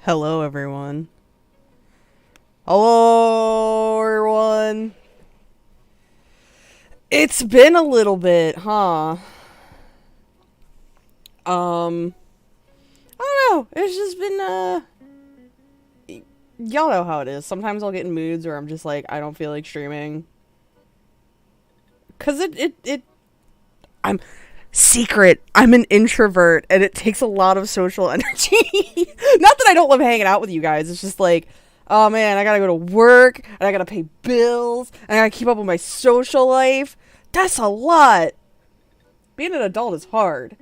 Hello, everyone. Hello, everyone. It's been a little bit, huh? I don't know. It's just been, y'all know how it is. Sometimes I'll get in moods where I'm just like, I don't feel like streaming. Cause I'm secret. I'm an introvert, and it takes a lot of social energy. Not that I don't love hanging out with you guys. It's just like, oh man, I gotta go to work, and I gotta pay bills, and I gotta keep up with my social life. That's a lot. Being an adult is hard.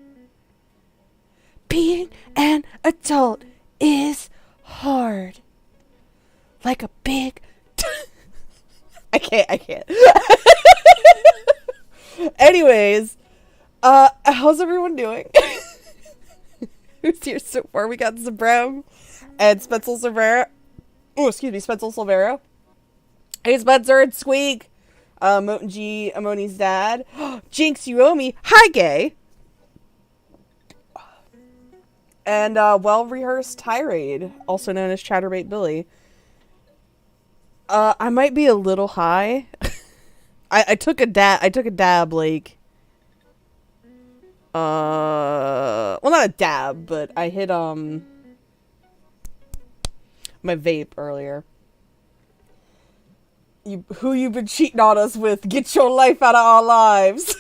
Being an adult is hard. Like a big... I can't. Anyways, how's everyone doing? Who's here so far? We got Zabrem and Spencer Silvera. Oh, excuse me, Spencer Silvera. Hey, Spencer and Squeak. Moten G, Amoni's dad. Jinx, you owe me. Hi, gay. And, well-rehearsed tirade, also known as Chatterbait Billy. I might be a little high. I took a dab, like... well, not a dab, but I hit, my vape earlier. Who you been cheating on us with? Get your life out of our lives.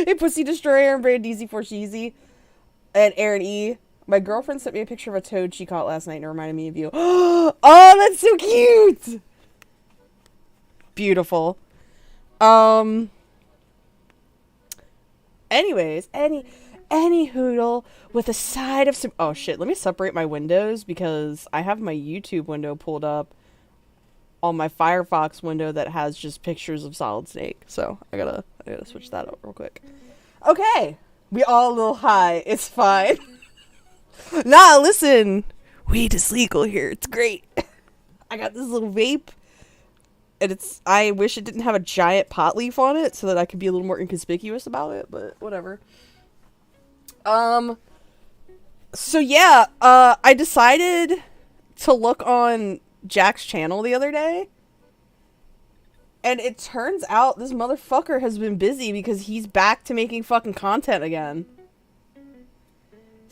Hey, Pussy Destroyer and Brandeezy for Sheezy. And Aaron E. My girlfriend sent me a picture of a toad she caught last night and it reminded me of you. Oh, that's so cute! Beautiful. Anyways, any hoodle with a side of some... Oh, shit. Let me separate my windows because I have my YouTube window pulled up on my Firefox window that has just pictures of Solid Snake. So, I gotta switch that up real quick. Okay. We all a little high. It's fine. Nah, listen. Weed is legal here. It's great. I got this little vape. And I wish it didn't have a giant pot leaf on it so that I could be a little more inconspicuous about it, but whatever. So yeah, I decided to look on Jack's channel the other day. And it turns out this motherfucker has been busy because he's back to making fucking content again.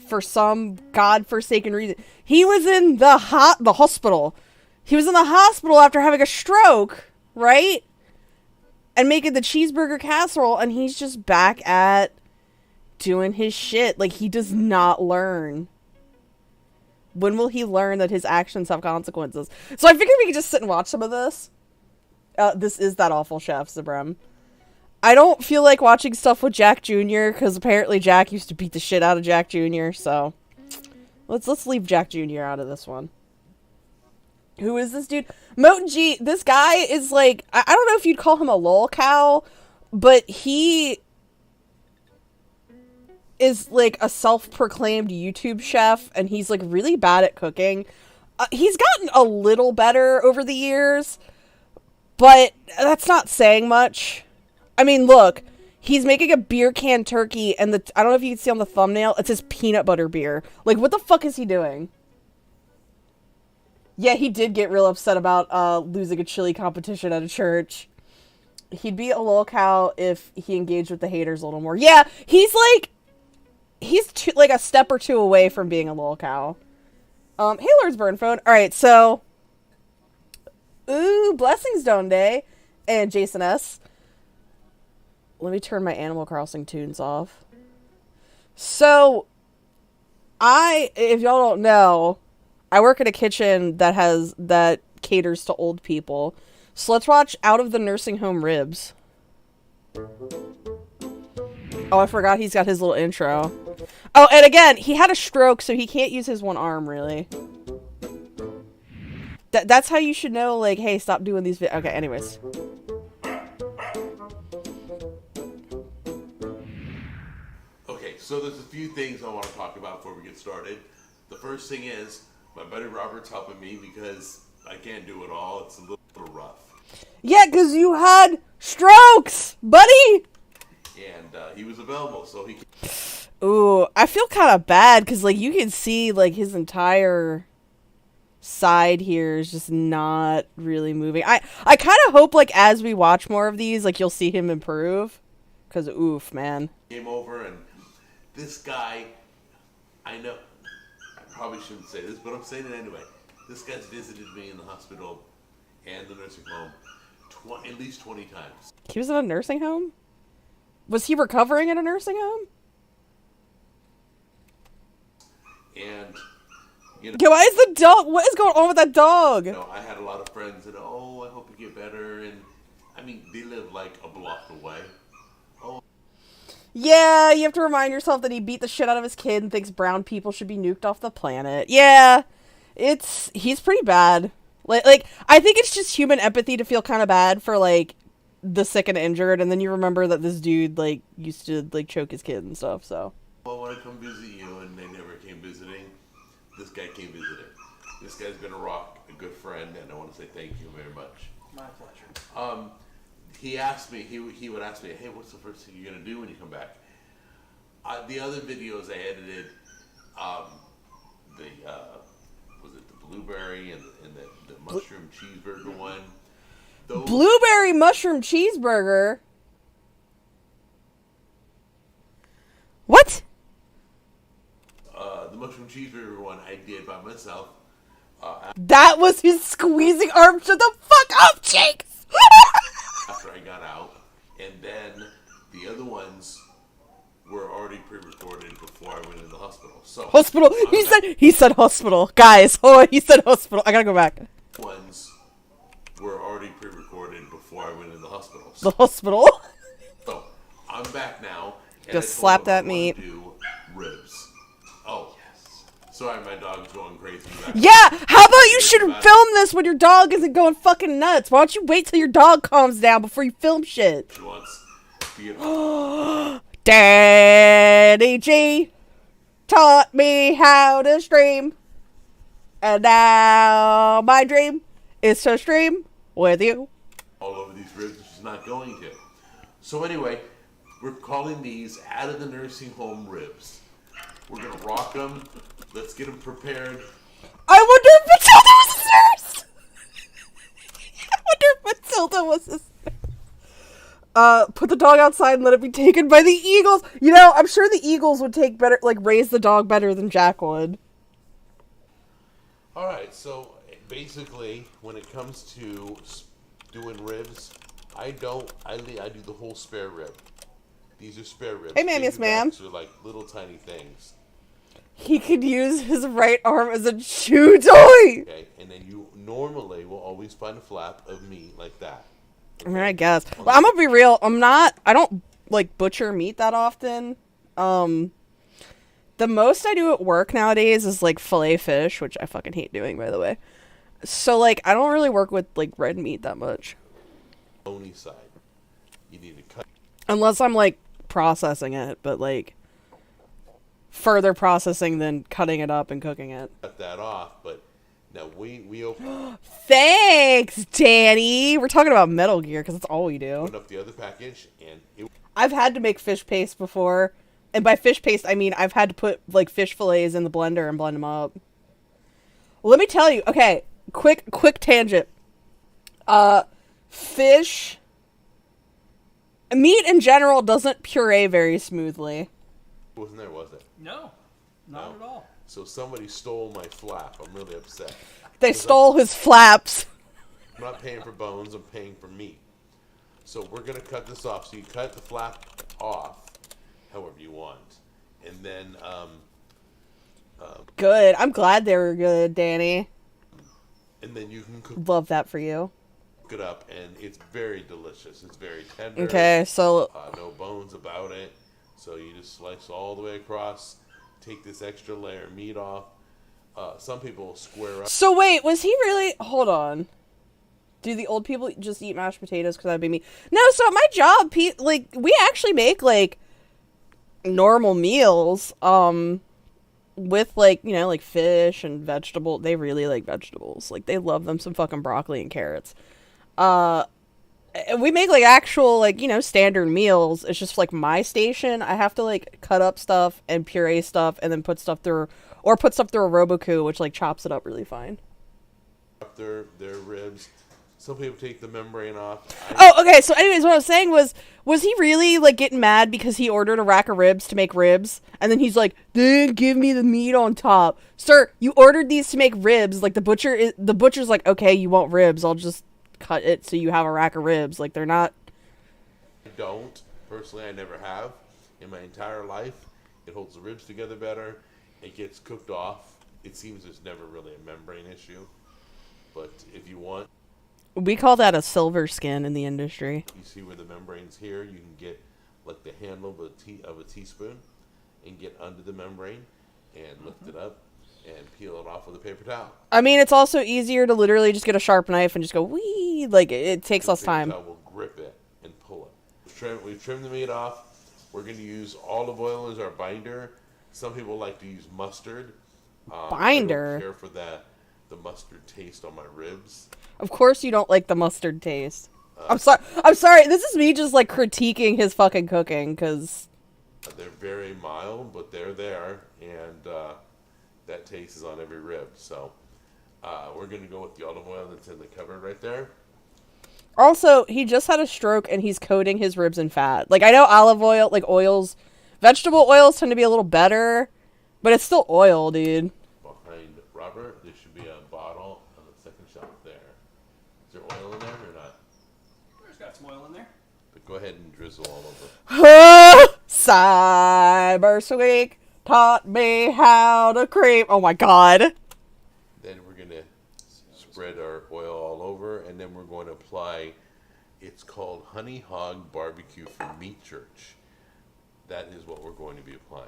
For some godforsaken reason. He was in the hospital. He was in the hospital after having a stroke, right? And making the cheeseburger casserole, and he's just back at doing his shit. Like, he does not learn. When will he learn that his actions have consequences? So I figured we could just sit and watch some of this. This is That Awful Chef, Zabrem. I don't feel like watching stuff with Jack Jr., because apparently Jack used to beat the shit out of Jack Jr., so... Let's leave Jack Jr. out of this one. Who is this dude? Moten G, this guy is like... I don't know if you'd call him a lol cow, but he... is like a self-proclaimed YouTube chef, and he's like really bad at cooking. He's gotten a little better over the years, but that's not saying much. I mean, look, he's making a beer can turkey, and I don't know if you can see on the thumbnail, it says peanut butter beer. Like, what the fuck is he doing? Yeah, he did get real upset about losing a chili competition at a church. He'd be a lol cow if he engaged with the haters a little more. Yeah, he's like... He's like a step or two away from being a lol cow. Hey, Lord's Burn Phone. Alright, so... Ooh, Blessings Donde. And Jason S. Let me turn my Animal Crossing tunes off. So... if y'all don't know... I work in a kitchen that caters to old people. So let's watch Out of the Nursing Home Ribs. Oh, I forgot he's got his little intro. Oh, and again, he had a stroke, so he can't use his one arm, really. That's how you should know, like, hey, stop doing these Okay, anyways. Okay, so there's a few things I want to talk about before we get started. The first thing is, my buddy Robert's helping me because I can't do it all. It's a little rough. Yeah, because you had strokes, buddy! and he was available, so he. Ooh, I feel kind of bad because like you can see like his entire side here is just not really moving. I kind of hope like as we watch more of these, like you'll see him improve. Because oof, man. Came over, and this guy, I know, I probably shouldn't say this, but I'm saying it anyway. This guy's visited me in the hospital and the nursing home at least 20 times. He was in a nursing home? Was he recovering in a nursing home? And, you know, Yo, why is the dog? What is going on with that dog? you know, I had a lot of friends that, oh, I hope you get better. And, I mean, they live like a block away. Oh, Yeah, you have to remind yourself that he beat the shit out of his kid and thinks brown people should be nuked off the planet. Yeah, he's pretty bad. Like I think it's just human empathy to feel kind of bad for like the sick and injured, and then you remember that this dude like used to like choke his kid and stuff. So well, when I come visit you, and they never came visiting, this guy came visiting. This guy's been a good friend, and I want to say thank you very much. My pleasure. He asked me, he would ask me, hey, what's the first thing you're going to do when you come back? The other videos I edited, was it the blueberry and the mushroom cheeseburger one? Those, blueberry mushroom cheeseburger. What? the mushroom cheeseburger one I did by myself. That was his squeezing arm. Shut the fuck up, Jakes. After I got out. And then the other ones were already pre-recorded before I went into the hospital. So Hospital. He said hospital. Guys, hold on. He said hospital. I gotta go back. ones were already pre-recorded before I went into the hospital. The hospital. So I'm back now. And Just I told slap him that I wanna meat. Do ribs. Oh, yes. Sorry, my dog's going crazy. Yeah, how about you should film this when your dog isn't going fucking nuts? Why don't you wait till your dog calms down before you film shit? She wants to get Daddy G taught me how to stream. And now my dream is to stream with you. all over these ribs, and she's not going to. So anyway, we're calling these out of the nursing home ribs. We're gonna rock them. Let's get them prepared. I wonder if Matilda was a nurse. I wonder if Matilda was a nurse. Put the dog outside and let it be taken by the eagles. You know, I'm sure the eagles would take better, like raise the dog better than Jack would. All right. So basically, when it comes to doing ribs, I do the whole spare rib. These are spare ribs. Hey, ma'am, yes, ma'am. They're like little tiny things. He could use his right arm as a chew toy. Okay, and then you normally will always find a flap of meat like that. I mean, I guess. Well, I'm gonna be real. I don't like butcher meat that often. The most I do at work nowadays is like fillet fish, which I fucking hate doing, by the way. So like, I don't really work with like red meat that much, Bony side. You need to cut. unless I'm like processing it. But like, further processing than cutting it up and cooking it. Cut that off, but now we open Thanks, Danny. We're talking about Metal Gear because that's all we do. up the other package, and I've had to make fish paste before, and by fish paste I mean I've had to put like fish fillets in the blender and blend them up. Well, let me tell you. Okay, quick tangent. Fish, meat in general doesn't puree very smoothly. wasn't there, was it? No, not No. at all. So somebody stole my flap. I'm really upset. They stole his flaps. I'm not paying for bones. I'm paying for meat. So we're gonna cut this off. So you cut the flap off, however you want, and then Good. I'm glad they were good, Danny. you can cook Love that for you. it up, and it's very delicious. It's very tender. Okay, so No bones about it. So you just slice all the way across. Take this extra layer of meat off. Some people square up. So wait, was he really? Hold on. Do the old people just eat mashed potatoes? Because that'd be me. No. So at my job, like we actually make like normal meals. With like like fish and vegetable. They really like vegetables. Like they love them some fucking broccoli and carrots. And we make like actual like, you know, standard meals. It's just like my station. I have to like cut up stuff and puree stuff and then put stuff through a Roboku, which like chops it up really fine. Their ribs. Some people take the membrane off. Oh, okay. So, anyways, what I was saying was he really like getting mad because he ordered a rack of ribs to make ribs, and then he's like, "Then give me the meat on top, sir. You ordered these to make ribs. Like the butcher's like, okay, you want ribs? I'll just cut it so you have a rack of ribs. Like they're not." I don't. Personally, I never have in my entire life. It holds the ribs together better. It gets cooked off. It seems there's never really a membrane issue. But if you want, We call that a silver skin in the industry. you see where the membrane's here, you can get like the handle of a teaspoon and get under the membrane and lift it up and peel it off with a paper towel. I mean, it's also easier to literally just get a sharp knife and just go wee. Like it takes less The time. paper towel will grip it and pull it. We've trimmed the meat off. We're going to use olive oil as our binder. Some people like to use mustard. Binder? I don't care for the mustard taste on my ribs. Of course, you don't like the mustard taste. I'm sorry. I'm sorry. This is me just like critiquing his fucking cooking because They're very mild, but they're there, and that taste is on every rib. So we're going to go with the olive oil that's in the cupboard right there. also he just had a stroke and he's coating his ribs in fat. Like I know olive oil, like oils, vegetable oils tend to be a little better, but it's still oil, dude. Behind Robert, there should be a bottle on the second shelf there. Is there oil in there or not? There's got some oil in there. But go ahead and drizzle all over. Cybersweek taught me how to creep. Oh my god. Then we're going to spread our oil all over, and then we're going to apply, it's called Honey Hog Barbecue from Meat Church. That is what we're going to be applying.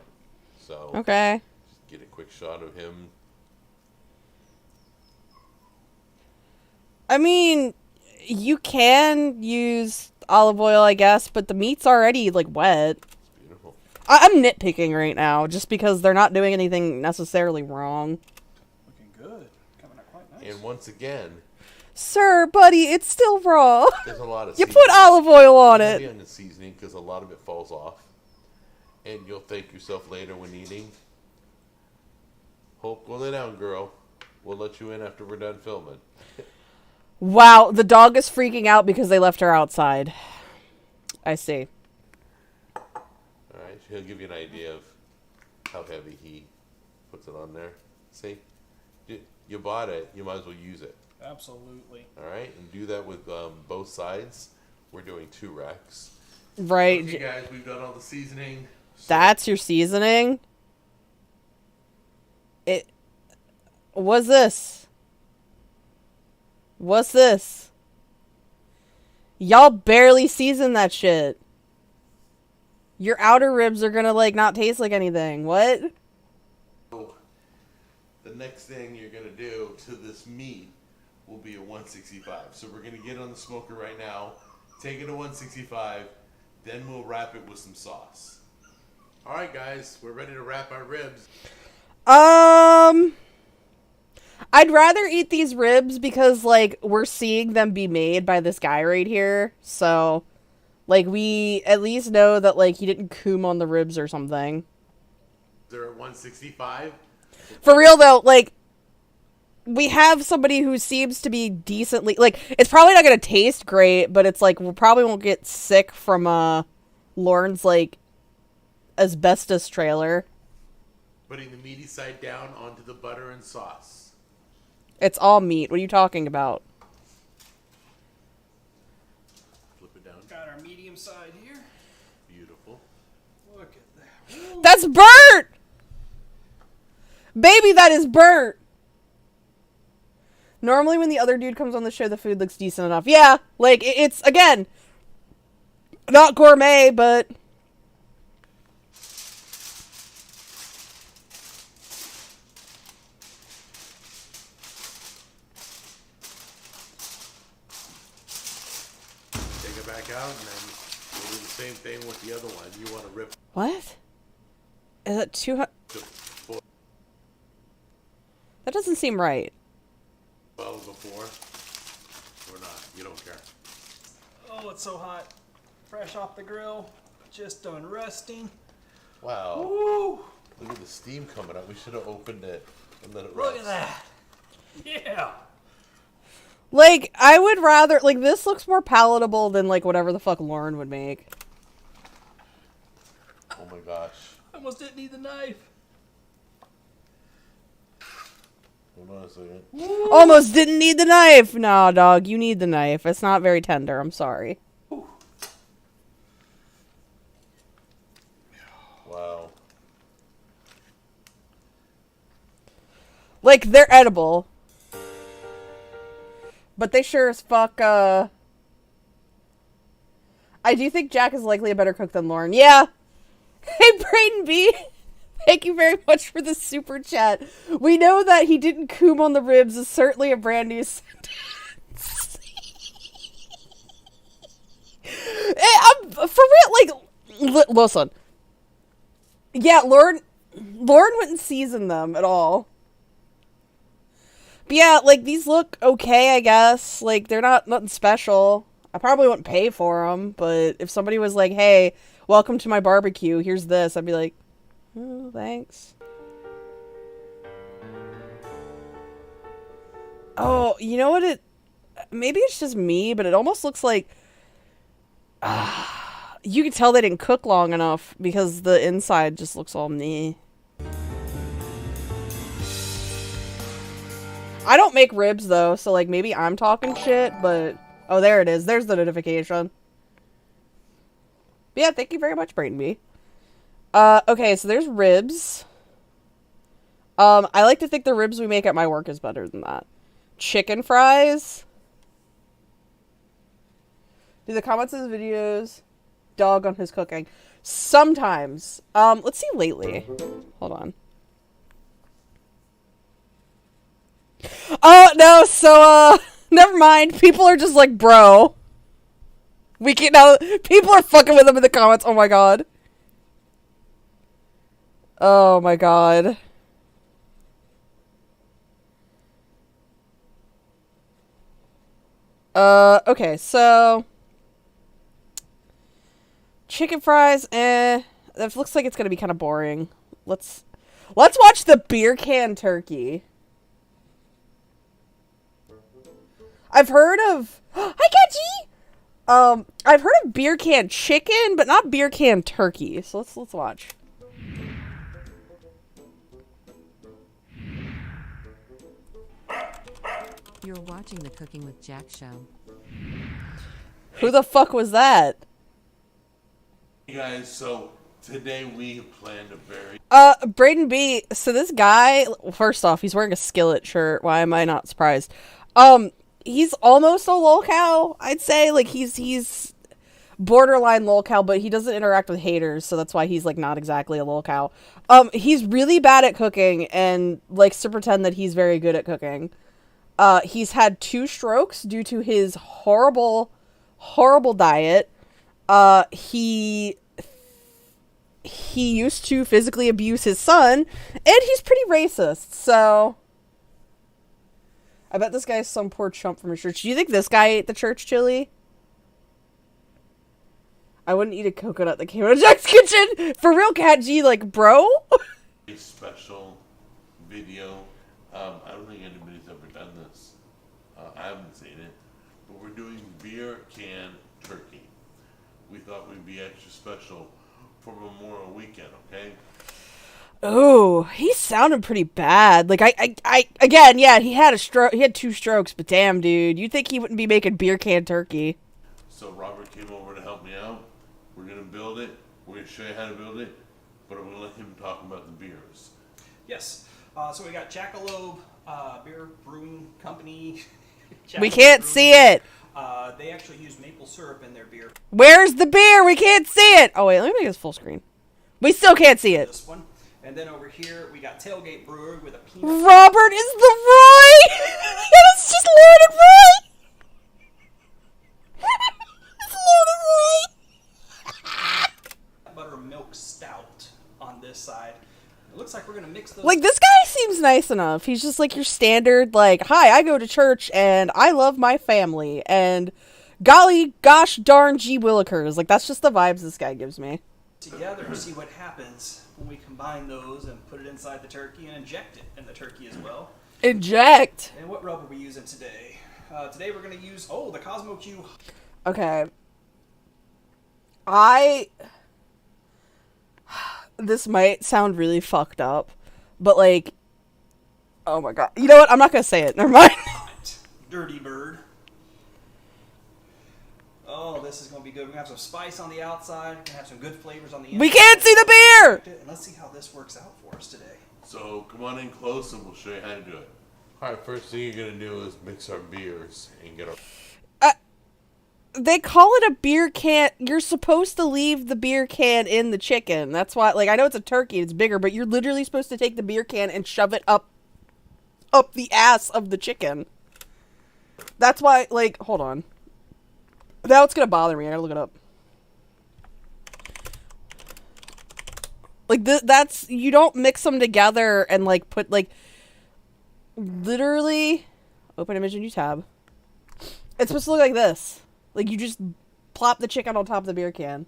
So Okay. just get a quick shot of him. I mean, you can use olive oil, I guess, but the meat's already like wet. It's beautiful. I'm nitpicking right now just because they're not doing anything necessarily wrong. Looking good. Coming out quite nice. And once again, Sir, buddy, it's still raw. there's a lot of You put olive oil on heavy it. on the seasoning because a lot of it falls off, and you'll thank yourself later when eating. Hope, go lay down, girl. We'll let you in after we're done filming. Wow, the dog is freaking out because they left her outside. I see. All right, he'll give you an idea of how heavy he puts it on there. See, you bought it, you might as well use it. Absolutely. All right, and do that with both sides. We're doing 2 racks. Right. Okay, guys, we've done all the seasoning. So That's your seasoning? What's this? What's this? Y'all barely season that shit. Your outer ribs are gonna, like, not taste like anything. What? the next thing you're gonna do to this meat will be a 165. So we're gonna get it on the smoker right now, take it to 165, then we'll wrap it with some sauce. All right, guys, we're ready to wrap our ribs. I'd rather eat these ribs because, like, we're seeing them be made by this guy right here. So, like, we at least know that, like, he didn't coom on the ribs or something. They're at 165. For real, though, like, we have somebody who seems to be decently, like, it's probably not going to taste great, but it's like, we probably won't get sick from, Lauren's, like, asbestos trailer. Putting the meaty side down onto the butter and sauce. It's all meat. What are you talking about? Flip it down. Got our medium side here. Beautiful. Look at that. Ooh. That's burnt! Baby, that is burnt! Normally when the other dude comes on the show, the food looks decent enough. Yeah, like, it's, again, not gourmet, but... Take it back out, and then we'll do the same thing with the other one. You want to rip What? Is that 200? the foil That doesn't seem right. before or not. You don't care. Oh, it's so hot. Fresh off the grill. Just done resting. Wow. Woo! Look at the steam coming up. We should have opened it and let it rest. Look at that. Yeah. Like, I would rather, like, this looks more palatable than, like, whatever the fuck Lauren would make. Oh my gosh. I almost didn't need the knife. Hold on a second. Almost didn't need the knife. Nah, dog, you need the knife. It's not very tender. I'm sorry. Wow. Like, they're edible. But they sure as fuck, I do think Jack is likely a better cook than Lauren. Yeah. Hey, Brayden B. Thank you very much for the super chat. We know that he didn't coom on the ribs is certainly a brand new sentence. For real, like, listen. Yeah, Lauren wouldn't season them at all. But yeah, like, these look okay, I guess. Like, they're not nothing special. I probably wouldn't pay for them, but if somebody was like, hey, welcome to my barbecue, here's this, I'd be like, oh, thanks. Oh, you know what maybe it's just me, but it almost looks like, you can tell they didn't cook long enough because the inside just looks all meh. I don't make ribs, though, so, like, maybe I'm talking shit, but... Oh, there it is. There's the notification. But yeah, thank you very much, Brayden B. Okay, so there's ribs. I like to think the ribs we make at my work is better than that. Chicken fries. Do the comments of the videos dog on his cooking? Sometimes. Let's see lately. Hold on. Oh, no, so, never mind. People are just like, bro. We can't now. People are fucking with them in the comments. Oh my god. Oh my god. Okay, so. Chicken fries, That looks like it's gonna be kind of boring. Let's watch the beer can turkey. I've heard of... Hi, Catchy! I've heard of beer can chicken, but not beer can turkey. So let's watch. You're watching the Cooking with Jack show. Who the fuck was that? Hey guys, so today we have planned a very... Brayden B. So this guy, first off, he's wearing a skillet shirt. Why am I not surprised? He's almost a lolcow, I'd say. Like, he's borderline lolcow, but he doesn't interact with haters, so that's why he's, like, not exactly a lolcow. He's really bad at cooking and likes to pretend that he's very good at cooking. He's had 2 strokes due to his horrible, horrible diet. He used to physically abuse his son, and he's pretty racist, so... I bet this guy's some poor chump from a church. Do you think this guy ate the church chili? I wouldn't eat a coconut that came out of Jack's kitchen. For real, Cat G, like, bro? A special video. I don't think anybody's ever done this. I haven't seen it. But we're doing beer can turkey. We thought we'd be extra special for Memorial Weekend, okay? Oh, he sounded pretty bad. Like, I again, yeah, he had a stroke. He had 2 strokes, but damn, dude, you'd think he wouldn't be making beer can turkey. So Robert came over to help me out. We're gonna build it. We're gonna show you how to build it, but I'm gonna let him talk about the beers. Yes. So we got Jackalope Beer Brewing Company. We can't see it. They actually use maple syrup in their beer. Where's the beer? We can't see it. Oh wait, let me make this full screen. We still can't see it. This one. And then over here, we got Tailgate Brewery with a peanut. Robert is the Roy! It's just Lord and Roy! It's Lord and Roy! Buttermilk stout on this side. It looks like we're going to mix those. Like, this guy seems nice enough. He's just like your standard, like, hi, I go to church and I love my family. And Golly gosh darn gee willikers. Like, that's just the vibes this guy gives me. Together and see what happens when we combine those and put it inside the turkey and inject it in the turkey as well. Inject! And what rub are we using today? Today we're going to use, the Cosmo Q. Okay. This might sound really fucked up, but like, oh my god. You know what? I'm not gonna say it. Never mind. Dirty bird. Oh, this is going to be good. We're going to have some spice on the outside. We're going to have some good flavors on the inside. We can't see the beer! And let's see how this works out for us today. So come on in close and we'll show you how to do it. Alright, first thing you're going to do is mix our beers and get our... They call it a beer can. You're supposed to leave the beer can in the chicken. That's why, like, I know it's a turkey, it's bigger, but you're literally supposed to take the beer can and shove it up the ass of the chicken. That's why, like, hold on. Now it's gonna bother me. I gotta look it up. Like, that's, you don't mix them together and, like, put, like, literally, open image and new tab. It's supposed to look like this. Like, you just plop the chicken on top of the beer can.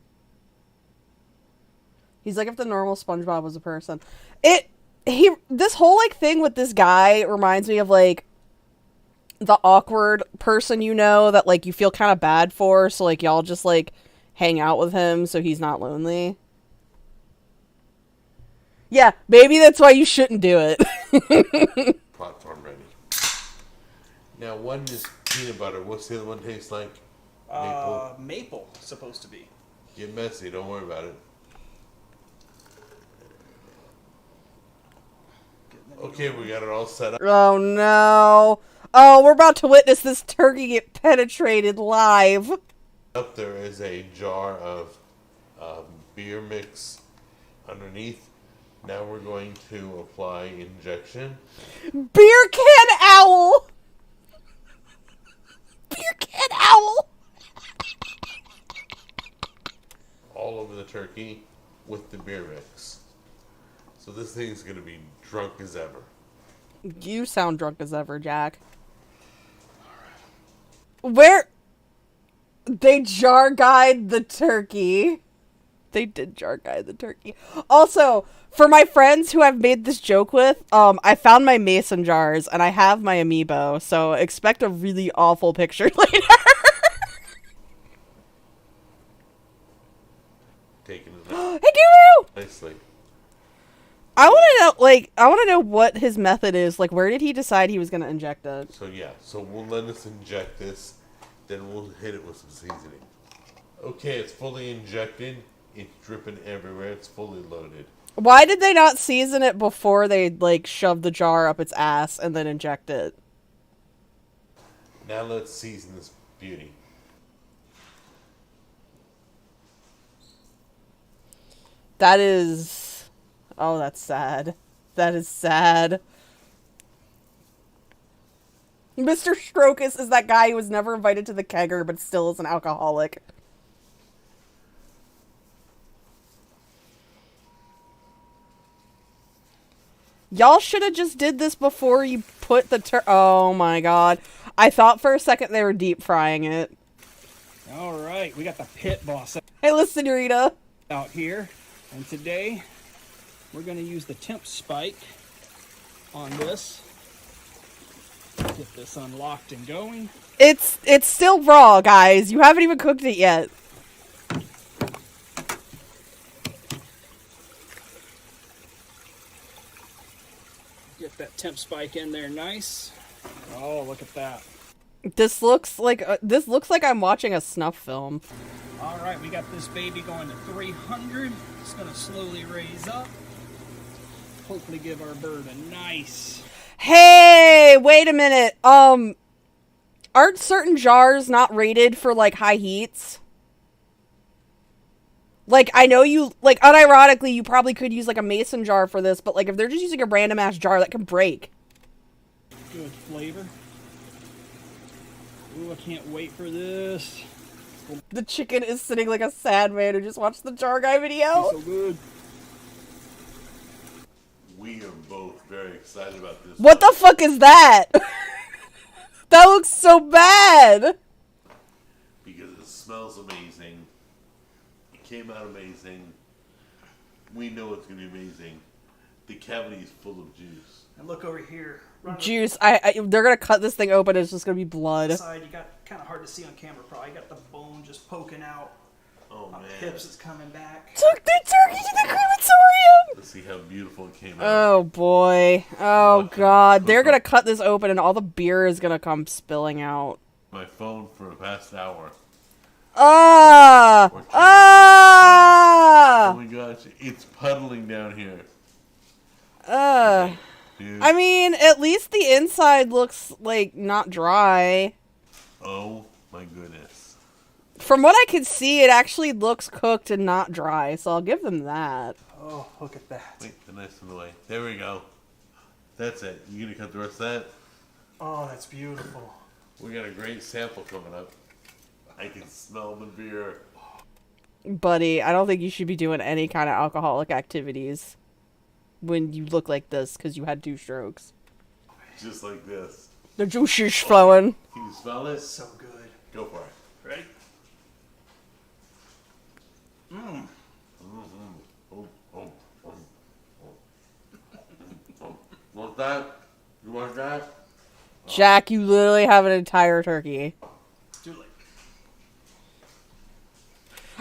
He's like if the normal SpongeBob was a person. This whole, like, thing with this guy reminds me of, like, the awkward person you know that, like, you feel kind of bad for, so, like, y'all just, like, hang out with him so he's not lonely. Yeah, maybe that's why you shouldn't do it. Platform ready. Now, one is peanut butter. What's the other one taste like? Maple. Maple, supposed to be. Get messy. Don't worry about it. Okay, we got it all set up. Oh, no. Oh, we're about to witness this turkey get penetrated live. Up there is a jar of beer mix underneath. Now we're going to apply injection. Beer can owl! Beer can owl! All over the turkey with the beer mix. So this thing's going to be drunk as ever. You sound drunk as ever, Jack. Where... They jar guide the turkey. They did jar guide the turkey. Also, for my friends who I've made this joke with, I found my mason jars and I have my amiibo, so expect a really awful picture later. Taking it Hey, Guru! nicely. I want to know what his method is. Like, where did he decide he was going to inject it? So yeah, so we'll let us inject this, then we'll hit it with some seasoning. Okay, it's fully injected. It's dripping everywhere. It's fully loaded. Why did they not season it before they, like, shove the jar up its ass and then inject it? Now let's season this beauty. That is... Oh, that's sad. That is sad. Mr. Strokus is that guy who was never invited to the kegger but still is an alcoholic. Y'all should have just did this before you put the oh my god. I thought for a second they were deep frying it. All right, we got the pit boss Hey, listen, Rita. out here. And today, we're going to use the temp spike on this. Get this unlocked and going. It's still raw, guys. You haven't even cooked it yet. Get that temp spike in there nice. Oh, look at that. This looks like I'm watching a snuff film. All right, we got this baby going to 300. It's going to slowly raise up. Hopefully give our bird a nice... Hey, wait a minute. Aren't certain jars not rated for, like, high heats? Like, I know you, like, unironically, you probably could use, like, a mason jar for this, but, like, if they're just using a random-ass jar, that can break. Good flavor. Ooh, I can't wait for this. The chicken is sitting like a sad man who just watched the jar guy video. So good. We are both very excited about this. What the fuck is that? That looks so bad. smells amazing. It came out amazing. We know it's going to be amazing. The cavity is full of juice. And look over here. Juice. They're gonna cut this thing open. It's just gonna be blood. Side, you got kind of hard to see on camera. Probably got the bone just poking out. Oh, On man. the hips, it's coming back. Took the turkey to the crematorium. Let's see how beautiful it came out. Oh boy. Oh Watch it. god. They're gonna cut this open and all the beer is gonna come spilling out. My phone for the past hour. Ah! Oh Ah! my gosh, it's puddling down here. Dude. I mean, at least the inside looks like not dry. Oh my goodness. From what I can see, it actually looks cooked and not dry, so I'll give them that. Oh, look at that. Wait, the nice in the way. There we go. That's it. You gonna cut the rest of that? Oh, that's beautiful. We got a great sample coming up. I can smell the beer. Buddy, I don't think you should be doing any kind of alcoholic activities when you look like this because you had 2 strokes. Just like this. The juice is flowing. Can you smell it? So good. Go for it. Ready? Mmm. Oh, oh, oh, oh. Want that? You want that? Jack, you literally have an entire turkey. Too late.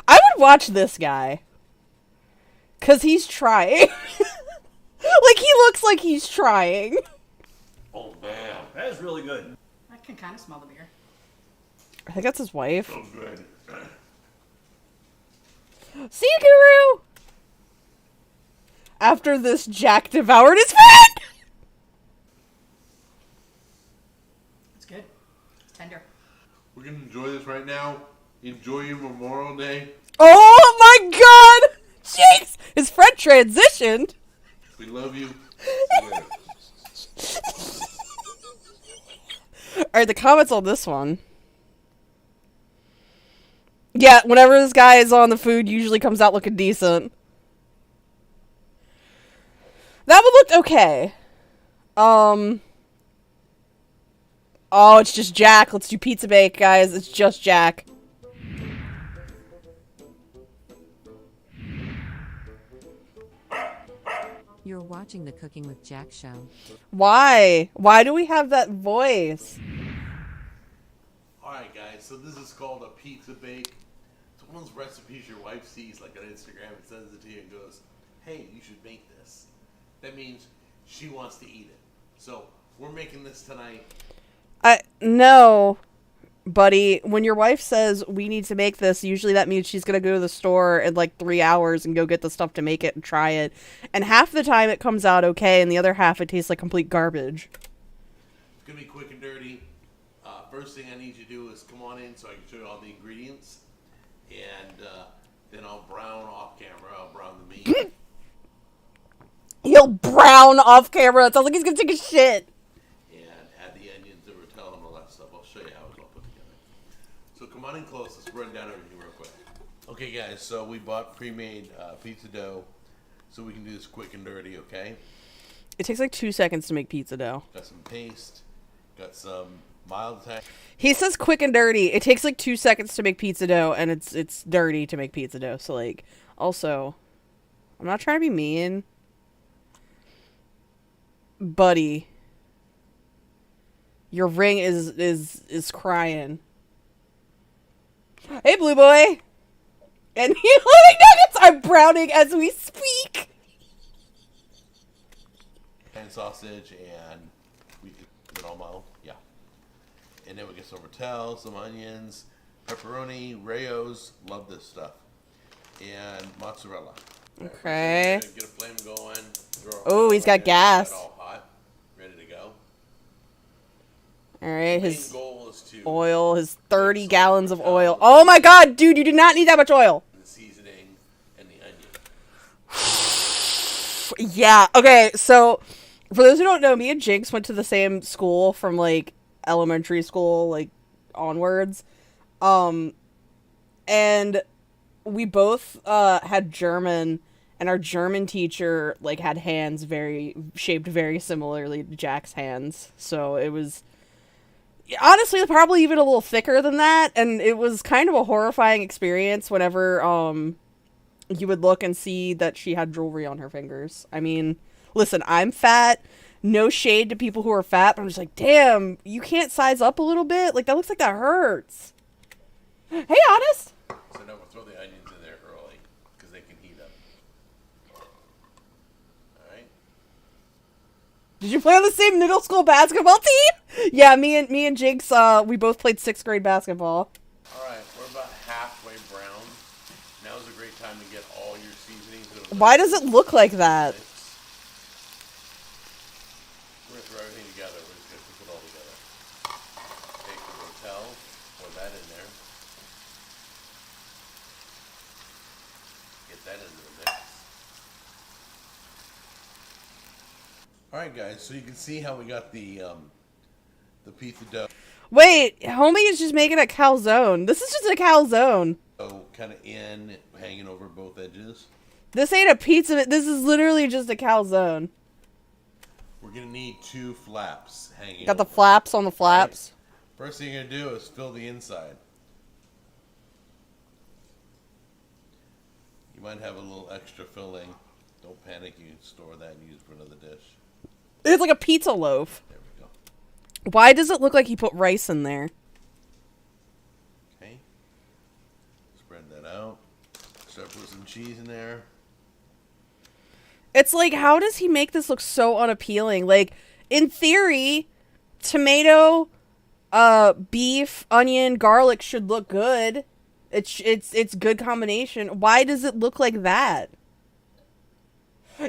I would watch this guy. Because he's trying. Like, he looks like he's trying. Oh, man. That is really good. I can kind of smell the beer. I think that's his wife. So good. See you, Guru! After this, Jack devoured his friend! It's good. Tender. We're gonna enjoy this right now. Enjoy your Memorial Day. Oh my god! Jinx! His friend transitioned. We love you. See you later. Alright, the comments on this one. Yeah, whenever this guy is on the food, usually comes out looking decent. That one looked okay. Oh, it's just Jack. Let's do pizza bake, guys. It's just Jack. You're watching the Cooking with Jack show. Why? Why do we have that voice? Alright, guys, so this is called a pizza bake. It's one of those recipes your wife sees, like on Instagram, and sends it to you and goes, hey, you should make this. That means she wants to eat it. So, we're making this tonight. No, buddy. When your wife says we need to make this, usually that means she's gonna go to the store in like 3 hours and go get the stuff to make it and try it. And half the time it comes out okay, and the other half it tastes like complete garbage. It's going to be quick and dirty. First thing I need you to do is come on in so I can show you all the ingredients. And then I'll brown off camera. I'll brown the meat. He'll brown off camera. It sounds like he's gonna take a shit. And add the onions, the rotel, and all that stuff. I'll show you how it's all put together. So come on in close. Let's run down everything real quick. Okay, guys. So we bought pre-made pizza dough, so we can do this quick and dirty. Okay. It takes like 2 seconds to make pizza dough. Got some paste. Got some mild attack. He says quick and dirty. It takes like 2 seconds to make pizza dough, and it's dirty to make pizza dough. So like, also, I'm not trying to be mean, buddy. Your ring is crying. Hey, blue boy. And the living nuggets are browning as we speak. And sausage, and we can get all mild. Yeah. And then we get some rotel, some onions, pepperoni, Rayo's. Love this stuff. And mozzarella. Okay. Get a flame going. Oh, he's got gas. All hot, ready to go. All right, Main his goal is to oil, his 30 gallons of oil. Oh my god, dude, you do not need that much oil. the seasoning and the onion. Yeah, okay, so for those who don't know, me and Jinx went to the same school from like elementary school like onwards. And we both had German, and our German teacher like had hands shaped very similarly to Jack's hands. So it was honestly, probably even a little thicker than that, and it was kind of a horrifying experience whenever you would look and see that she had jewelry on her fingers. I mean, listen, I'm fat. No shade to people who are fat, but I'm just like, damn, you can't size up a little bit? Like, that looks like that hurts. Hey, Honest! So now we'll throw the onions in there early because they can heat up. All right. Did you play on the same middle school basketball team? Yeah, me and Jinx, we both played 6th grade basketball. All right, we're about halfway brown. Now's a great time to get all your seasonings. Why does it look like that? We're gonna throw everything together. We're just gonna cook it all together. Take the Rotel, pour that in there. Get that into the mix. All right, guys. So you can see how we got the pizza dough Wait, homie is just making a calzone. This is just a calzone. kind of in, hanging over both edges. This ain't a pizza. This is literally just a calzone. We're gonna need 2 flaps hanging. Got the over. flaps on the flaps. First thing you're gonna do is fill the inside. You might have a little extra filling. Don't panic. You can store that and use it for another dish. It's like a pizza loaf. There we go. Why does it look like he put rice in there? Okay. Spread that out. Start putting some cheese in there. It's like, how does he make this look so unappealing? Like, in theory, tomato, beef, onion, garlic should look good. It's good combination. Why does it look like that?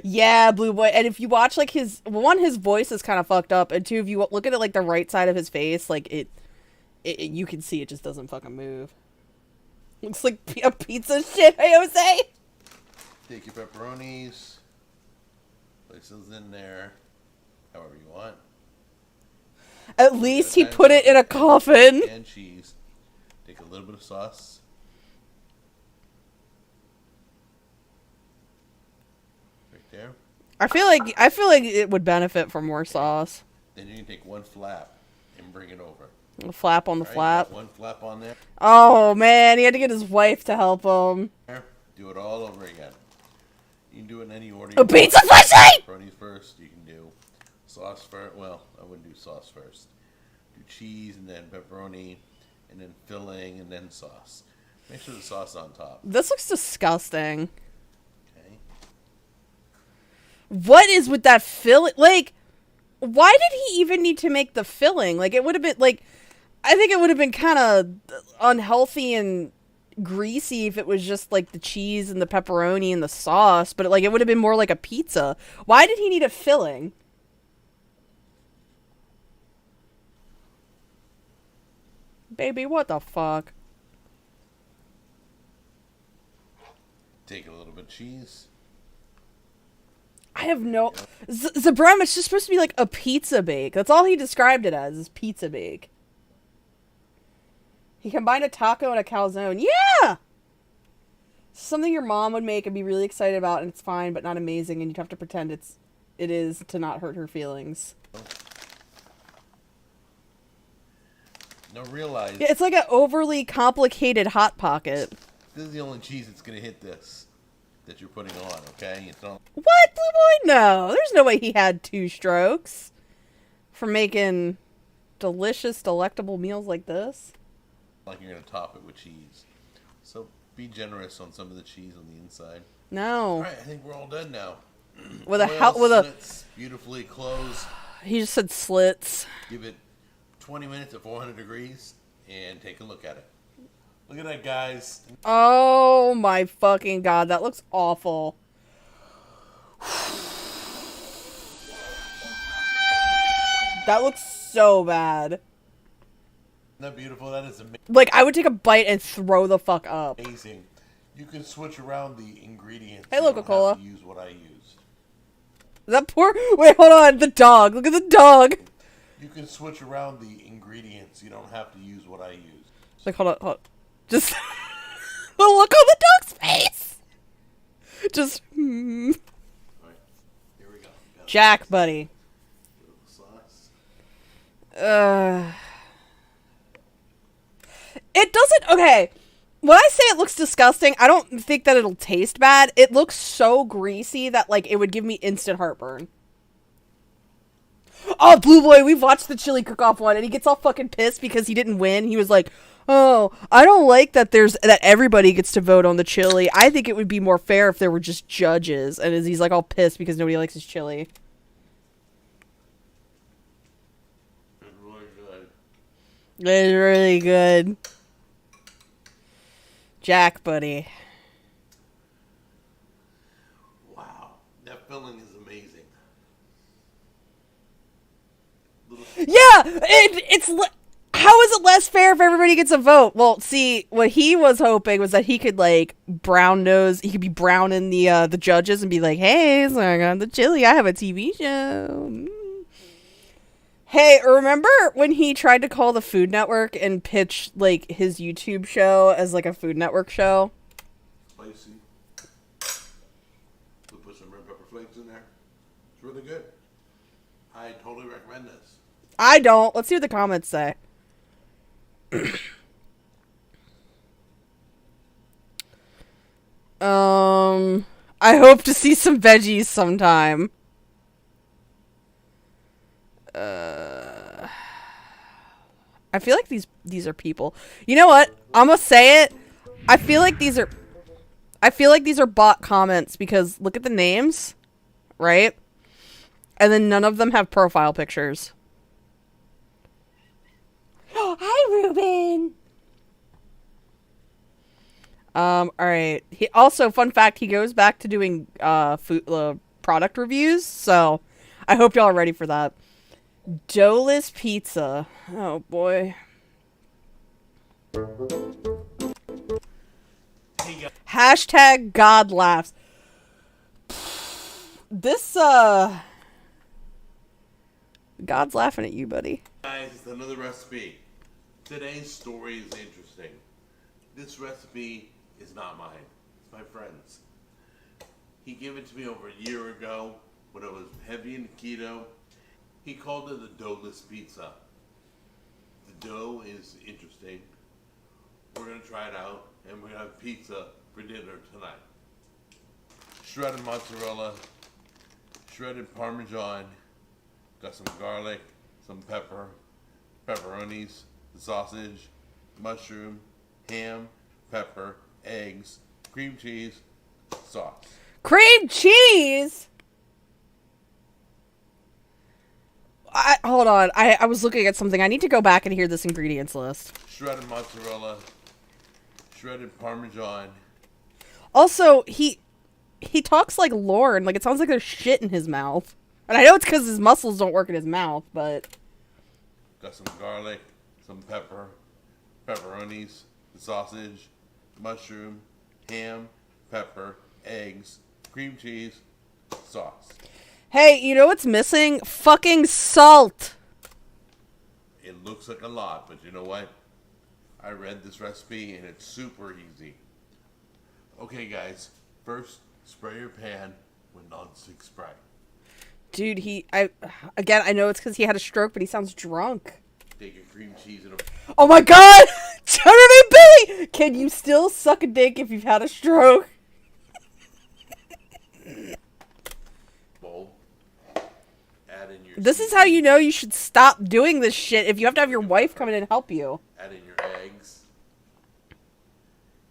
Yeah, Blue Boy. And if you watch, like, his voice is kind of fucked up, and 2, if you look at it, like, the right side of his face, like, it you can see it just doesn't fucking move. Looks like a pizza shit, Jose. Take your pepperonis. Place those in there. However you want. At least he put it in a coffin. And cheese. Take a little bit of sauce. Right there. I feel like it would benefit from more sauce. Then you can take 1 flap and bring it over. A flap on the All right, flap. got 1 flap on there. Oh man, he had to get his wife to help him. Do it all over again. You can do it in any order. A pizza fleshlight! Pepperoni first. You can do sauce first. Well, I wouldn't do sauce first. Do cheese and then pepperoni, and then filling and then sauce. Make sure the sauce is on top. This looks disgusting. Okay. What is with that filling? Like, why did he even need to make the filling? Like, it would have been like, I think it would have been kind of unhealthy and greasy if it was just like the cheese and the pepperoni and the sauce, but like it would have been more like a pizza. Why did he need a filling? Baby, what the fuck? Take a little bit of cheese. I have no... Zabrem, it's just supposed to be like a pizza bake. That's all he described it as, is pizza bake. He combined a taco and a calzone. Yeah! Something your mom would make and be really excited about, and it's fine, but not amazing, and you'd have to pretend it is to not hurt her feelings. Now realize... Yeah, it's like an overly complicated Hot Pocket. This is the only cheese that's going to hit this that you're putting on, okay? It's not What, Blue Boy? No, there's no way he had 2 strokes for making delicious, delectable meals like this. like you're going to top it with cheese. So be generous on some of the cheese on the inside. No. All right, I think we're all done now. With Oil slits, beautifully closed. He just said slits. Give it 20 minutes at 400 degrees and take a look at it. Look at that, guys. Oh my fucking god, that looks awful. That looks so bad. Isn't that beautiful? That is Like, I would take a bite and throw the fuck up. amazing. You can switch around the ingredients. Hey, You don't Coca-Cola. have to use what I used. Is that poor? Wait, hold on. The dog. Look at the dog. You can switch around the ingredients. You don't have to use what I used. Like, hold on. Just the look on the dog's face. Just, All right, here we go. Got Jack, buddy. a little sauce. It doesn't. Okay. When I say it looks disgusting, I don't think that it'll taste bad. It looks so greasy that, like, it would give me instant heartburn. Oh, Blue Boy, we've watched the chili cook-off one, and he gets all fucking pissed because he didn't win. He was like, oh, I don't like that that everybody gets to vote on the chili. I think it would be more fair if there were just judges. And he's, like, all pissed because nobody likes his chili. It's really good. It's really good. Jack, buddy. Wow. That filling is amazing. Yeah! How is it less fair if everybody gets a vote? Well, see, what he was hoping was that he could, like, he could be browning the judges and be like, hey, so I got the chili, I have a TV show. Hey, remember when he tried to call the Food Network and pitch, like, his YouTube show as, like, a Food Network show? Spicy. We put some red pepper flakes in there. It's really good. I totally recommend this. I don't. Let's see what the comments say. I hope to see some veggies sometime. I feel like these are people. You know what? I'm gonna say it. I feel like these are bot comments because look at the names, right? And then none of them have profile pictures. Oh, hi, Ruben. All right. He also, fun fact, he goes back to doing food product reviews. So, I hope y'all are ready for that. Doughless pizza. Oh boy. Hashtag God laughs. This God's laughing at you, buddy. Guys, it's another recipe. Today's story is interesting. This recipe is not mine. It's my friend's. He gave it to me over a year ago when I was heavy in keto. He called it the doughless pizza. The dough is interesting. We're going to try it out, and we're going to have pizza for dinner tonight. Shredded mozzarella, shredded Parmesan, got some garlic, some pepper, pepperonis, sausage, mushroom, ham, pepper, eggs, cream cheese, sauce. Cream cheese? Hold on. I was looking at something. I need to go back and hear this ingredients list. Shredded mozzarella, shredded Parmesan. Also, he talks like Lorne. Like, it sounds like there's shit in his mouth. And I know it's because his muscles don't work in his mouth, but... Got some garlic, some pepper, pepperonis, sausage, mushroom, ham, pepper, eggs, cream cheese, sauce. Hey, you know what's missing? Fucking salt! It looks like a lot, but you know what? I read this recipe and it's super easy. Okay guys, first spray your pan with nonstick spray. Dude, I know it's because he had a stroke, but he sounds drunk. Take your cream cheese and Oh my god! Saturday Billy! Can you still suck a dick if you've had a stroke? bowl. Add in your This is how you know you should stop doing this shit if you have to have your wife come in and help you. Add in your eggs.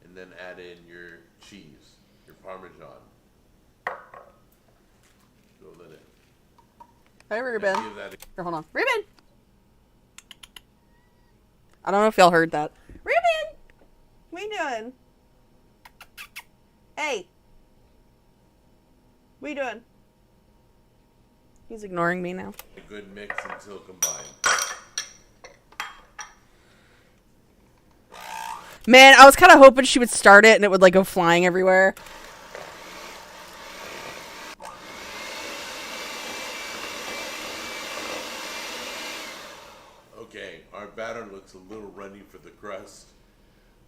And then add in your cheese, your Parmesan. Throw that in. Hey, Ruben. Give that Here, hold on. Ruben! I don't know if y'all heard that. Ruben! What you doing? Hey! What you doing? He's ignoring me now. a good mix until combined. Man, I was kind of hoping she would start it and it would, like, go flying everywhere. Okay, our batter looks a little runny for the crust,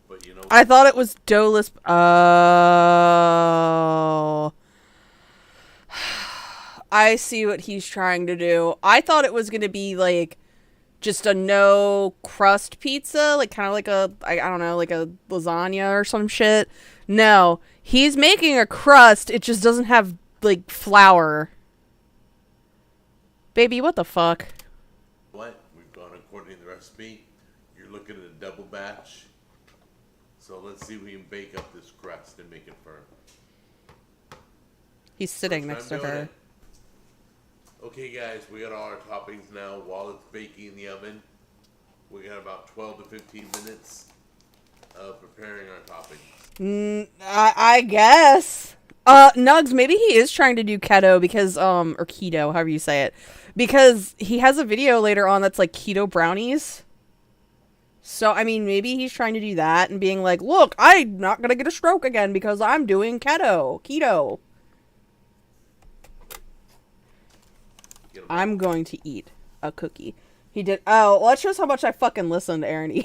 but you know. I thought it was doughless. Oh. I see what he's trying to do. I thought it was going to be, like, just a no crust pizza, like kind of like I don't know, like a lasagna or some shit. No, he's making a crust. It just doesn't have like flour. Baby, what the fuck? What? We've gone according to the recipe. You're looking at a double batch. So let's see if we can bake up this crust and make it firm. He's sitting First next time to doing her. it. Okay, guys, we got all our toppings now. While it's baking in the oven, we got about 12 to 15 minutes of preparing our toppings. I guess. Nugs, maybe he is trying to do keto because, or keto, however you say it. Because he has a video later on that's like keto brownies. So, I mean, maybe he's trying to do that and being like, look, I'm not gonna get a stroke again because I'm doing keto. Get 'em I'm going to eat a cookie. He did. Oh, well, that shows how much I fucking listen to Aaron.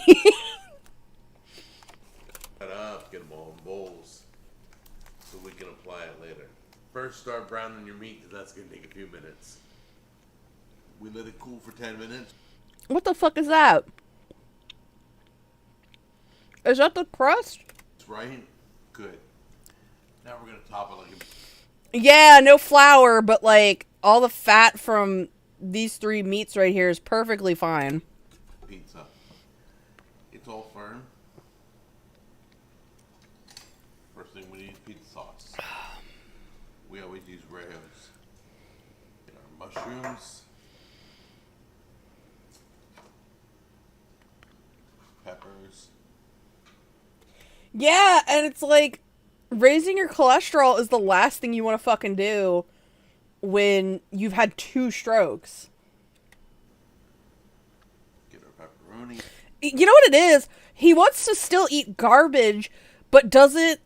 cut up, get them all in bowls, so we can apply it later. First, start browning your meat because that's gonna take a few minutes. We let it cool for 10 minutes. What the fuck is that? Is that the crust? It's right. Good. Now we're gonna top it like a Yeah, no flour, but like all the fat from these three meats right here is perfectly fine. pizza. It's all firm. First thing we need is pizza sauce. We always use Rayo's. Get our mushrooms. Peppers. Yeah, and it's like raising your cholesterol is the last thing you want to fucking do when you've had 2 strokes. Get our pepperoni. You know what it is? He wants to still eat garbage, but doesn't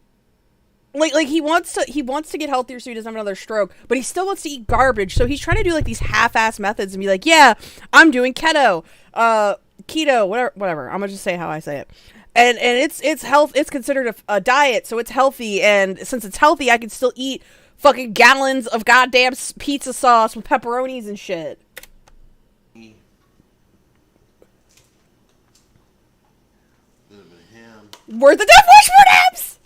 like he wants to get healthier so he doesn't have another stroke, but he still wants to eat garbage. So he's trying to do like these half-ass methods and be like, "Yeah, I'm doing keto, whatever. I'm gonna just say how I say it." And it's health. It's considered a diet, so it's healthy. And since it's healthy, I can still eat fucking gallons of goddamn pizza sauce with pepperonis and shit. Little bit of ham. Where's the Death Wishboard abs?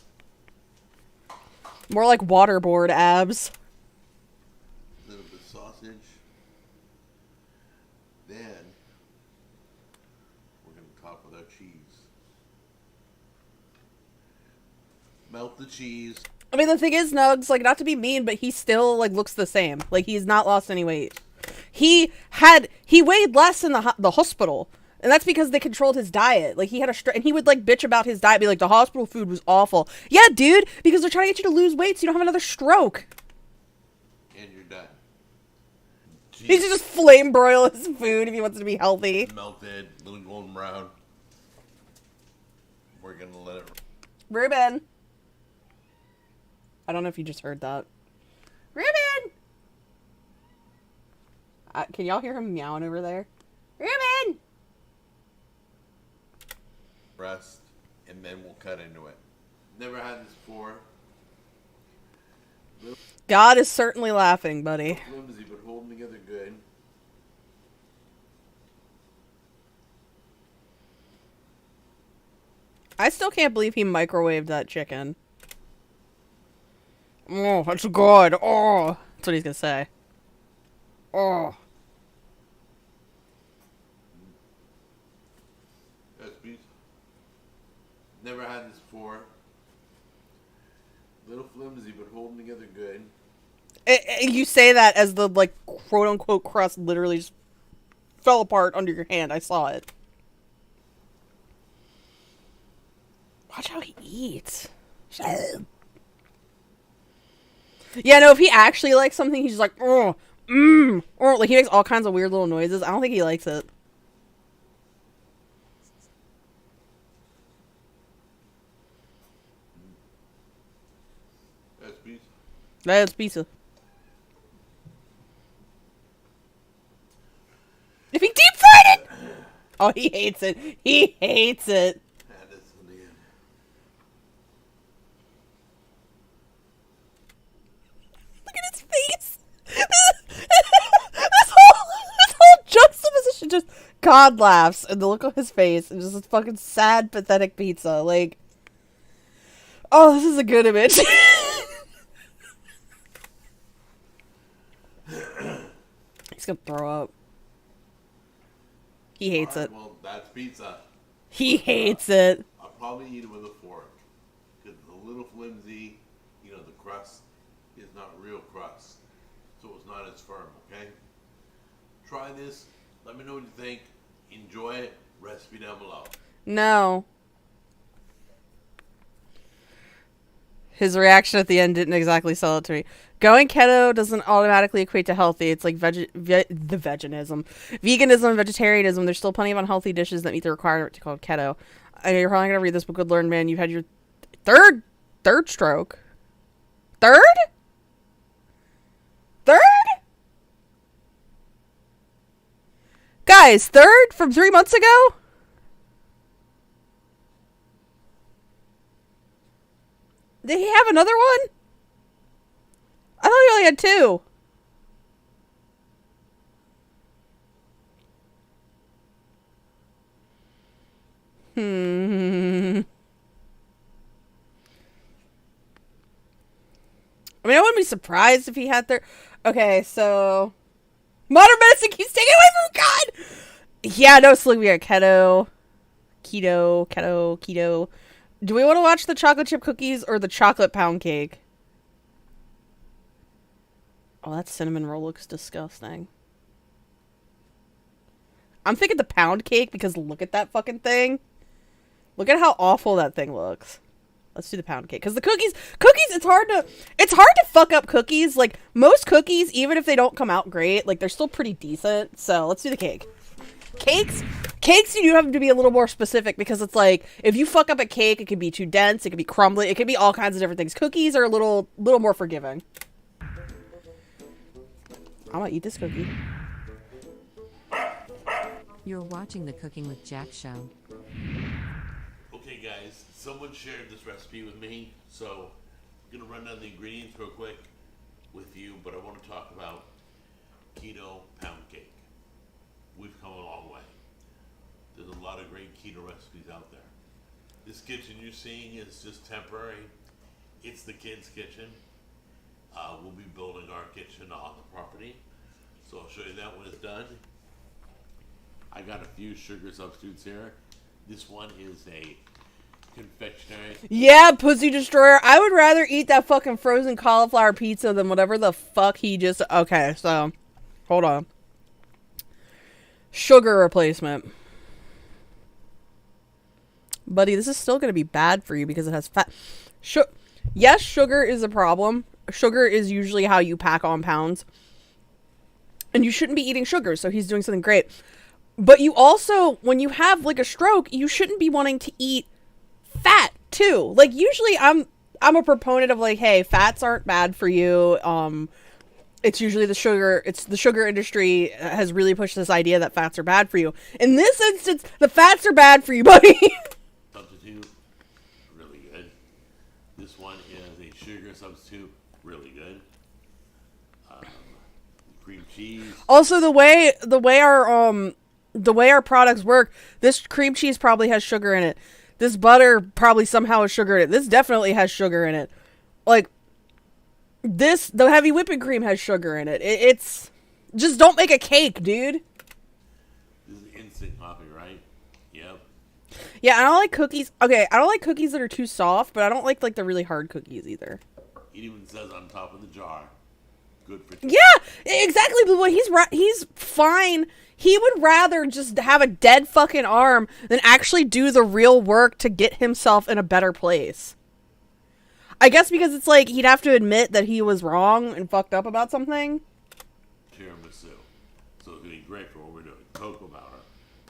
More like waterboard abs. Little bit of sausage. Then we're gonna top with our cheese. Melt the cheese. I mean, the thing is, Nugs, like, not to be mean, but he still, like, looks the same. Like, he's not lost any weight. He weighed less in the hospital, and that's because they controlled his diet. Like, he had and he would, like, bitch about his diet, be like, the hospital food was awful. Yeah, dude, because they're trying to get you to lose weight so you don't have another stroke. And you're done. He should just flame broil his food if he wants to be healthy. Melted, little golden brown. We're gonna let it. Ruben. I don't know if you just heard that. Ruben! Can y'all hear him meowing over there? Ruben! Rest, and then we'll cut into it. Never had this before. God is certainly laughing, buddy. Flimsy, but holding together good. I still can't believe he microwaved that chicken. Oh, that's good. Oh, that's what he's gonna say. Oh. That's beef. Never had this before. Little flimsy, but holding together good. You say that as the, like, quote-unquote crust literally just fell apart under your hand. I saw it. Watch how he eats. Yeah, no, if he actually likes something, he's just like, oh, or like he makes all kinds of weird little noises. I don't think he likes it. That's beef. That's pizza. If he deep fried it! Oh, he hates it. He hates it. Add this in the end. Look at his face. This whole juxtaposition just God laughs, and the look on his face is just a fucking sad, pathetic pizza. Like, oh, this is a good image. He's gonna throw up. He hates it. Well, that's pizza. He hates it. I'll probably eat it with a fork. Because it's a little flimsy. You know, the crust is not real crust. So it's not as firm, okay? Try this. Let me know what you think. Enjoy it. Recipe down below. No. His reaction at the end didn't exactly sell it to me. Going keto doesn't automatically equate to healthy. It's like the veganism. Veganism and vegetarianism. There's still plenty of unhealthy dishes that meet the requirement to call keto. You're probably going to read this book. Good Lord, man. You've had your third stroke. Third? Guys, third from 3 months ago? Did he have another one? I thought he only had 2. I mean, I wouldn't be surprised if he had Okay, so modern medicine keeps taking away from God. Yeah, no, it's looking at keto. Do we want to watch the chocolate chip cookies or the chocolate pound cake? Oh, that cinnamon roll looks disgusting. I'm thinking the pound cake because look at that fucking thing. Look at how awful that thing looks. Let's do the pound cake. Because the cookies, it's hard to fuck up cookies. Like, most cookies, even if they don't come out great, like, they're still pretty decent. So, let's do the cake. Cakes, you do have to be a little more specific because it's like, if you fuck up a cake, it can be too dense, it can be crumbly, it can be all kinds of different things. Cookies are a little more forgiving. I'm gonna eat this cookie. You're watching the Cooking with Jack show. Okay, guys, someone shared this recipe with me, so I'm gonna run down the ingredients real quick with you, but I want to talk about keto pound cake. We've come a long way. There's a lot of great keto recipes out there. This kitchen you're seeing is just temporary. It's the kids' kitchen. We'll be building our kitchen on the property, so I'll show you that when it's done. I got a few sugar substitutes here. This one is a confectionery. Yeah, Pussy Destroyer. I would rather eat that fucking frozen cauliflower pizza than whatever the fuck he just... Okay, so, hold on. Sugar replacement. Buddy, this is still going to be bad for you because it has fat. Yes, sugar is a problem. Sugar is usually how you pack on pounds. And you shouldn't be eating sugar, so he's doing something great. But you also, when you have like a stroke, you shouldn't be wanting to eat fat too. Like, usually I'm a proponent of like, hey, fats aren't bad for you. It's usually the sugar industry has really pushed this idea that fats are bad for you. In this instance, the fats are bad for you, buddy. Substitute, really good. This one is a sugar substitute, really good. Cream cheese. Also, the way our products work, this cream cheese probably has sugar in it. This butter probably somehow has sugar in it. This definitely has sugar in it. Like, the heavy whipping cream has sugar in it. It's just don't make a cake, dude. This is instant coffee, right? Yep. Yeah, I don't like cookies. Okay, I don't like cookies that are too soft, but I don't like the really hard cookies either. It even says on top of the jar, good for... Yeah, exactly. But he's fine. He would rather just have a dead fucking arm than actually do the real work to get himself in a better place. I guess because it's like he'd have to admit that he was wrong and fucked up about something. Tiramisu. So it's going to be great for what we're doing. Cocoa powder,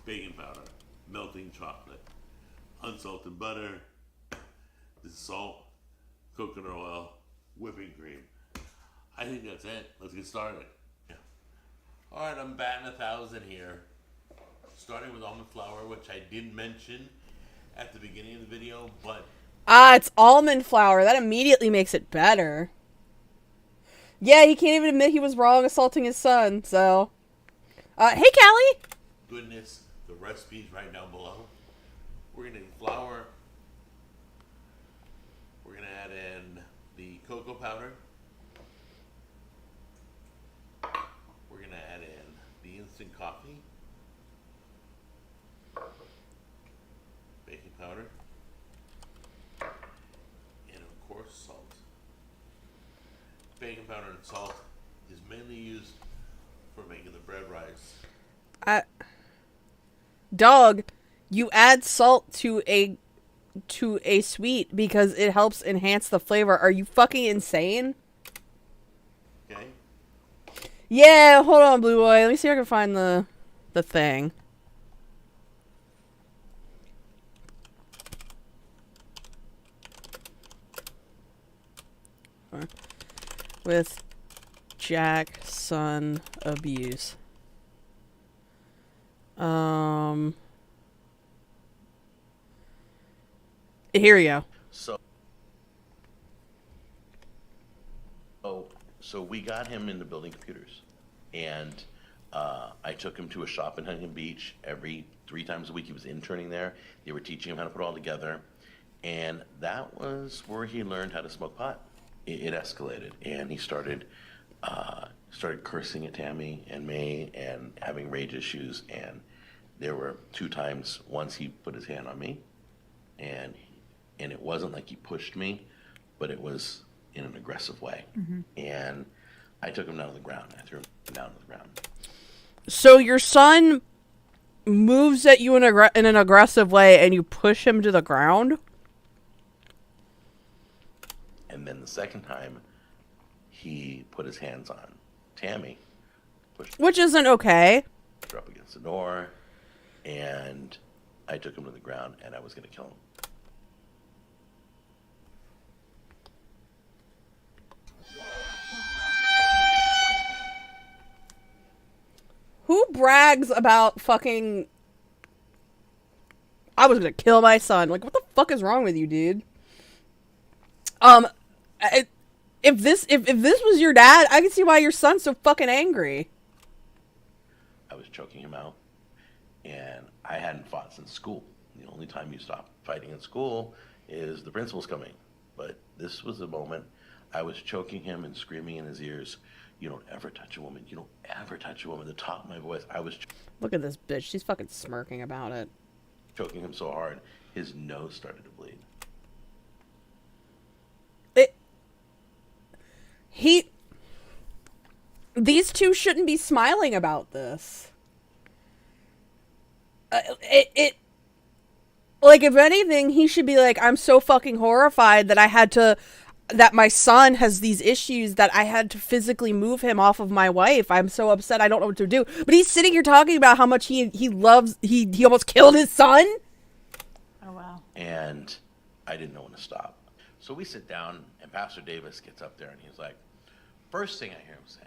baking powder, melting chocolate, unsalted butter, this is salt, coconut oil, whipping cream. I think that's it. Let's get started. Yeah. Alright, I'm batting 1,000 here. Starting with almond flour, which I did mention at the beginning of the video, but... It's almond flour. That immediately makes it better. Yeah, he can't even admit he was wrong assaulting his son, so... hey, Callie! Goodness the recipes right down below. We're gonna need flour. We're gonna add in the cocoa powder. We're gonna add in the instant coffee, baking powder, and of course salt. Baking powder and salt is mainly used for making the bread rise. Dog, you add salt to a sweet because it helps enhance the flavor. Are you fucking insane? Okay? Yeah, hold on, Blue Boy. Let me see if I can find the thing. With Jack son abuse. Here we go. So we got him into building computers, and I took him to a shop in Huntington Beach every 3 times a week. He was interning there. They were teaching him how to put it all together, and that was where he learned how to smoke pot. It escalated, and he started cursing at Tammy and me and having rage issues. And there were 2 times. Once he put his hand on me, and it wasn't like he pushed me, but it was in an aggressive way. And I took him down to the ground. I threw him down to the ground. So your son moves at you in an aggressive way, and you push him to the ground? And then the second time, he put his hands on Tammy, pushed Which isn't okay. her up against the door, and I took him to the ground, and I was going to kill him. Who brags about fucking... I was gonna kill my son. Like, what the fuck is wrong with you, dude? If this was your dad, I can see why your son's so fucking angry. I was choking him out, and I hadn't fought since school. The only time you stop fighting in school is the principal's coming. But this was the moment I was choking him and screaming in his ears, "You don't ever touch a woman. You don't ever touch a woman." At the top of my voice, I was Look at this bitch. She's fucking smirking about it. choking him so hard, his nose started to bleed. These two shouldn't be smiling about this. Like, if anything, he should be like, I'm so fucking horrified that my son has these issues that I had to physically move him off of my wife. I'm so upset. I don't know what to do. But he's sitting here talking about how much he almost killed his son. Oh, wow. And I didn't know when to stop. So we sit down, and Pastor Davis gets up there, and he's like, first thing I hear him say,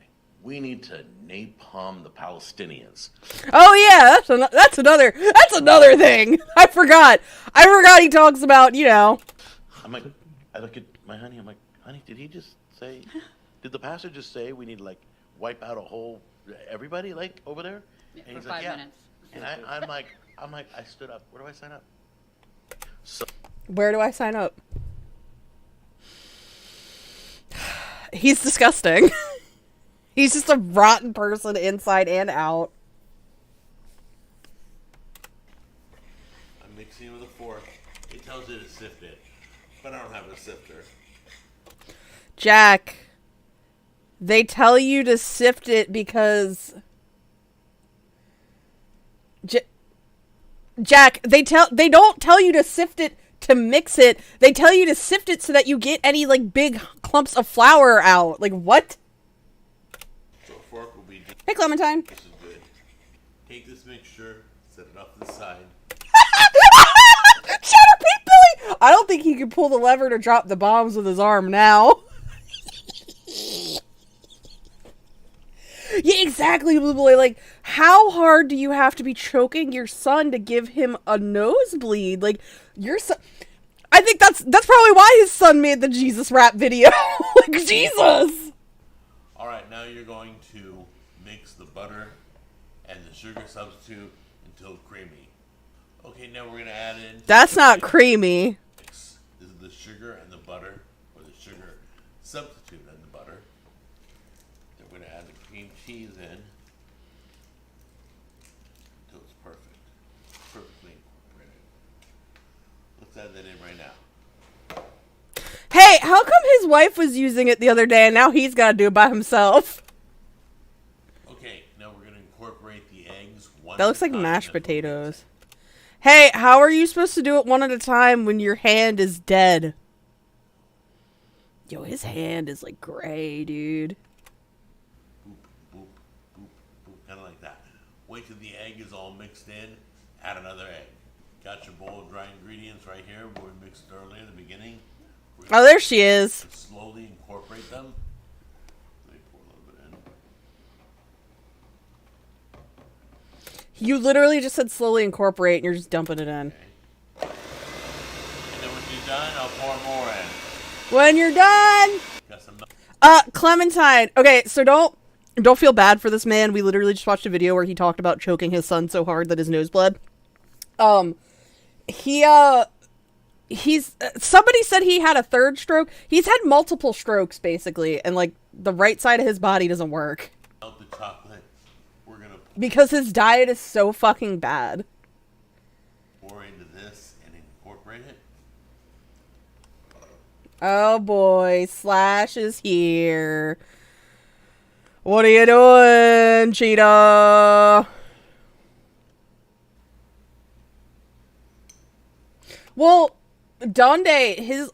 we need to napalm the Palestinians. Oh yeah, that's another thing. I forgot he talks about, I'm like, I look at my honey, I'm like, honey, did the pastor just say we need to, like, wipe out everybody, like, over there? Yeah, And for he's like, 5 yeah. minutes. And I'm like, I stood up. Where do I sign up? So Where do I sign up? He's disgusting. He's just a rotten person inside and out. I'm mixing it with a fork. It tells you to sift it, but I don't have a sifter. Jack, they tell you to sift it because... Jack, they don't tell you to sift it to mix it. They tell you to sift it so that you get any, like, big clumps of flour out. Like, what? So a fork will be... Hey, Clementine. This is good. Take this mixture, set it off to the side. Cheddar Pete Billy! I don't think he can pull the lever to drop the bombs with his arm now. Yeah, exactly, Blue Boy. Like, how hard do you have to be choking your son to give him a nosebleed? Like, your son... I think that's probably why his son made the Jesus rap video. Like, Jesus! Alright, now you're going to mix the butter and the sugar substitute until creamy. Okay, now we're gonna add in. That's not creamy. This is the sugar and the butter, or the sugar substitute and the butter. Then we're gonna add the cream cheese in until it's perfect, perfectly incorporated. Let's add that in right now. Hey, how come his wife was using it the other day and now he's got to do it by himself? Okay, now we're gonna incorporate the eggs. One That looks at a like time. mashed That's what we do. potatoes. Hey, how are you supposed to do it one at a time when your hand is dead? Yo, his hand is like gray, dude. Boop, boop, boop, boop, kind of like that. Wait till the egg is all mixed in. Add another egg. Got your bowl of dry ingredients right here where we mixed earlier in the beginning. We're Oh, there she is. slowly incorporate them. Let me pour a little bit in. You literally just said slowly incorporate and you're just dumping it in. And then when you're done, I'll pour more in. When you're done! Got some milk. Clementine. Okay, so don't feel bad for this man. We literally just watched a video where he talked about choking his son so hard that his nose bled. He's somebody said he had a third stroke. He's had multiple strokes basically, and like the right side of his body doesn't work Melt the chocolate. We're gonna because his diet is so fucking bad. pour into this and incorporate it. Oh boy, Slash is here. What are you doing, Cheetah? Well, Donde, he's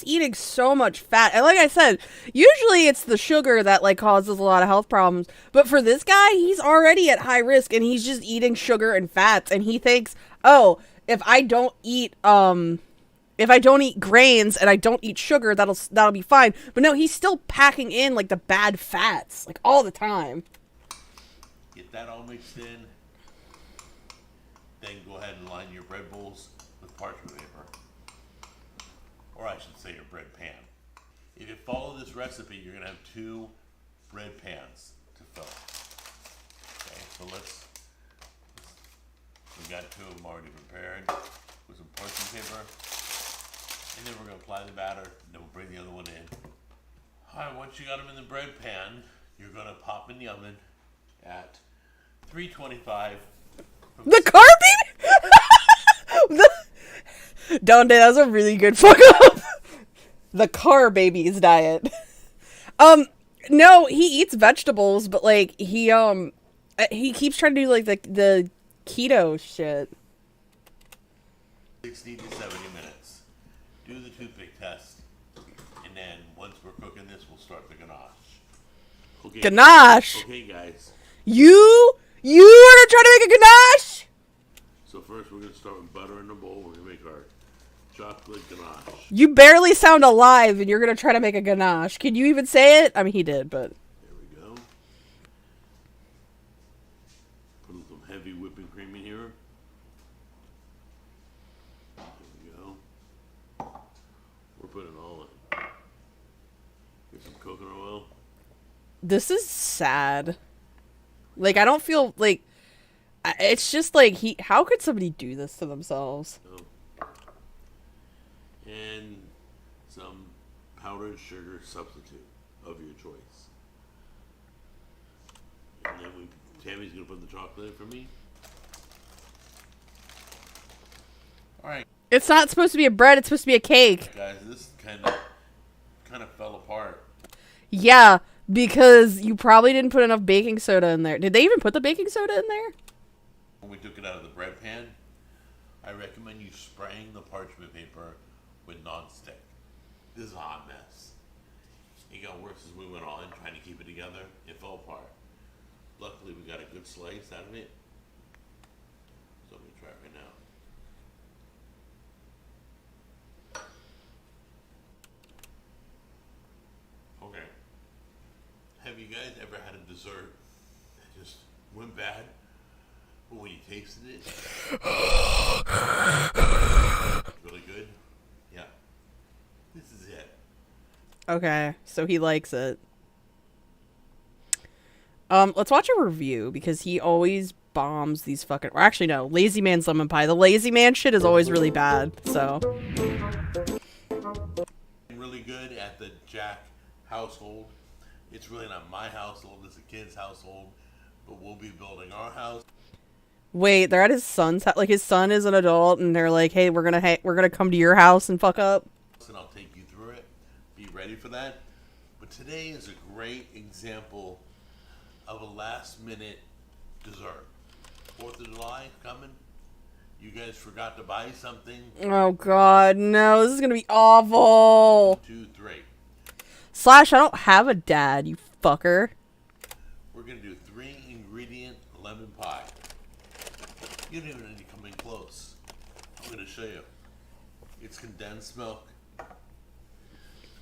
eating so much fat. And like I said, usually it's the sugar that like causes a lot of health problems. But for this guy, he's already at high risk and he's just eating sugar and fats. And he thinks, oh, if I don't eat grains and I don't eat sugar, that'll be fine. But no, he's still packing in like the bad fats, like all the time. Get that all mixed in. Then go ahead and line your bread bowls with parchment paper. Or I should say your bread pan. If you follow this recipe, you're gonna have 2 bread pans to fill. Okay, so we got 2 of them already prepared with some parchment paper. And then we're gonna apply the batter, and then we'll bring the other one in. Alright, once you got them in the bread pan, you're gonna pop in the oven at 325. The car baby? Donde, that was a really good fuck up. The car baby's diet. No, he eats vegetables, but like he keeps trying to do like the keto shit. 60 to 70 minutes. Do the toothpick test, and then once we're cooking this, we'll start the ganache. Okay. Ganache. Okay, guys. You are trying to make a ganache? So first, we're gonna start with butter in the bowl. We're gonna make our chocolate ganache. You barely sound alive, and you're gonna try to make a ganache. Can you even say it? I mean, he did, but There we go. Put some heavy whipping cream in here. There we go. We're putting it all in. Get some coconut oil. this is sad. Like, I don't feel like it's just like how could somebody do this to themselves? Oh. And some powdered sugar substitute of your choice. And then Tammy's gonna put the chocolate in for me. Alright, It's not supposed to be a bread, it's supposed to be a cake. guys, this kind of fell apart. Yeah, because you probably didn't put enough baking soda in there. Did they even put the baking soda in there? When we took it out of the bread pan, I recommend you spraying the parchment paper with nonstick. This is a hot mess. It got worse as we went on, trying to keep it together. It fell apart. Luckily, we got a good slice out of it. So I'm going to try it right now. Okay. Have you guys ever had a dessert that just went bad? But when you tasted it, it's really good? Yeah. This is it. Okay, so he likes it. Let's watch a review because he always bombs these fucking. Or actually, no, Lazy Man's lemon pie. The Lazy Man shit is always really bad. So. Really good at the Jack household. It's really not my household. It's a kid's household, but we'll be building our house. Wait, they're at his son's house. Like his son is an adult, and they're like, "Hey, we're gonna come to your house and fuck up." And I'll take you through it. Be ready for that. But today is a great example of a last-minute dessert. 4th of July coming. You guys forgot to buy something. Oh God, no! This is gonna be awful. 2, 3. Slash, I don't have a dad, you fucker. We're gonna do 3-ingredient lemon pie. You don't even need to come in close. I'm gonna show you. It's condensed milk,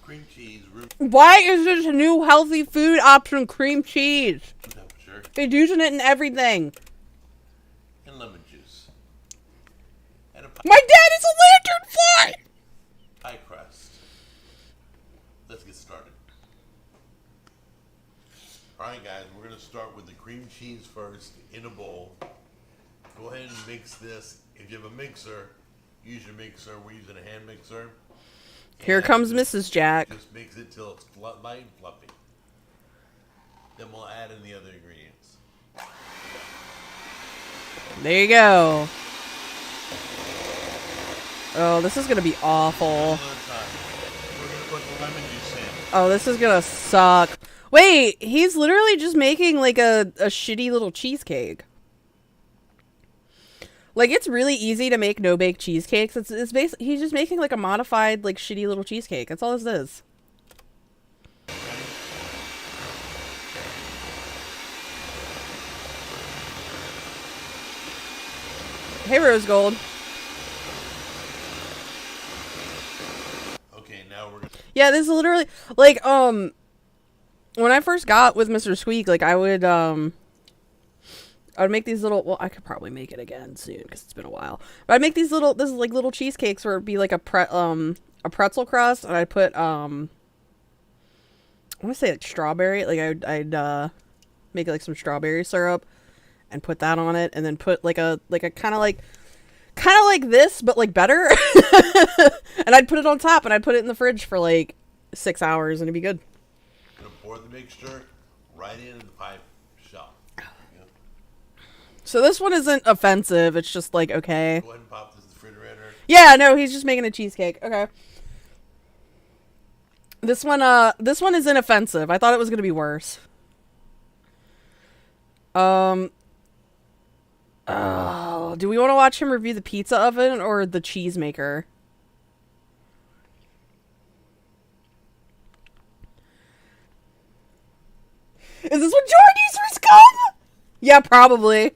cream cheese, room Why is this a new healthy food option? Cream cheese. temperature, They're using it in everything. and lemon juice. And a My dad is a lantern fly. pie crust. Let's get started. Alright guys, we're gonna start with the cream cheese first in a bowl. Go ahead and mix this. If you have a mixer, use your mixer. We're using a hand mixer. Here And comes Mrs. Jack. Just mix it till it's light and fluffy. Then we'll add in the other ingredients. There you go. Oh, this is gonna be awful. Another time, we're gonna put the lemon juice in. Oh, this is gonna suck. Wait, he's literally just making like a shitty little cheesecake. Like, it's really easy to make no-bake cheesecakes. It's basically, he's just making like a modified, like, shitty little cheesecake. That's all this is. Hey, Rose Gold. Okay, now we're gonna. Yeah, this is literally like when I first got with Mr. Squeak, like I would make these little, well, I could probably make it again soon because it's been a while. But I'd make these little, this is like little cheesecakes where it'd be like a pretzel crust, and I'd put I want to say like strawberry, like I'd make like some strawberry syrup and put that on it, and then put like a kind of like this, but like better. And I'd put it on top, and I'd put it in the fridge for like 6 hours, and it'd be good. Gonna pour the mixture right into the pie shell. Yep. So this one isn't offensive. It's just like, okay. Go ahead and pop this in the refrigerator. Yeah, no, he's just making a cheesecake. Okay. This one isn't offensive. I thought it was gonna be worse. Oh, do we want to watch him review the pizza oven or the cheese maker? Is this what Jordan users come? Yeah, probably.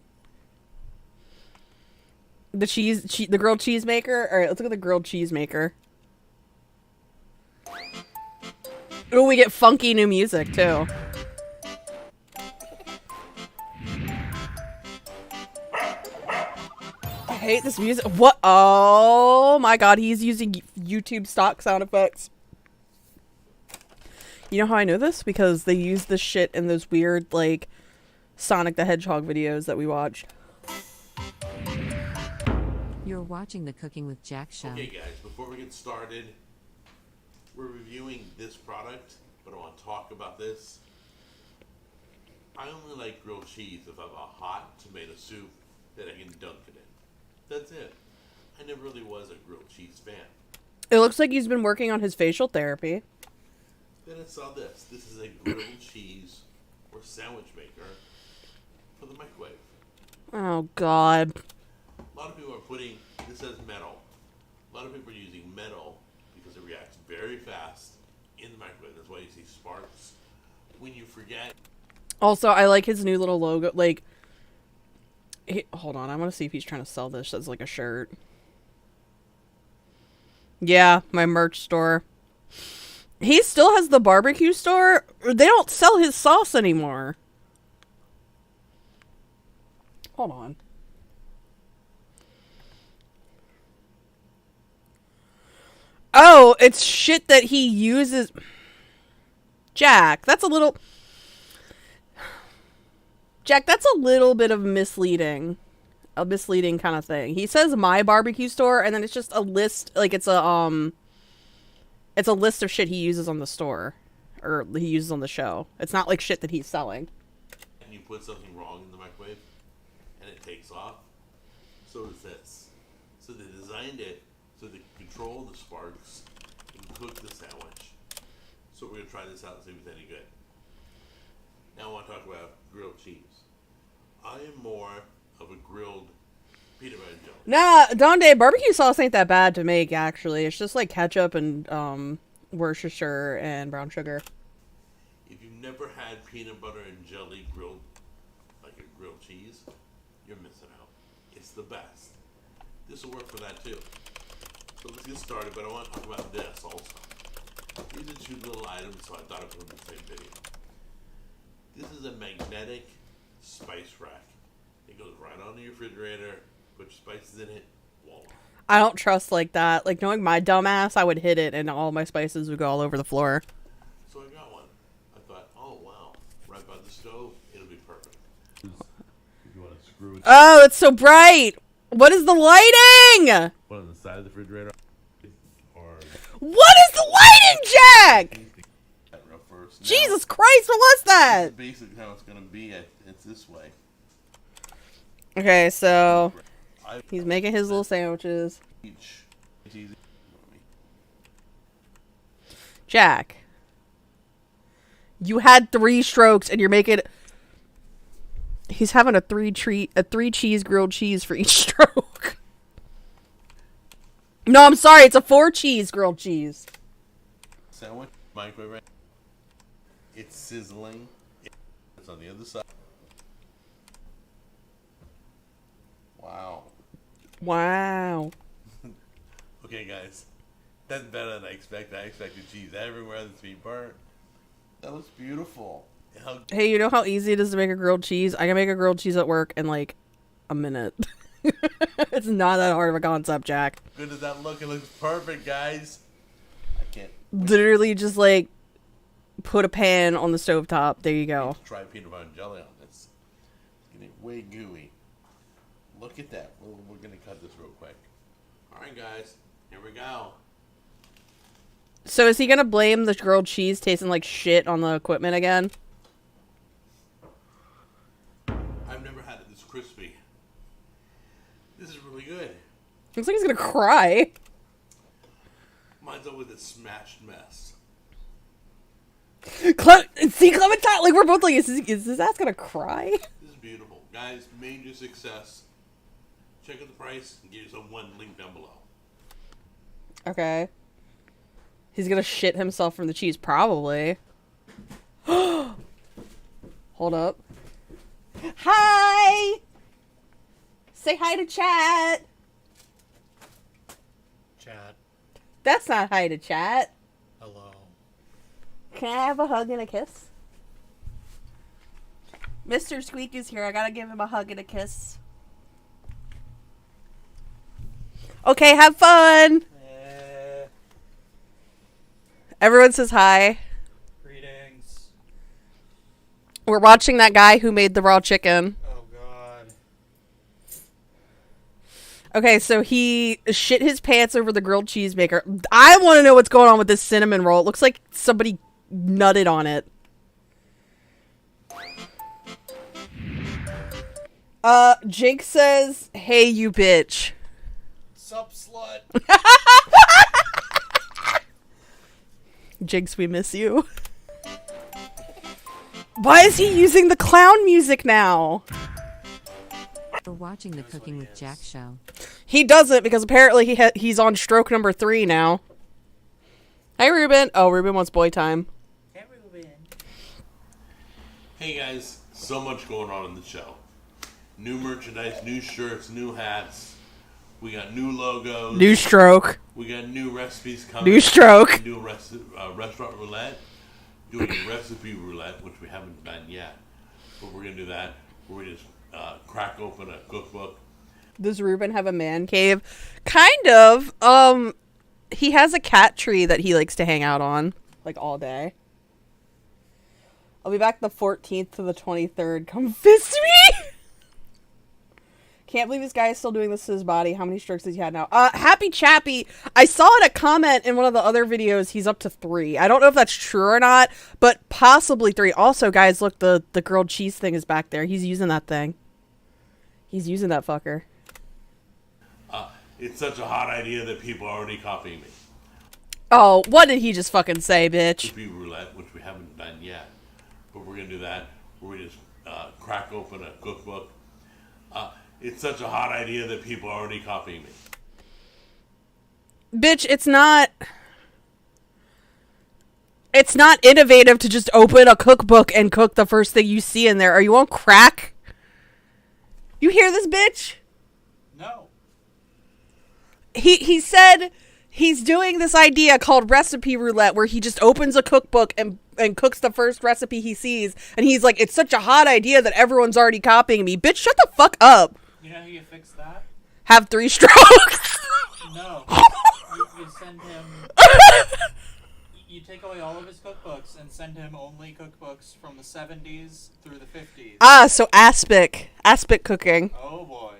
The grilled cheese maker. All right, let's look at the grilled cheese maker. Oh, we get funky new music too. I hate this music. What? Oh my god, he's using YouTube stock sound effects. You know how I know this? Because they use this shit in those weird, like, Sonic the Hedgehog videos that we watch. You're watching the Cooking with Jack show. Okay, guys, before we get started, we're reviewing this product, but I want to talk about this. I only like grilled cheese if I have a hot tomato soup that I can dunk it in. That's it. I never really was a grilled cheese fan. It looks like he's been working on his facial therapy. Then I saw this. This is a grilled cheese or sandwich maker for the microwave. Oh, God. A lot of people are putting, this says metal. A lot of people are using metal because it reacts very fast in the microwave. That's why you see sparks. When you forget. Also, I like his new little logo. Like, hold on. I want to see if he's trying to sell this as like a shirt. Yeah, my merch store. He still has the barbecue store. They don't sell his sauce anymore. Hold on. Oh, it's shit that he uses. Jack, that's a little... Jack, that's a little bit of misleading. A misleading kind of thing. He says my barbecue store, and then it's just a list, like it's a list of shit he uses on the store. Or he uses on the show. It's not like shit that he's selling. And you put something wrong in the microwave, and it takes off. So does this. So they designed it so they control the sparks and cook the sandwich. So we're gonna try this out and see if it's any good. Now I want to talk about grilled cheese. I am more of a grilled peanut butter and jelly. Nah, Donde, barbecue sauce ain't that bad to make, actually. It's just like ketchup and Worcestershire and brown sugar. If you've never had peanut butter and jelly grilled, like a grilled cheese, you're missing out. It's the best. This will work for that too. So let's get started, but I want to talk about this also. These are two little items, so I thought I'd put them in the same video. This is a magnetic spice rack. It goes right on the refrigerator, put your spices in it, voila. I don't trust like that. Like, knowing my dumbass, I would hit it and all my spices would go all over the floor. So I got one. I thought, oh wow, right by the stove, it'll be perfect. If you want to screw it, Oh, it's so bright! What is the lighting? one on the side of the refrigerator, or What is the lighting, Jack? that real first. Now, Jesus Christ, what was that? basically how it's gonna be. It's this way. Okay, so I he's making his little sandwiches. each. It's easy. Jack, you had 3 strokes and you're making. He's having a 3 cheese grilled cheese for each stroke. No, I'm sorry, it's a 4 cheese grilled cheese. Sandwich, microwave. It's sizzling. It's on the other side. Wow. Wow. Okay, guys. That's better than I expected. I expected cheese everywhere that's being burnt. That was beautiful. How Hey, you know how easy it is to make a grilled cheese? I can make a grilled cheese at work in like a minute. It's not that hard of a concept, Jack. good does that look? It looks perfect, guys. I can't Literally just like put a pan on the stovetop. There you go. try peanut butter and jelly on this. It's getting way gooey. Look at that. We're going to cut this real quick. All right, guys. Here we go. So is he gonna blame the grilled cheese tasting like shit on the equipment again? I've never had it this crispy. This is really good. Looks like he's gonna cry. Mine's always a smashed mess. See, Clementine, like we're both like, is this ass gonna cry? This is beautiful. Guys, major success. Check out the price and get yourself one link down below. Okay. He's gonna shit himself from the cheese, probably. Hold up. Hi! Say hi to chat. Chat. That's not hi to chat. Hello. Can I have a hug and a kiss? Mr. Squeak is here. I gotta give him a hug and a kiss. Okay, have fun! Everyone says hi. Greetings. We're watching that guy who made the raw chicken. Oh God. Okay, so he shit his pants over the grilled cheese maker. I want to know what's going on with this cinnamon roll. It looks like somebody nutted on it. Jake says, "Hey, you bitch." Sup, slut. Jigs, we miss you. Why is he using the clown music now? You're watching the Cooking with Jack show. He doesn't because apparently he's on stroke number 3 now. Hey, Ruben. Oh, Ruben wants boy time. Hey guys, so much going on in the show. New merchandise, new shirts, new hats. We got new logos. New stroke. We got new recipes coming. New stroke. New restaurant roulette. Doing a recipe roulette, which we haven't done yet. But we're going to do that. We're going to just crack open a cookbook. Does Ruben have a man cave? Kind of. He has a cat tree that he likes to hang out on, like all day. I'll be back the 14th to the 23rd. Come visit me! Can't believe this guy is still doing this to his body. How many strokes has he had now? Happy Chappy. I saw in a comment in one of the other videos he's up to 3. I don't know if that's true or not, but possibly 3. Also, guys, look, the grilled cheese thing is back there. He's using that thing. He's using that fucker. It's such a hot idea that people are already copying me. Oh, what did he just fucking say, bitch? Recipe roulette, which we haven't done yet, but we're gonna do that. Where we just crack open a cookbook. It's such a hot idea that people are already copying me. Bitch, it's not innovative to just open a cookbook and cook the first thing you see in there. Are you on crack? You hear this, bitch? No. He said he's doing this idea called recipe roulette where he just opens a cookbook and cooks the first recipe he sees, and he's like, it's such a hot idea that everyone's already copying me. Bitch, shut the fuck up. You know how you fix that? Have 3 strokes. No. You send him... You take away all of his cookbooks and send him only cookbooks from the 70s through the 50s. So aspic cooking. Oh boy.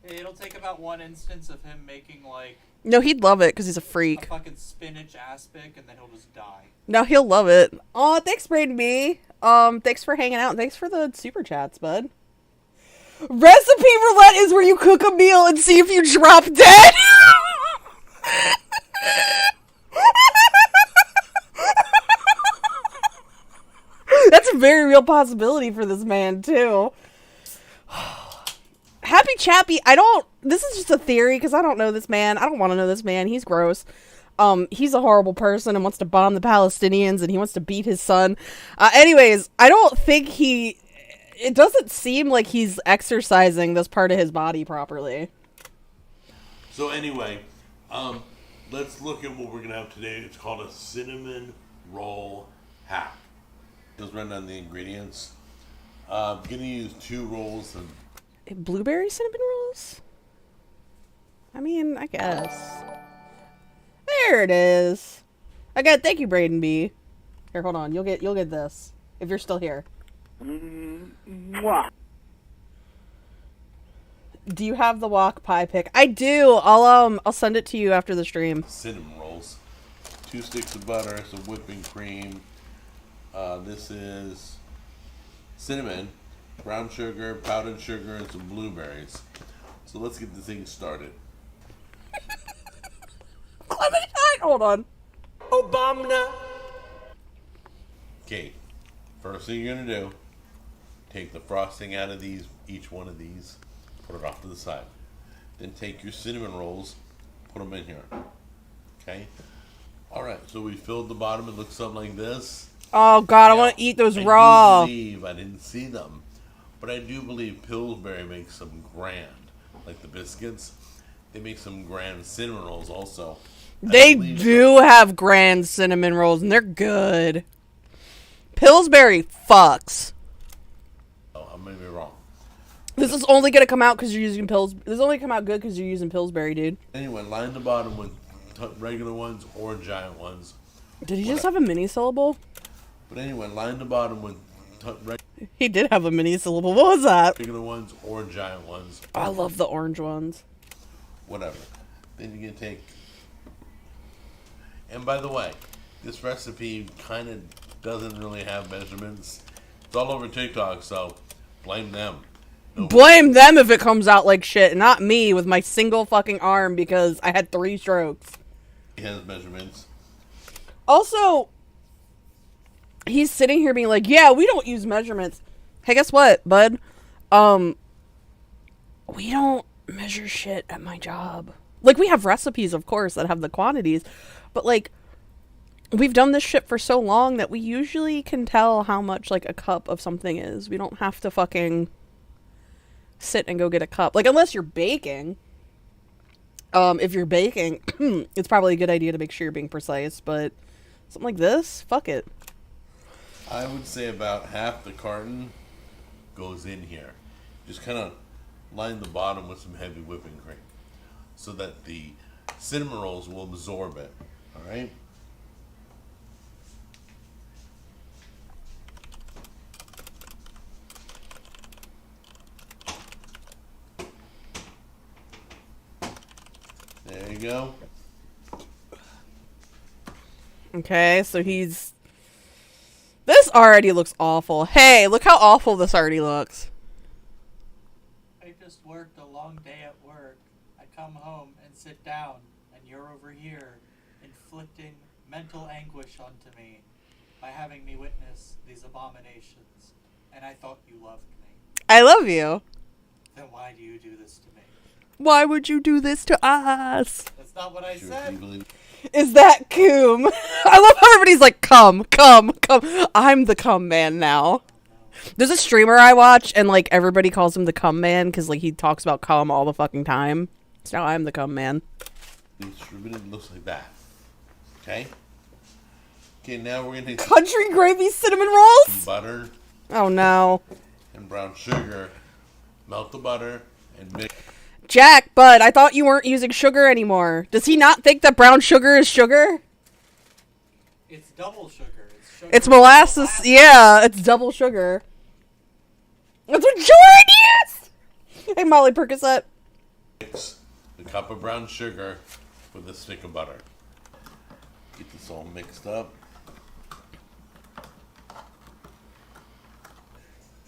It'll take about one instance of him making, like, No, he'd love it because he's a a freak. fucking spinach aspic, and then he'll just die. No, he'll love it. Oh, thanks, Braden B. Thanks for hanging out. Thanks for the super chats, bud. Recipe roulette is where you cook a meal and see if you drop dead. That's a very real possibility for this man, too. Happy Chappy, this is just a theory because I don't know this man. I don't want to know this man. He's gross. He's a horrible person and wants to bomb the Palestinians and he wants to beat his son. Anyways, I don't think it doesn't seem like he's exercising this part of his body properly. So anyway, let's look at what we're gonna have today. It's called a cinnamon roll hack. Just run down the ingredients. I'm gonna use 2 rolls of Blueberry cinnamon rolls? I mean, I guess. There it is. Thank you, Braden B. Here, hold on. You'll get this if you're still here. Do you have the wok pie pick? I do. I'll send it to you after the stream. cinnamon rolls, 2 sticks of butter, some whipping cream. This is cinnamon, brown sugar, powdered sugar, and some blueberries. So let's get the thing started. Clementine, hold on. Obama! Okay, first thing you're gonna do, take the frosting out of each one of these, put it off to the side. Then take your cinnamon rolls, put them in here. Okay? Alright, so we filled the bottom. It looks something like this. Oh god, I want to eat those I raw. do believe, I didn't see them, but I do believe Pillsbury makes some grand, like the biscuits. They make some grand cinnamon rolls also. They do have grand cinnamon rolls, and they're good. Pillsbury fucks. Oh, I may be wrong. This is only gonna come out because you're using This is only come out good because you're using Pillsbury, dude. Anyway, line the bottom with regular ones or giant ones. Did he just have a mini syllable? But anyway, line the bottom with He did have a mini syllable. What was that? regular ones or giant ones. I love the orange ones. Whatever. Then you can take. And by the way, this recipe kind of doesn't really have measurements. It's all over TikTok, so blame them. No, Blame them if it comes out like shit, not me with my single fucking arm because I had 3 strokes. he has measurements. Also, he's sitting here being like, yeah, we don't use measurements. Hey, guess what, bud? We don't measure shit at my job. Like, we have recipes, of course, that have the quantities, but, like, we've done this shit for so long that we usually can tell how much, like, a cup of something is. We don't have to fucking sit and go get a cup. Like, unless you're baking. If you're baking, it's probably a good idea to make sure you're being precise, but something like this, fuck it. I would say about half the carton goes in here. Just kind of line the bottom with some heavy whipping cream so that the cinnamon rolls will absorb it. All right? you go. Okay, so he's... This already looks awful. Hey, look how awful this already looks. I just worked a long day at work. I come home and sit down, and you're over here, inflicting mental anguish onto me by having me witness these abominations. And I thought you loved me. I love you. Then why do you do this to me? Why would you do this to us? That's not what I Sure, said. you believe- Is that Coom? I love how everybody's like, come. I'm the cum man now. There's a streamer I watch, and like everybody calls him the cum man because like he talks about cum all the fucking time. So now I'm the cum man. Distributed looks like that. Okay. Okay, now we're gonna take Country gravy cinnamon rolls? butter Oh no. and brown sugar. Melt the butter and mix. Jack, bud, I thought you weren't using sugar anymore. Does he not think that brown sugar is sugar? It's double sugar. It's sugar. It's molasses. Yeah, it's double sugar. That's what Jordan used! Hey, Molly Percocet. Mix the cup of brown sugar with a stick of butter. Get this all mixed up.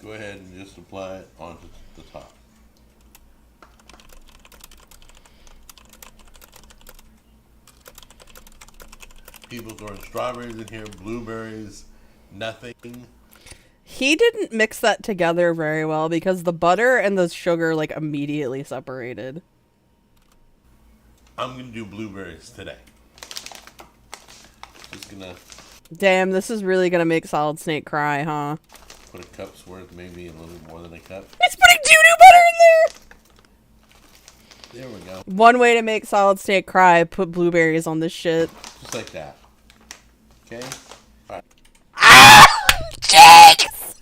Go ahead and just apply it onto the top. People throwing strawberries in here, blueberries, nothing. He didn't mix that together very well because the butter and the sugar like immediately separated. I'm gonna do blueberries today. Just gonna Damn, this is really gonna make Solid Snake cry, huh? put a cup's worth, maybe a little more than a cup. He's putting doo-doo butter in there! There we go. One way to make Solid Snake cry, put blueberries on this shit. Just like that. Okay? Alright. Jinx!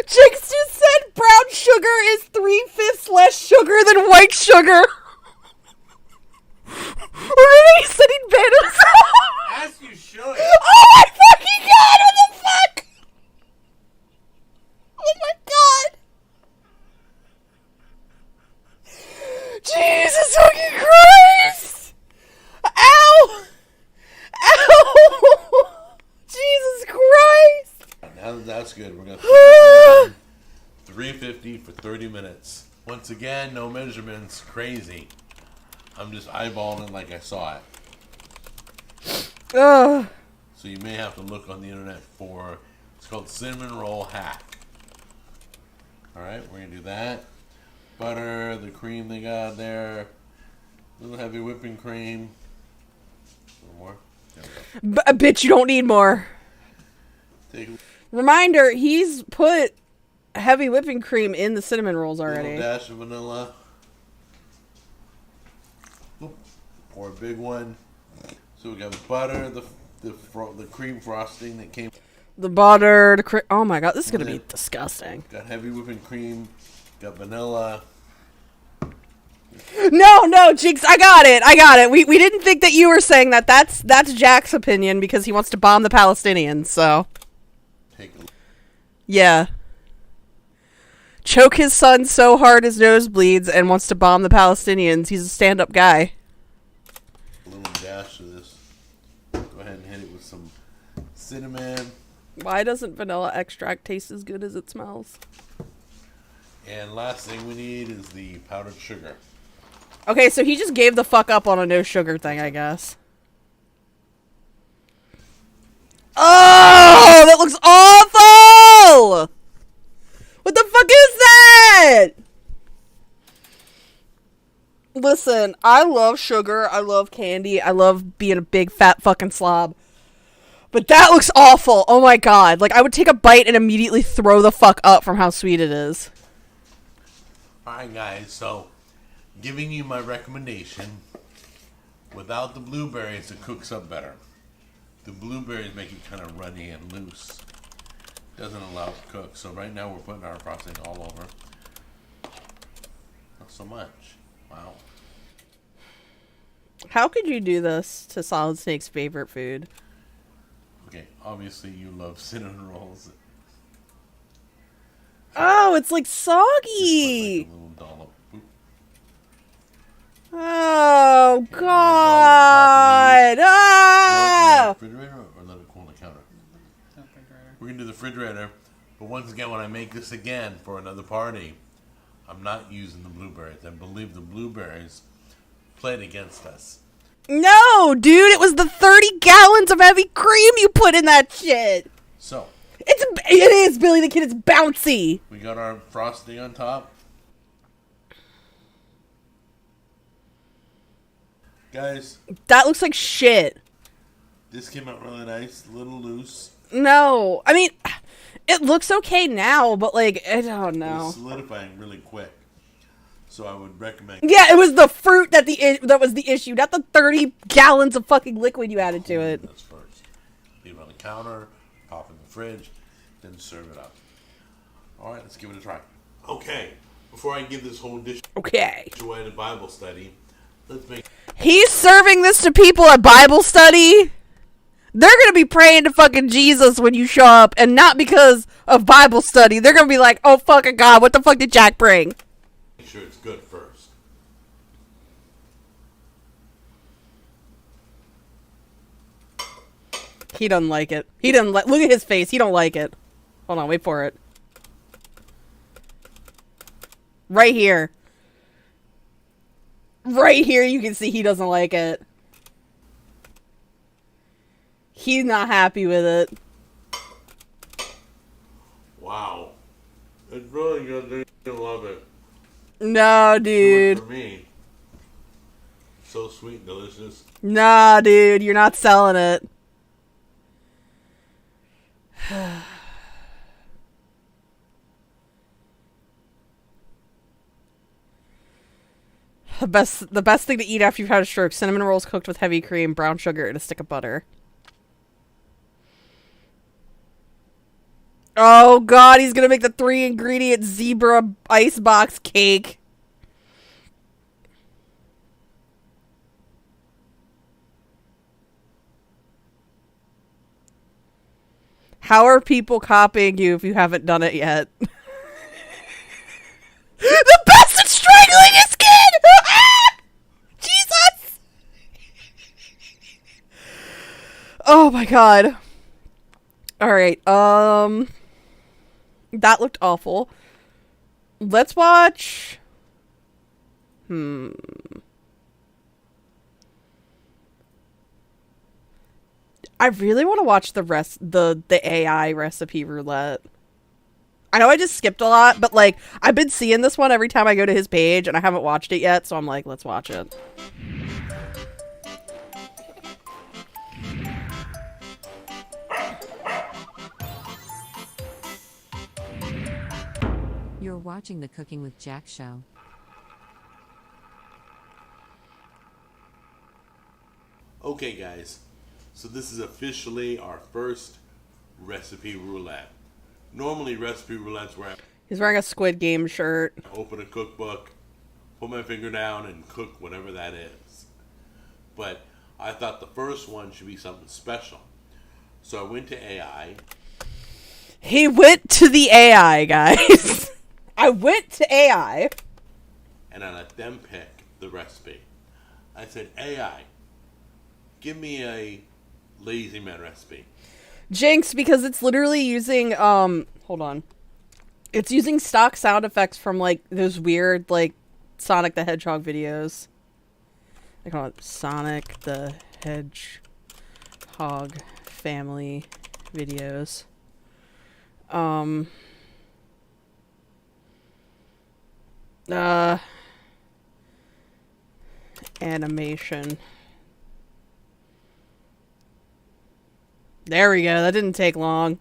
Jinx just said brown sugar is 3/5 less sugar than white sugar. He said he'd ban himself. As you should. Oh my fucking god, what the fuck? Oh my god. Jesus fucking Christ! Ow! Ow! Jesus Christ! Now that that's good, we're gonna put it in 350 for 30 minutes. Once again, no measurements, crazy. I'm just eyeballing like I saw it. Ugh. So you may have to look on the internet for, it's called Cinnamon Roll Hack. Alright, we're gonna do that. Butter, the cream they got there, a little heavy whipping cream. A little more. There we go. Bitch, you don't need more. Take a Reminder, he's put heavy whipping cream in the cinnamon rolls little already. dash of vanilla. Oop. Or a big one. So we got butter, the cream frosting that came. The butter, oh my god, this is gonna be disgusting. Got heavy whipping cream. Got vanilla. No, Jinx, I got it. We didn't think that you were saying that. That's Jack's opinion because he wants to bomb the Palestinians, so. Take a Yeah. Choke his son so hard his nose bleeds and wants to bomb the Palestinians. He's a stand-up guy. little dash of this. Go ahead and hit it with some cinnamon. Why doesn't vanilla extract taste as good as it smells? And last thing we need is the powdered sugar. Okay, so he just gave the fuck up on a no sugar thing, I guess. Oh, that looks awful! What the fuck is that? Listen, I love sugar, I love candy, I love being a big fat fucking slob. But that looks awful. Oh my god. Like, I would take a bite and immediately throw the fuck up from how sweet it is. Alright guys, so giving you my recommendation. Without the blueberries, it cooks up better. The blueberries make it kind of runny and loose. Doesn't allow it to cook. So right now we're putting our frosting all over. Not so much. Wow. How could you do this to Solid Snake's favorite food? Okay, obviously you love cinnamon rolls. Oh, it's like Just soggy. put, like, a little dollop. Boop. Oh Put God! it on Ah! the refrigerator or let it cool on the counter? We're gonna do the refrigerator, but once again, when I make this again for another party, I'm not using the blueberries. I believe the blueberries played against us. No, dude, it was the 30 gallons of heavy cream you put in that shit. So It is, Billy the Kid. It's bouncy. we got our frosting on top. Guys, That looks like shit. this came out really nice, a little loose. No, I mean, it looks okay now, but like, I don't It know. was solidifying really quick. So I would recommend Yeah, it was the fruit that was the issue, not the 30 gallons of fucking liquid you added to it. this first. Leave it on the counter, pop in the fridge, then serve it up. Alright, let's give it a try. Okay, before I give this whole dish Okay. away to Bible study, let's make He's serving this to people at Bible study. They're gonna be praying to fucking Jesus when you show up, and not because of Bible study. They're gonna be like, oh fucking God, what the fuck did Jack bring? sure it's good first. He doesn't like it. He doesn't like. Look at his face. He don't like it. Hold on, wait for it. Right here. Right here, you can see he doesn't like it. He's not happy with it. Wow. It's really good. I love it. No, Do it dude. for me. So sweet and delicious. Nah, dude. You're not selling it. The best thing to eat after you've had a stroke: cinnamon rolls cooked with heavy cream, brown sugar, and a stick of butter. Oh God, he's gonna make the 3-ingredient zebra icebox cake. How are people copying you if you haven't done it yet? The best at strangling his kid! Jesus! Oh my God. Alright, that looked awful. Let's watch... I really want to watch the AI recipe roulette. I know I just skipped a lot, but like I've been seeing this one every time I go to his page and I haven't watched it yet, so I'm like, let's watch it. You're watching the Cooking with Jack show. Okay, guys. So this is officially our first recipe roulette. Normally, recipe roulette's where He's wearing a Squid Game shirt. I open a cookbook, put my finger down, and cook whatever that is. But I thought the first one should be something special. So I went to AI. He went to the AI, guys. I went to AI. And I let them pick the recipe. I said, AI, give me a lazy man recipe. Jinx, because it's literally using, hold on. It's using stock sound effects from, like, those weird, like, Sonic the Hedgehog videos. I call it Sonic the Hedgehog family videos. Animation. There we go. That didn't take long.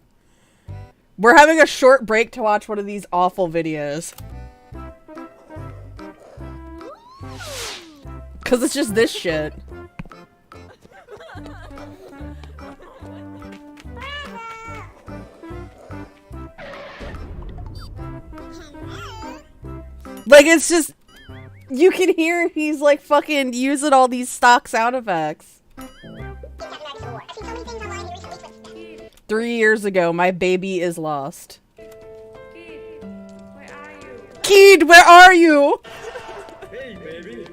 We're having a short break to watch one of these awful videos. Because it's just this shit. Like, it's just... You can hear he's, like, fucking using all these stock sound effects. 3 years ago, my baby is lost. Kid, where are you? Hey, baby.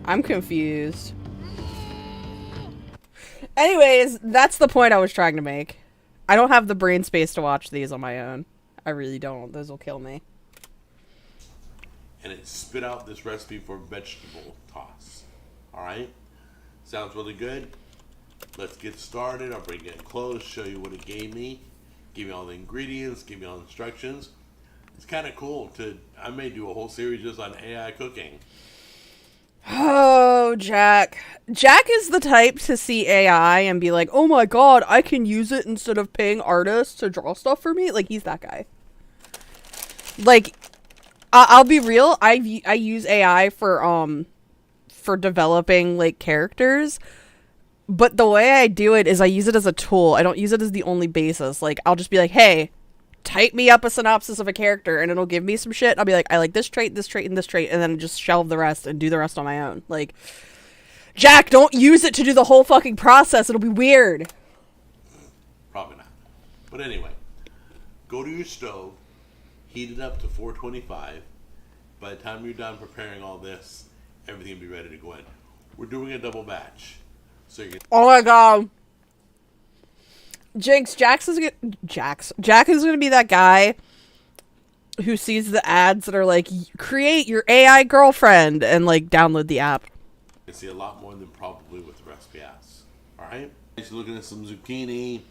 I'm confused. Anyways, that's the point I was trying to make. I don't have the brain space to watch these on my own. I really don't. Those will kill me. And it spit out this recipe for vegetable toss. Alright? Sounds really good. Let's get started. I'll bring it close, show you what it gave me. Give you all the ingredients, give you all the instructions. It's kind of cool I may do a whole series just on AI cooking. Oh, Jack. Jack is the type to see AI and be like, oh my god, I can use it instead of paying artists to draw stuff for me. Like, he's that guy. Like, I'll be real. I use AI for developing, like, characters. But the way I do it is I use it as a tool. I don't use it as the only basis. Like, I'll just be like, hey, type me up a synopsis of a character, and it'll give me some shit. I'll be like, I like this trait, and this trait, and then just shelve the rest and do the rest on my own. Like, Jack, don't use it to do the whole fucking process. It'll be weird. Probably not. But anyway, go to your stove, heat it up to 425. By the time you're done preparing all this, everything will be ready to go in. We're doing a double batch. So you're Oh my god. Jack is gonna be that guy who sees the ads that are like, create your AI girlfriend, and like download the app. You see a lot more than probably with the recipe asks. Alright? You're looking at some zucchini.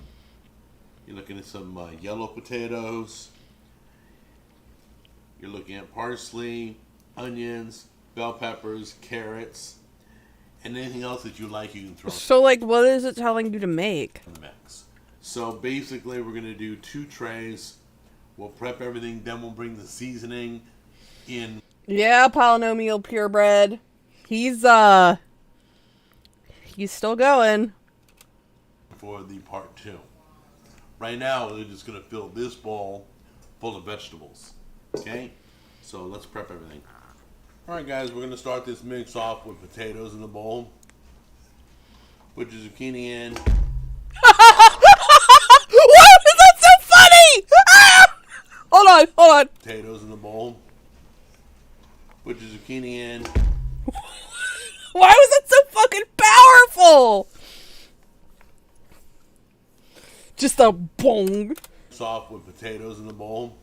You're looking at some yellow potatoes. You're looking at parsley, onions, bell peppers, carrots, and anything else that you like you can throw So like, what is it telling you to make? in the mix. So basically we're going to do 2 trays. We'll prep everything, then we'll bring the seasoning in. Yeah, Polynomial Purebred. He's still going. For the part 2. Right now we're just going to fill this bowl full of vegetables. Okay? So let's prep everything. Alright guys, we're going to start this mix off with potatoes in the bowl. Put your zucchini in. Why is that so funny? Ah! Hold on. Potatoes in the bowl. Put your zucchini in. Why was it so fucking powerful? Just a bong. Mix off with potatoes in the bowl.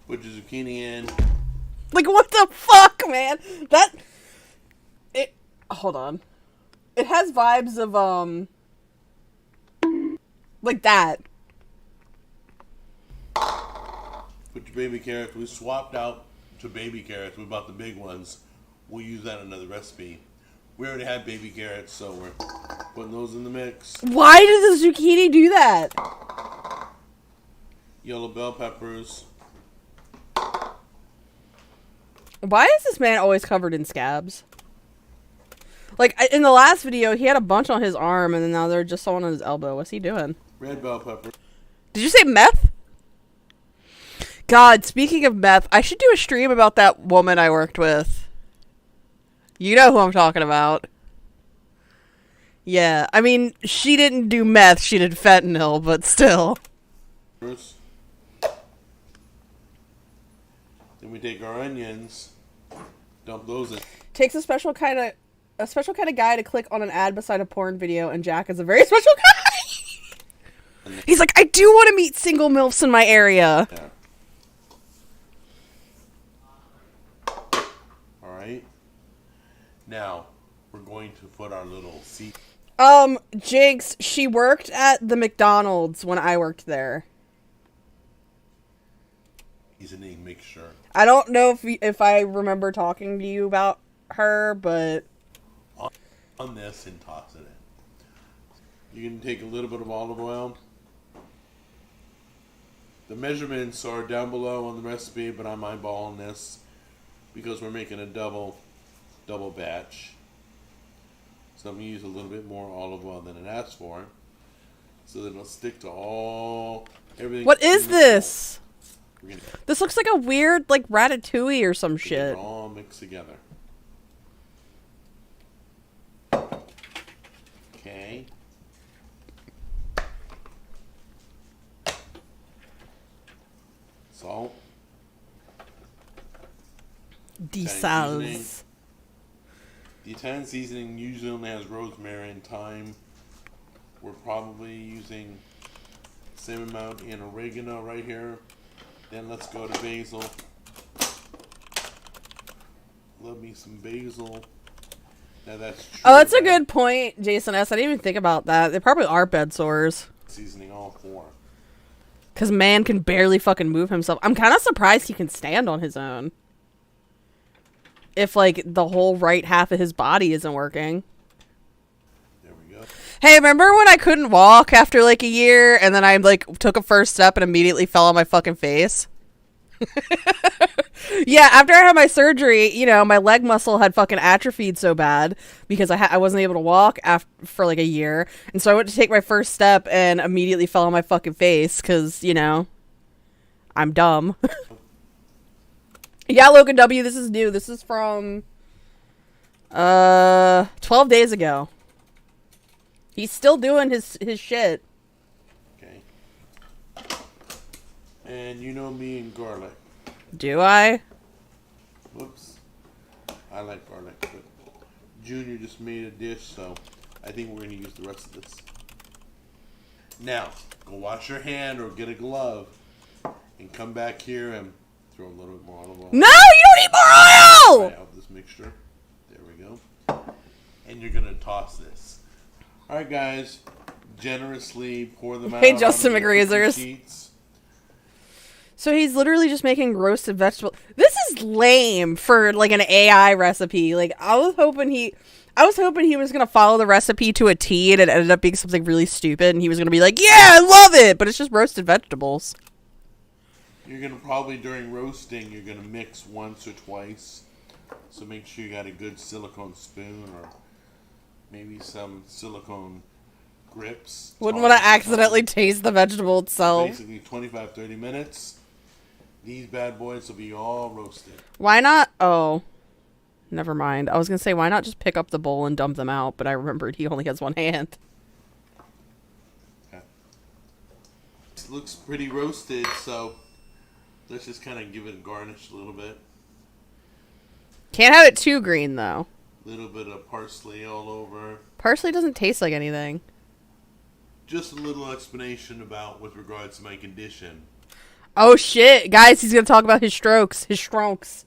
Put your zucchini in. Like, what the fuck, man? Hold on. It has vibes of, like that. Put your baby carrots. We swapped out to baby carrots. We bought the big ones. We'll use that in another recipe. We already had baby carrots, so we're putting those in the mix. Why does the zucchini do that? Yellow bell peppers. Why is this man always covered in scabs? Like, in the last video, he had a bunch on his arm, and then now they're just on his elbow. What's he doing? Red bell pepper. Did you say meth? God, speaking of meth, I should do a stream about that woman I worked with. You know who I'm talking about. Yeah, I mean, she didn't do meth, she did fentanyl, but still. Then we take our onions, dump those in. Takes a special kind of guy to click on an ad beside a porn video, and Jack is a very special guy. He's like, I do want to meet single MILFs in my area. Yeah. Alright. Now, we're going to put our little seed. Jinx, she worked at the McDonald's when I worked Seasoning mixture. I don't know if I remember talking to you about her, but On this and toss it in. You can take a little bit of olive oil. The measurements are down below on the recipe, but I'm eyeballing this because we're making a double batch. So I'm going to use a little bit more olive oil than it asks for, so that it'll stick to everything. what is this? We're going to This looks like a weird, like, ratatouille or some get shit. it all mixed together. Okay. salt. seasoning. Desals. The Italian seasoning usually only has rosemary and thyme. We're probably using the same amount in oregano right here. Then let's go to basil. Love me some basil. Now that's true. Oh, that's a good point, Jason S. I didn't even think about that. They probably are bed sores. Seasoning all four. Because man can barely fucking move himself. I'm kind of surprised he can stand on his own. If, like, the whole right half of his body isn't working. There we go. Hey, remember when I couldn't walk after, like, a year, and then I, like, took a first step and immediately fell on my fucking face? Yeah, after I had my surgery, you know, my leg muscle had fucking atrophied so bad because I wasn't able to walk for like a year. And so I went to take my first step and immediately fell on my fucking face because, you know, I'm dumb. Yeah, Logan W, this is new. This is from 12 days ago. He's still doing his shit. Okay. And you know me and garlic. Do I? Whoops. I like garlic, but Junior just made a dish, so I think we're going to use the rest of this. Now, go wash your hand or get a glove and come back here and throw a little bit more olive oil. No, you don't need more oil! Right out this mixture. There we go. And you're going to toss this. Alright, guys. Generously pour them out. Hey, Justin on the McGrazers. cookie sheets. So he's literally just making roasted vegetable. This is lame for like an AI recipe. Like I was hoping he was gonna follow the recipe to a T, and it ended up being something really stupid. And he was gonna be like, "Yeah, I love it," but it's just roasted vegetables. You're going to probably, during roasting, you're going to mix once or twice. So make sure you got a good silicone spoon or maybe some silicone grips. Wouldn't want to accidentally taste the vegetable itself. Basically 25-30 minutes. These bad boys will be all roasted. Why not? Oh, never mind. I was gonna say why not just pick up the bowl and dump them out, but I remembered he only has one hand. Okay. This looks pretty roasted, so let's just kind of give it a garnish a little bit. Can't have it too green though. A little bit of parsley all over. Parsley doesn't taste like anything. Just a little explanation about with regards to my condition. Oh shit, guys, he's gonna talk about his strokes. His strokes.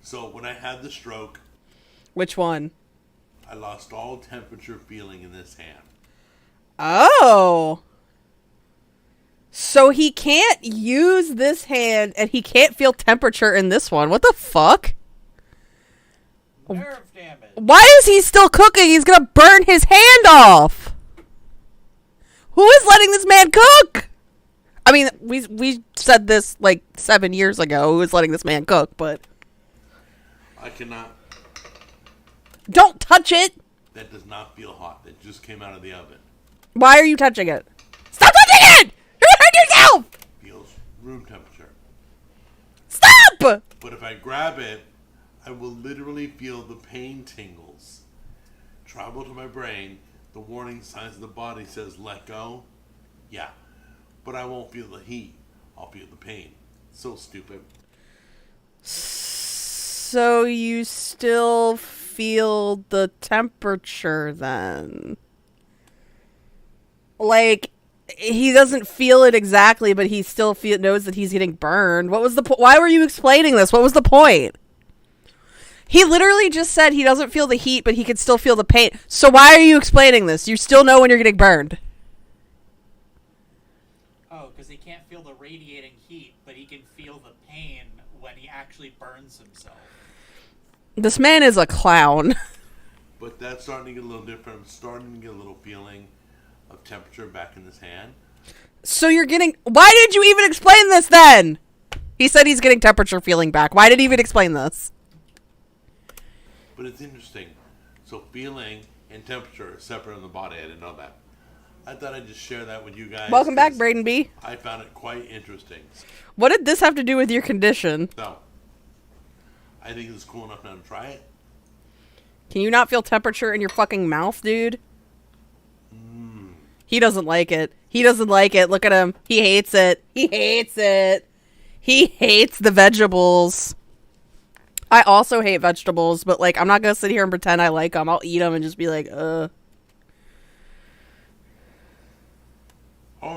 So when I had the stroke, Which one? I lost all temperature feeling in this hand. Oh. So he can't use this hand and he can't feel temperature in this one. What the fuck? Nerve damage. Why is he still cooking? He's gonna burn his hand off. Who is letting this man cook? I mean, we said this like 7 years ago. Who is letting this man cook? But I cannot. don't touch it. That does not feel hot. That just came out of the oven. Why are you touching it? Stop touching it! You're gonna hurt yourself. Feels room temperature. Stop! But if I grab it, I will literally feel the pain tingles travel to my brain. The warning signs of the body says let go. Yeah, but I won't feel the heat. I'll feel the pain. So stupid. So you still feel the temperature then? Like, he doesn't feel it exactly, but he still knows that he's getting burned. What was the why were you explaining this? What was the point? He literally just said he doesn't feel the heat, but he can still feel the pain. So why are you explaining this? You still know when you're getting burned. Oh, because he can't feel the radiating heat, but he can feel the pain when he actually burns himself. This man is a clown. But that's starting to get a little different. I'm starting to get a little feeling of temperature back in this hand. So you're getting... Why did you even explain this then? He said he's getting temperature feeling back. Why did he even explain this? But it's interesting. So feeling and temperature are separate in the body. I didn't know that. I thought I'd just share that with you guys. Welcome back, 'cause Braden B. I found it quite interesting. What did this have to do with your condition? So, I think it's cool enough now to try it. Can you not feel temperature in your fucking mouth, dude? He doesn't like it. He doesn't like it. Look at him. He hates it. He hates it. He hates the vegetables. I also hate vegetables, but like I'm not gonna sit here and pretend I like them. I'll eat them and just be like, All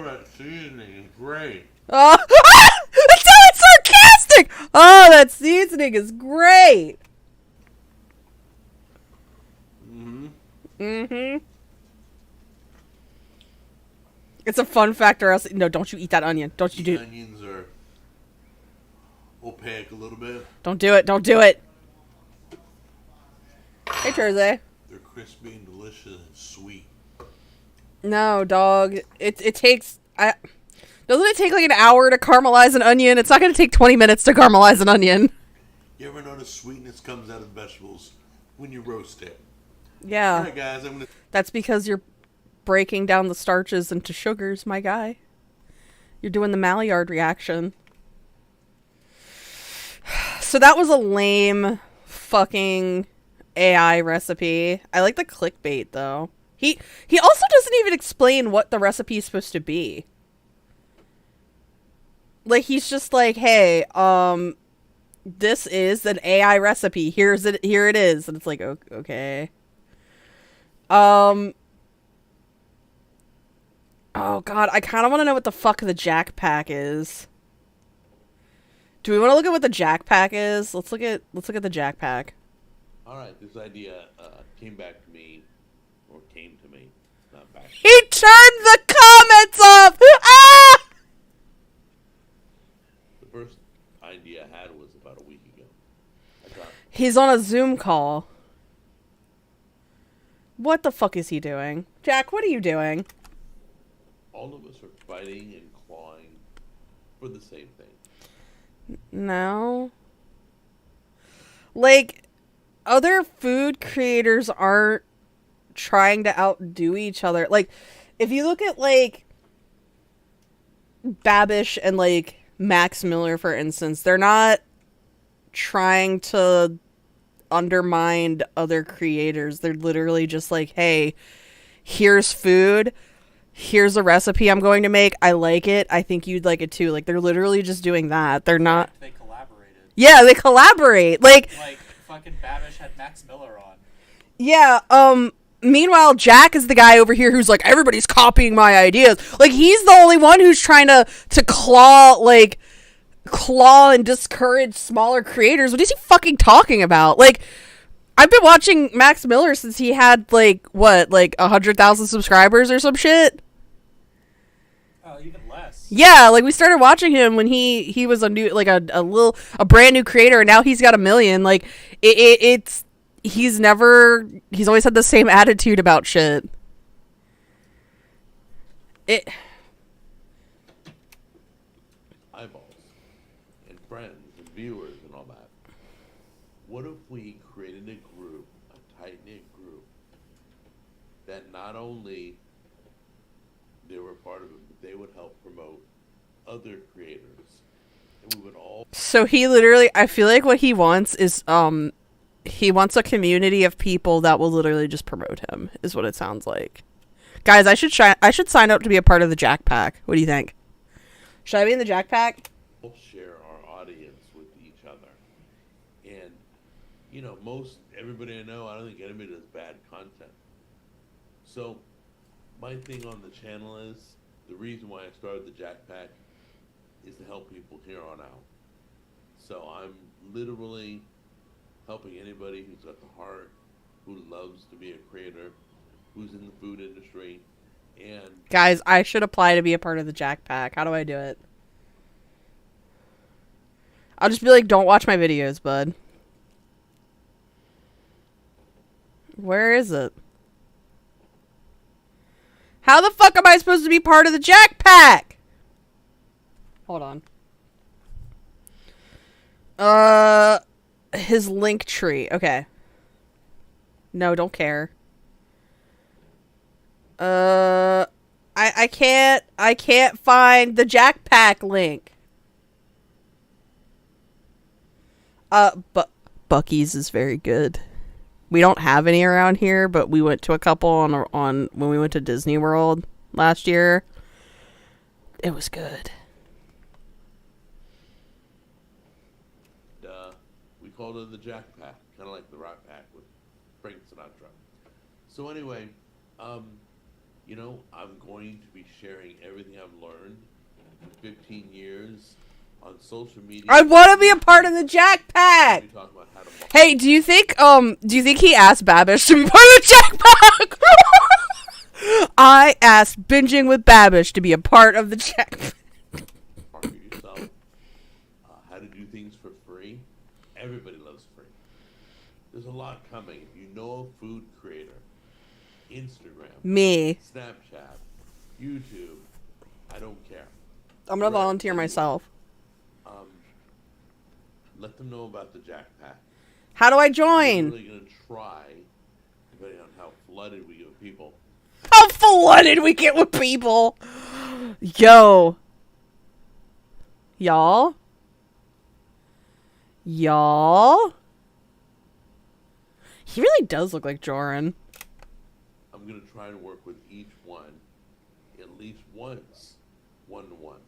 that seasoning is great. Oh, that's how it's sarcastic. Oh, that seasoning is great. Mm-hmm. It's a fun fact, or else no. Don't you eat that onion? Don't you do? The onions are opaque a little bit. Don't do it. Don't do it. Hey, Thursday. They're crispy and delicious and sweet. No, dog. It takes. Doesn't it take like an hour to caramelize an onion? It's not going to take 20 minutes to caramelize an onion. You ever notice sweetness comes out of vegetables when you roast it? Yeah. All right, guys. I'm gonna. That's because you're breaking down the starches into sugars, my guy. You're doing the Maillard reaction. So that was a lame fucking AI recipe. I like the clickbait though. He also doesn't even explain what the recipe is supposed to be. Like he's just like, "Hey, this is an AI recipe. Here it is." And it's like, "Okay." Oh god, I kind of want to know what the fuck the Jack Pack is. Do we want to look at what the Jack Pack is? Let's look at the Jack Pack. All right, this idea came back to me, or came to me, not back. He turned the comments off. Ah! The first idea I had was about a week ago. I thought, He's on a Zoom call. What the fuck is he doing? Jack, what are you doing? all of us are fighting and clawing for the same thing. No. Like, other food creators aren't trying to outdo each other. Like, if you look at, like, Babish and, like, Max Miller, for instance, they're not trying to undermine other creators. They're literally just like, hey, here's food. Here's a recipe I'm going to make. I like it. I think you'd like it too. Like, they're literally just doing that. They're not... They collaborated. Yeah, they collaborate. Like, fucking Babish had Max Miller on. yeah, meanwhile, Jack is the guy over here who's like, everybody's copying my ideas. Like, he's the only one who's trying to claw and discourage smaller creators. What is he fucking talking about? Like, I've been watching Max Miller since he had, 100,000 subscribers or some shit? Oh, even less. Yeah, like, we started watching him when he was a new, like, a brand new creator, and now he's got 1 million. Like, he's always had the same attitude about shit. Eyeballs and friends and viewers and all that. What if we created a group, a tight-knit group, that not only they were part of it, but they would help promote other creators, and we would all... So he literally, I feel like what he wants is, he wants a community of people that will literally just promote him, is what it sounds like. Guys, I should sign up to be a part of the Jack Pack. What do you think? Should I be in the Jack Pack? share our audience with each other. And, everybody I know, I don't think anybody does bad content. So, my thing on the channel is, the reason why I started the Jack Pack is to help people here on out. So, I'm literally helping anybody who's got the heart, who loves to be a creator, who's in the food industry, and... Guys, I should apply to be a part of the Jack Pack. How do I do it? I'll just be like, don't watch my videos, bud. Where is it? How the fuck am I supposed to be part of the Jack Pack? Hold on. His link tree. Okay. No, don't care. I can't find the Jack Pack link. But Buc-ee's is very good. We don't have any around here, but we went to a couple on when we went to Disney World last year. It was good. called it the Jack Pack, kind of like the Rat Pack with Frank Sinatra. So anyway, you know, I'm going to be sharing everything I've learned in 15 years on social media. I want to be a part of the Jack Pack. We talk about how to Hey, do you think he asked Babish to be part of the Jack Pack? I asked Binging with Babish to be a part of the Jack Pack. market yourself, how to do things for free. Everybody loves free. There's a lot coming. If you know a food creator, Instagram, Me. Snapchat, YouTube, I don't care. I'm going to Right. volunteer myself. Let them know about the Jack Pack. How do I We're join? really going to try, depending on how flooded we get with people. How flooded we get with people. Yo. Y'all. He really does look like Joran. I'm going to try and work with each one at least once, one-to-one.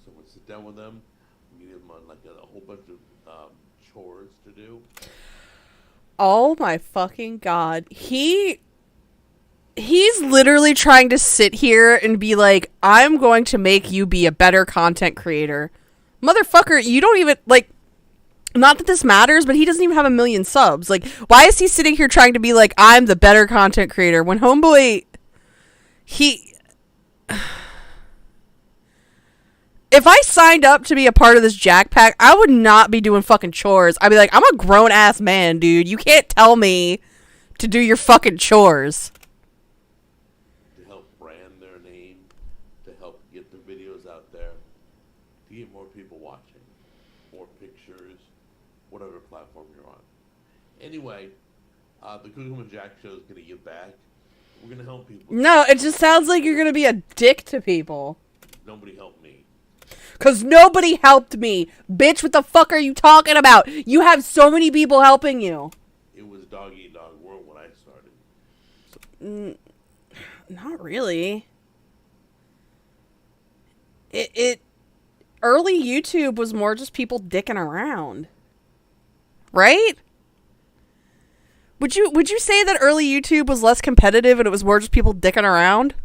So I'm going to sit down with them. I'm going to give them like a whole bunch of chores to do. Oh my fucking god. He's literally trying to sit here and be like, I'm going to make you be a better content creator. Motherfucker, you don't even, like, not that this matters, but he doesn't even have 1 million subs. Like, why is he sitting here trying to be like, I'm the better content creator when Homeboy, if I signed up to be a part of this Jack Pack, I would not be doing fucking chores. I'd be like, I'm a grown ass man, dude. You can't tell me to do your fucking chores. To help brand their name, to help get their videos out there, to get more people watching, more pictures, whatever platform you're on. Anyway, the Cooking with Jack show is going to give back. We're going to help people. No, it just sounds like you're gonna be a dick to people. Nobody helped me. Cause nobody helped me. Bitch, what the fuck are you talking about? You have so many people helping you. It was dog eat dog world when I started. Not really. It early YouTube was more just people dicking around. Right? Would you say that early YouTube was less competitive and it was more just people dicking around?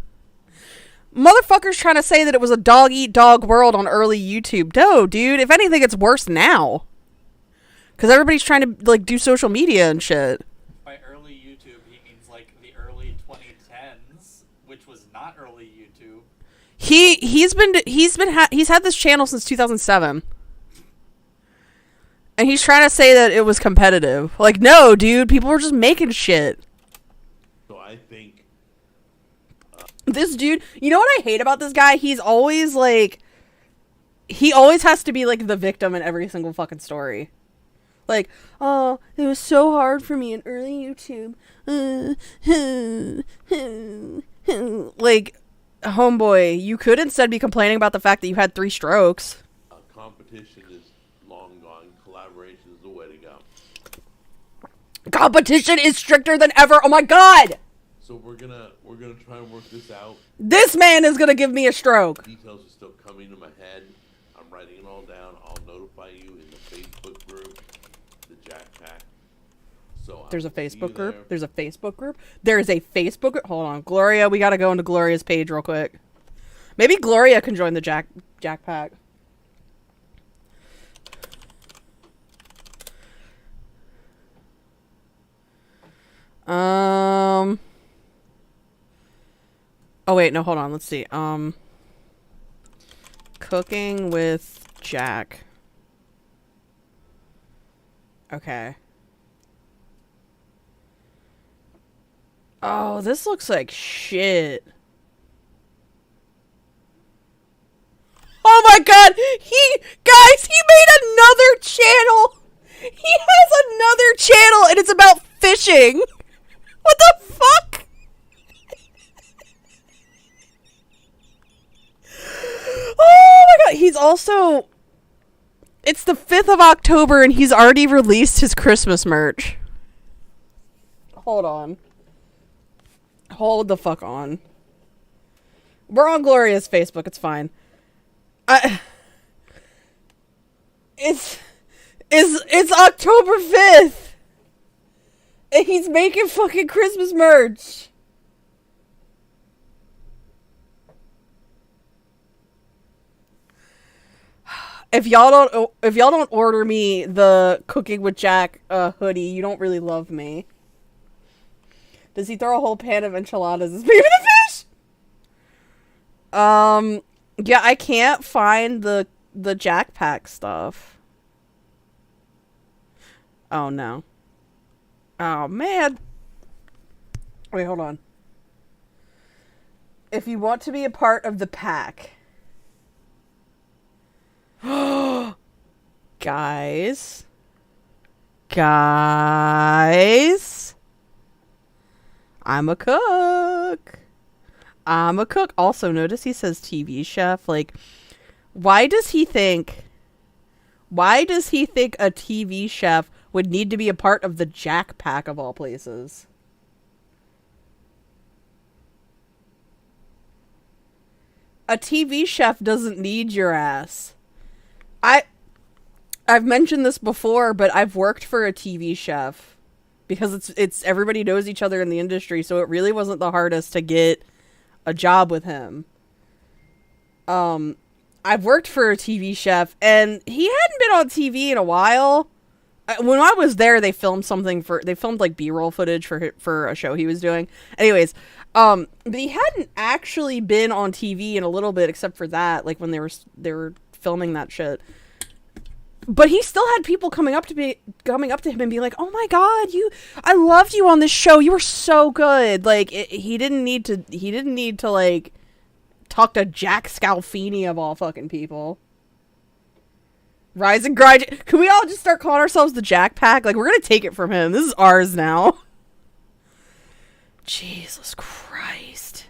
Motherfuckers trying to say that it was a dog eat dog world on early YouTube. No, dude. If anything, it's worse now. Because everybody's trying to, like, do social media and shit. By early YouTube, he means like the early 2010s, which was not early YouTube. He's had this channel since 2007. And he's trying to say that it was competitive. Like, no, dude. People were just making shit. So I think This dude, you know what I hate about this guy? He's always like, he always has to be like the victim in every single fucking story. Like, oh, it was so hard for me in early YouTube. Like, homeboy, you could instead be complaining about the fact that you had 3 strokes. competition is long gone. Collaboration is the way to go. Competition is stricter than ever. Oh my god! So we're gonna try and work this out. This man is gonna give me a stroke. Details are still coming to my head. I'm writing it all down. I'll notify you in the Facebook group, the Jack Pack. So There's a I will see you Facebook group. there. There's a Facebook group. There is a Facebook group. Hold on, Gloria. We gotta go into Gloria's page real quick. Maybe Gloria can join the Jack Pack. Oh wait, no, hold on. Let's see. Cooking with Jack. Okay. Oh, this looks like shit. Oh my god! He made another channel! He has another channel and it's about fishing! What the fuck? Oh my god, he's also... It's the 5th of October and he's already released his Christmas merch. Hold on. Hold the fuck on. We're on Gloria's Facebook, it's fine. It's It's October 5th! And he's making fucking Christmas merch! If y'all don't order me the Cooking with Jack hoodie, you don't really love me. Does he throw a whole pan of enchiladas as big as a fish? Yeah, I can't find the Jack Pack stuff. Oh no. Oh man. Wait, hold on. If you want to be a part of the pack. Guys. I'm a cook. Also, notice he says TV chef. Like, why does he think a TV chef would need to be a part of the Jack Pack of all places? A TV chef doesn't need your ass. I've mentioned this before, but I've worked for a TV chef because it's everybody knows each other in the industry, so it really wasn't the hardest to get a job with him. I've worked for a TV chef, and he hadn't been on TV in a while. When I was there, they filmed like B-roll footage for a show he was doing. Anyways, but he hadn't actually been on TV in a little bit, except for that, like when they were filming that shit. But he still had people coming up to him and be like, "Oh my god, I loved you on this show. You were so good." Like he didn't need to like talk to Jack Scalfini of all fucking people. Rise and grind. Can we all just start calling ourselves the Jack Pack? Like, we're gonna take it from him. This is ours now. Jesus Christ.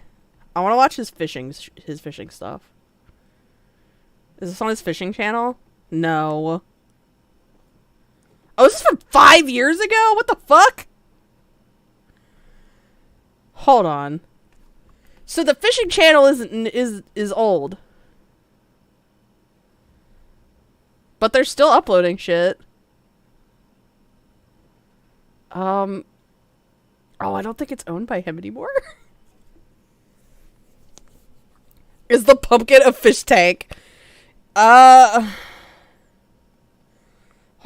I want to watch his fishing stuff. Is this on his fishing channel? No. Oh, this is from 5 years ago? What the fuck? Hold on. So the fishing channel is old. But they're still uploading shit. Oh, I don't think it's owned by him anymore. Is the pumpkin a fish tank? Hold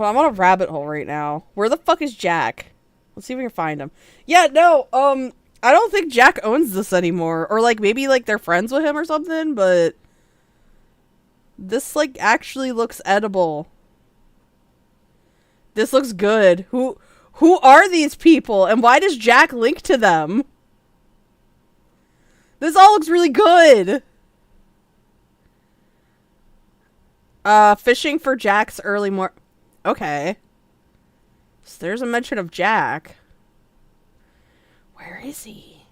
on, I'm on a rabbit hole right now. Where the fuck is Jack? Let's see if we can find him. Yeah, no, I don't think Jack owns this anymore. Or, like, maybe, like, they're friends with him or something, but this, like, actually looks edible. This looks good. Who are these people, and why does Jack link to them? This all looks really good. Fishing for Jack's early Okay. So there's a mention of Jack. Where is he?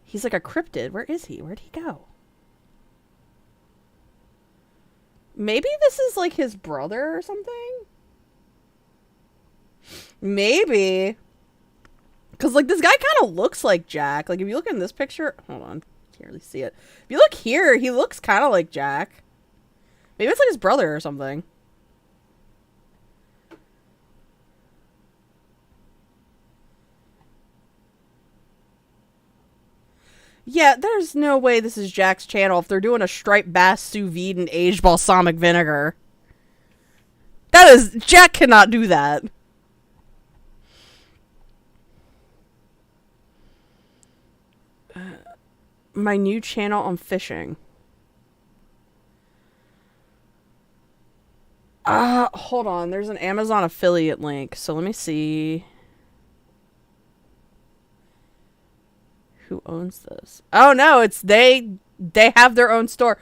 He's like a cryptid. Where is he? Where'd he go? Maybe this is like his brother or something? Maybe. Because, like, this guy kind of looks like Jack. Like, if you look in this picture... Hold on. Can't really see it. If you look here, he looks kind of like Jack. Maybe it's like his brother or something. Yeah, there's no way this is Jack's channel if they're doing a striped bass sous vide in aged balsamic vinegar. Jack cannot do that. My new channel on fishing. Hold on. There's an Amazon affiliate link. So let me see. Who owns this? Oh no, it's they have their own store.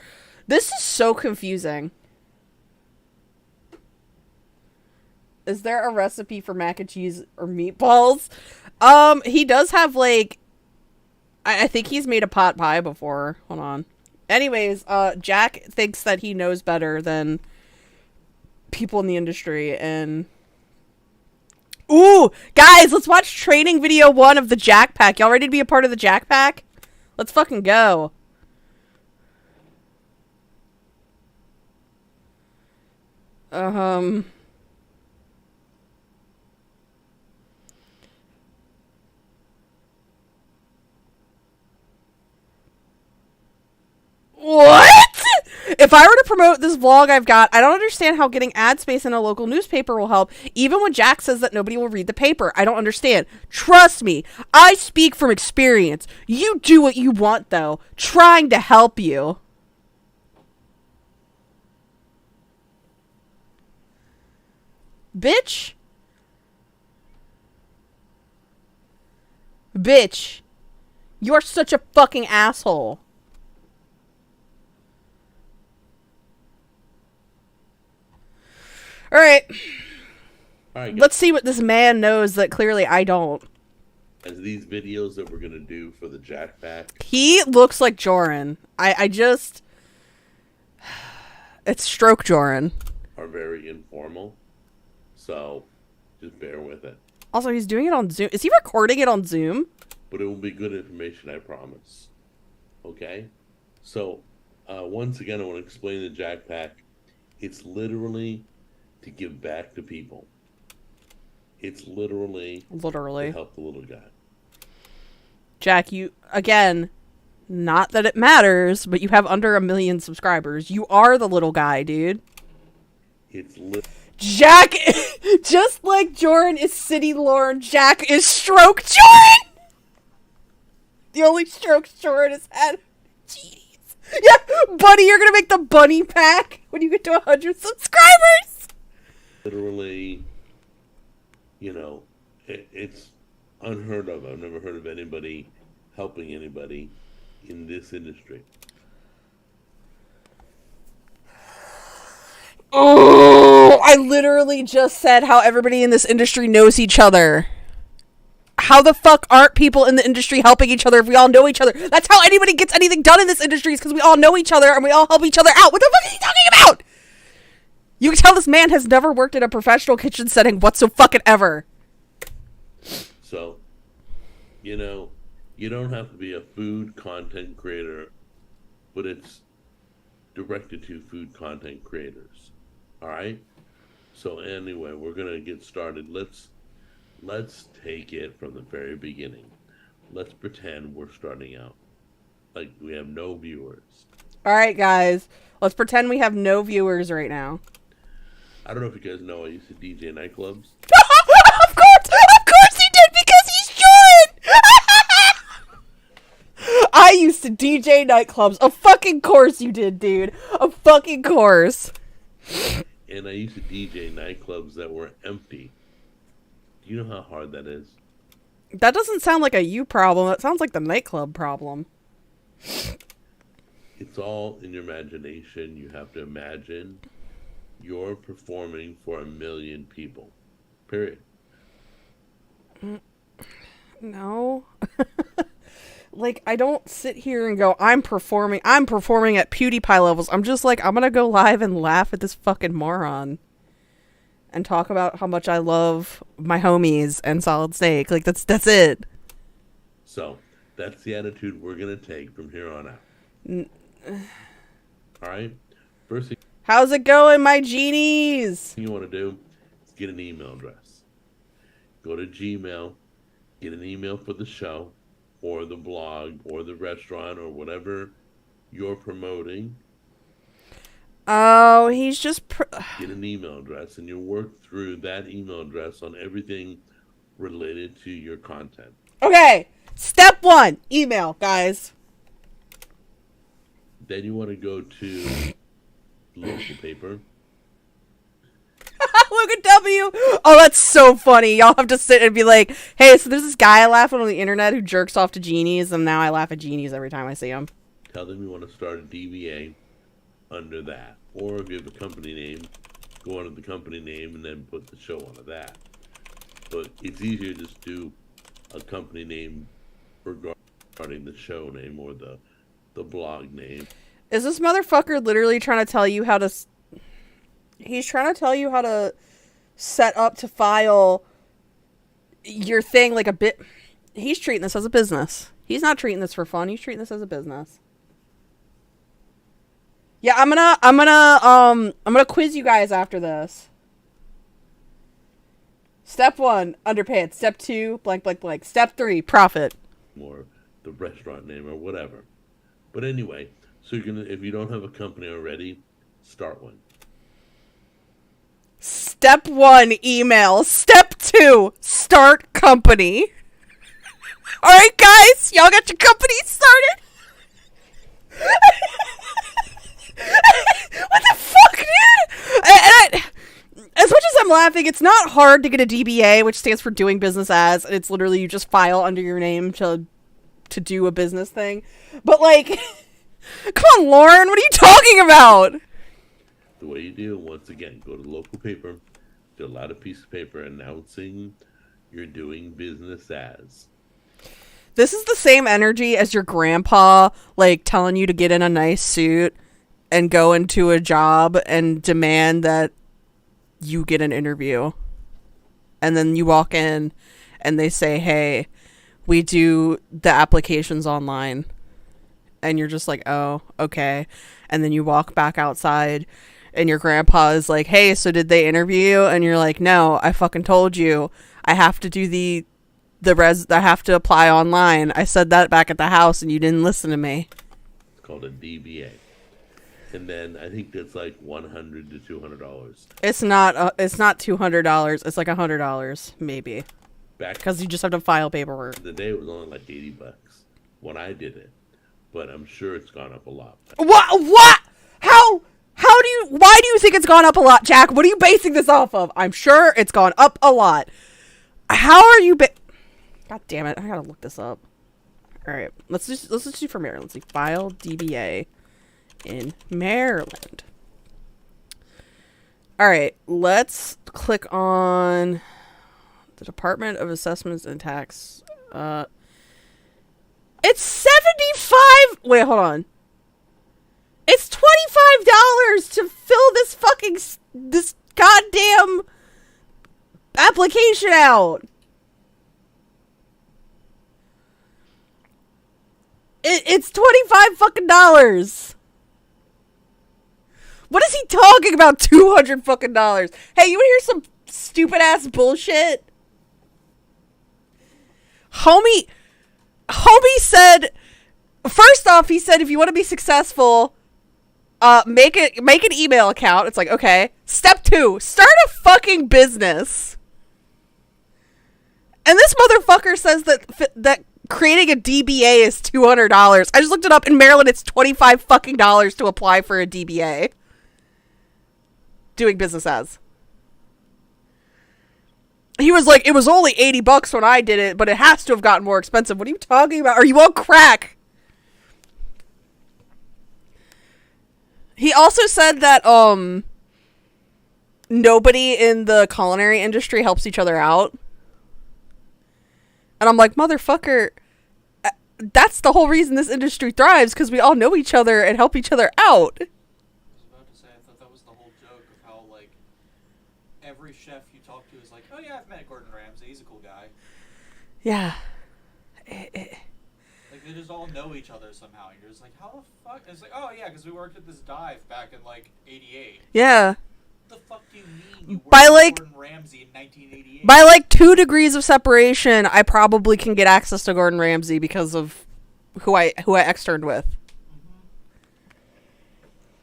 This is so confusing. Is there a recipe for mac and cheese or meatballs? He does have, like, I think he's made a pot pie before. Hold on. Anyways, Jack thinks that he knows better than people in the industry, and... Ooh! Guys, let's watch training video 1 of the Jack Pack. Y'all ready to be a part of the Jack Pack? Let's fucking go. Um. What? If I were to promote this vlog I've got, I don't understand how getting ad space in a local newspaper will help, even when Jack says that nobody will read the paper. I don't understand. Trust me, I speak from experience. You do what you want, though. Trying to help you. Bitch. Bitch. You're such a fucking asshole. All right. All right, Let's see what this man knows that clearly I don't. guys, these videos that we're gonna do for the Jack Pack, He looks like Joran. I just... It's stroke Joran. are very informal, so just bear with it. Also, he's doing it on Zoom. Is he recording it on Zoom? But it will be good information, I promise. Okay? So, once again, I want to explain the Jack Pack. It's literally to give back to people. It's literally to Literally. help the little guy. Jack, you... Again, not that it matters, but you have under 1 million subscribers. You are the little guy, dude. It's Jack... Just like Joran is City Lorne, Jack is Stroke Joran! The only strokes Joran has had. Jeez. Yeah, Bunny, you're gonna make the Bunny Pack when you get to 100 subscribers! literally, you know, it's unheard of. I've never heard of anybody helping anybody in this industry. Oh, I literally just said how everybody in this industry knows each other. How the fuck aren't people in the industry helping each other if we all know each other? That's how anybody gets anything done in this industry, is because we all know each other and we all help each other out. What the fuck are you talking about? You can tell this man has never worked in a professional kitchen setting whatsoever. So, you know, you don't have to be a food content creator, but it's directed to food content creators. All right? So anyway, we're going to get started. Let's take it from the very beginning. Let's pretend we're starting out like we have no viewers. All right, guys. Let's pretend we have no viewers right now. I don't know if you guys know, I used to DJ nightclubs. Of course he did, because he's Jordan! I used to DJ nightclubs. Of fucking course you did, dude. Of fucking course. And I used to DJ nightclubs that were empty. Do you know how hard that is? That doesn't sound like a you problem. That sounds like the nightclub problem. It's all in your imagination. You have to imagine you're performing for 1 million people. Period. No. Like, I don't sit here and go, I'm performing at PewDiePie levels. I'm just like, I'm gonna go live and laugh at this fucking moron. And talk about how much I love my homies and Solid Snake. Like, that's it. So, that's the attitude we're going to take from here on out. Alright? First thing How's it going, my genies? you want to do is get an email address. Go to Gmail, get an email for the show, or the blog, or the restaurant, or whatever you're promoting. Oh, he's just... Get an email address, and you'll work through that email address on everything related to your content. Okay, step 1, email, guys. Then you want to go to the local paper. Look at W. Oh, that's so funny. Y'all have to sit and be like, hey, so there's this guy I laugh at on the internet who jerks off to genies, and now I laugh at genies every time I see him. Tell them you want to start a DBA under that. Or if you have a company name, go under the company name and then put the show under that. But it's easier to just do a company name regarding the show name or the blog name. Is this motherfucker literally trying to tell you how to... He's trying to tell you how to set up to file your thing like a bit... He's treating this as a business. He's not treating this for fun. He's treating this as a business. Yeah, I'm gonna quiz you guys after this. Step 1, underpay it. Step 2, blank, blank, blank. Step 3, profit. Or the restaurant name or whatever. But anyway, so you're gonna, if you don't have a company already, start one. Step 1, email. Step 2, start company. Alright, guys, y'all got your company started? What the fuck, dude? As much as I'm laughing, it's not hard to get a DBA, which stands for doing business as, and it's literally you just file under your name to do a business thing. But like, come on, Lauren, what are you talking about? The way you do it, once again, go to the local paper, fill out a piece of paper announcing you're doing business as. This is the same energy as your grandpa, like, telling you to get in a nice suit and go into a job and demand that you get an interview. And then you walk in and they say, hey, we do the applications online. And you're just like, oh, okay. And then you walk back outside and your grandpa is like, hey, so did they interview you? And you're like, no, I fucking told you. I have to do I have to apply online. I said that back at the house and you didn't listen to me. It's called a DBA. And then I think that's like $100 to $200. It's not $200. It's like $100 maybe. Back Because you just have to file paperwork. in the day, it was only like $80 when I did it. But I'm sure it's gone up a lot. What? Why do you think it's gone up a lot, Jack? What are you basing this off of? I'm sure it's gone up a lot. How are you God damn it, I gotta look this up. Alright, let's just do for Maryland. Let's see, file DBA in Maryland. Alright, let's click on the Department of Assessments and Tax. It's 75. Wait, hold on. It's $25 to fill this goddamn application out. It's $25 fucking dollars. What is he talking about? $200 fucking dollars. Hey, you wanna hear some stupid ass bullshit? Homie said, first off, he said if you want to be successful, make an email account. It's like, okay. Step 2, start a fucking business. And this motherfucker says that creating a DBA is $200. I just looked it up. In Maryland, it's $25 fucking dollars to apply for a DBA. Doing business as. He was like, it was only $80 when I did it, but it has to have gotten more expensive. What are you talking about? Are you on crack? He also said that nobody in the culinary industry helps each other out. And I'm like, motherfucker, that's the whole reason this industry thrives, because we all know each other and help each other out. I was about to say, I thought that was the whole joke of how, like, every chef you talk to is like, oh yeah, I've met Gordon Ramsay, he's a cool guy. Yeah. Like, they just all know each other somehow. And you're just like, how the fuck? And it's like, oh yeah, because we worked at this dive back in, like, 88. Yeah. What the fuck do you mean you worked By, with like, Gordon Ramsay in 1988? By like 2 degrees of separation, I probably can get access to Gordon Ramsay because of who I externed with.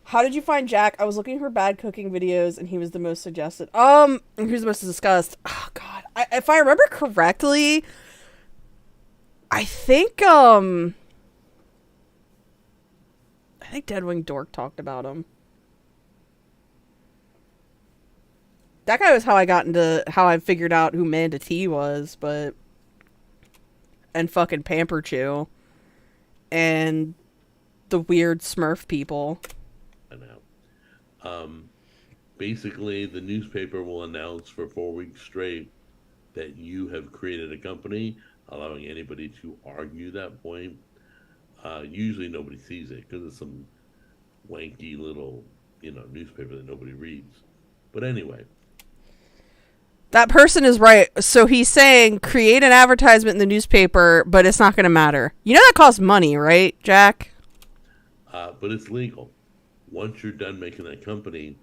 How did you find Jack? I was looking for bad cooking videos, and he was the most suggested. He was the most discussed. Oh God, if I remember correctly, I think Deadwing Dork talked about him. That guy was how I figured out who Manda T was, and fucking Pamper Chew, and the weird Smurf people. I know. Basically, the newspaper will announce for 4 weeks straight that you have created a company, allowing anybody to argue that point. Usually nobody sees it because it's some wanky little, newspaper that nobody reads. But anyway. That person is right. So he's saying create an advertisement in the newspaper, but it's not going to matter. You know that costs money, right, Jack? But it's legal. Once you're done making that company,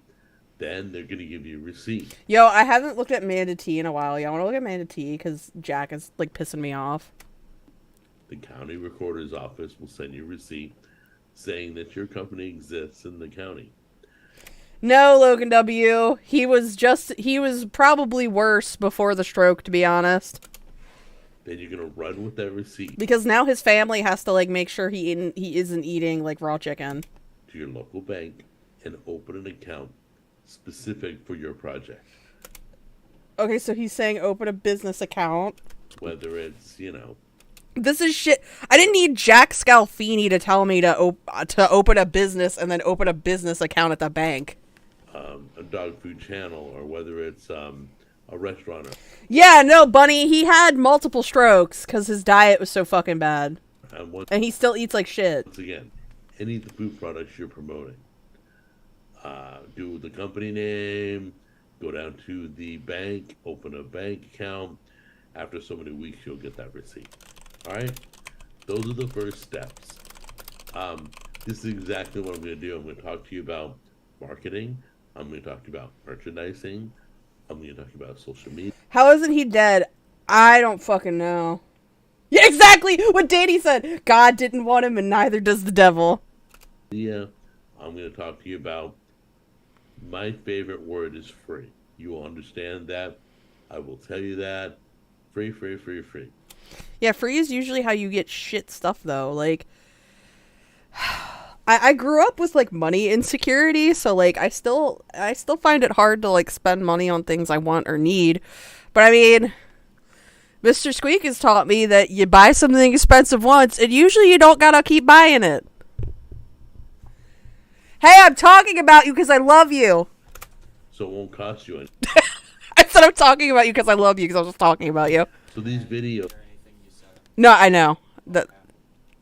then they're going to give you a receipt. Yo, I haven't looked at Manda T in a while. Y'all want to look at Manda T? Because Jack is, like, pissing me off. The county recorder's office will send you a receipt saying that your company exists in the county. No, Logan W. He was probably worse before the stroke, to be honest. Then you're going to run with that receipt Because now his family has to, like, make sure he isn't eating, like, raw chicken. to your local bank and open an account specific for your project. Okay, so he's saying open a business account. Whether it's, This is shit. I didn't need Jack Scalfini to tell me to open a business and then open a business account at the bank. A dog food channel, or whether it's a restaurant. Yeah, no, Bunny, he had multiple strokes because his diet was so fucking bad. And he still eats like shit. Once again, any of the food products you're promoting, do the company name, go down to the bank, open a bank account. After so many weeks, you'll get that receipt. All right? Those are the first steps. This is exactly what I'm going to do. I'm going to talk to you about marketing. I'm going to talk to you about merchandising. I'm going to talk about social media. How isn't he dead? I don't fucking know. Yeah, exactly what Danny said. God didn't want him and neither does the devil. Yeah, I'm going to talk to you about my favorite word is free. You will understand that. I will tell you that. Free, free, free, free. Yeah, free is usually how you get shit stuff, though. Like, I grew up with, like, money insecurity, so, like, I still find it hard to, like, spend money on things I want or need. But, I mean, Mr. Squeak has taught me that you buy something expensive once, and usually you don't gotta keep buying it. Hey, I'm talking about you because I love you. So it won't cost you anything. I said I'm talking about you because I love you because I was just talking about you. So these videos, No, I know that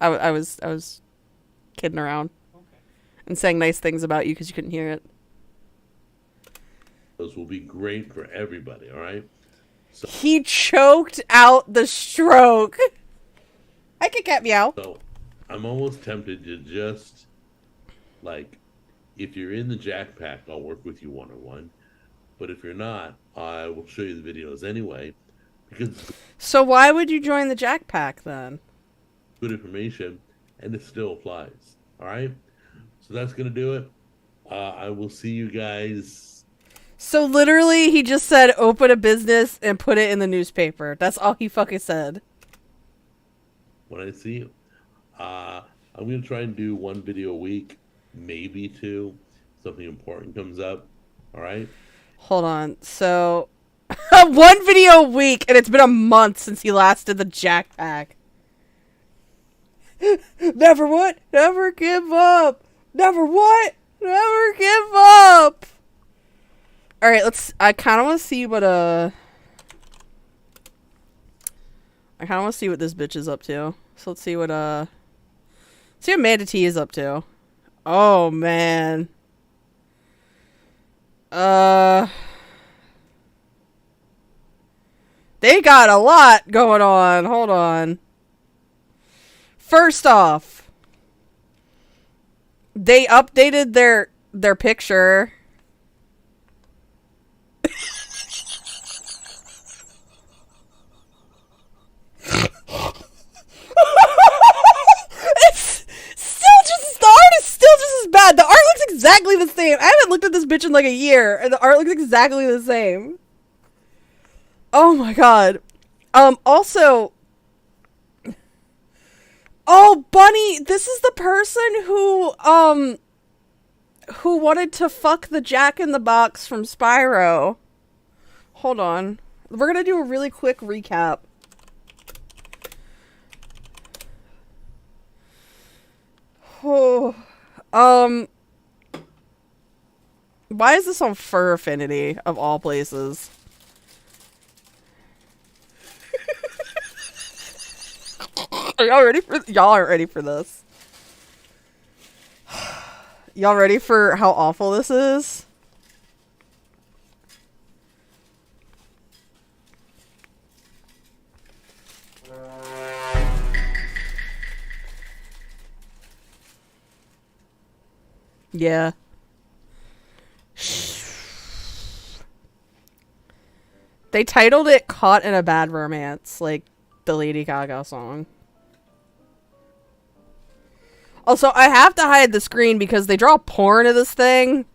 I was kidding around and saying nice things about you because you couldn't hear it. will be great for everybody, all right? So, He choked out the stroke. Hi, Kit Kat Meow. so I'm almost tempted to just, like, if you're in the Jack Pack, I'll work with you one-on-one. But if you're not, I will show you the videos anyway, because it's So why would you join the Jack Pack then? good information, and it still applies. All right? So that's going to do it. I will see you guys. So literally, he just said open a business and put it in the newspaper. That's all he fucking said. When I see you. I'm going to try and do one video a week, maybe two. Something important comes up. All right? Hold on. So, one video a week, and it's been a month since he last did the Jack Pack. Never what? Never give up. Never what? Never give up. All right, I kind of want to see what this bitch is up to. So let's see what Manda T is up to. Oh man. They got a lot going on. Hold on. First off, they updated their picture. It's still just, the art is still just as bad. The art looks exactly the same. I haven't looked at this bitch in like a year, and the art looks exactly the same. Oh my god. Also, oh, Bunny, this is the person who wanted to fuck the Jack in the Box from Spyro. Hold on. We're gonna do a really quick recap. Oh, why is this on Fur Affinity, of all places? Y'all aren't ready for this. Y'all ready for how awful this is? Yeah. They titled it Caught in a Bad Romance, like the Lady Gaga song. Also, I have to hide the screen because they draw porn of this thing.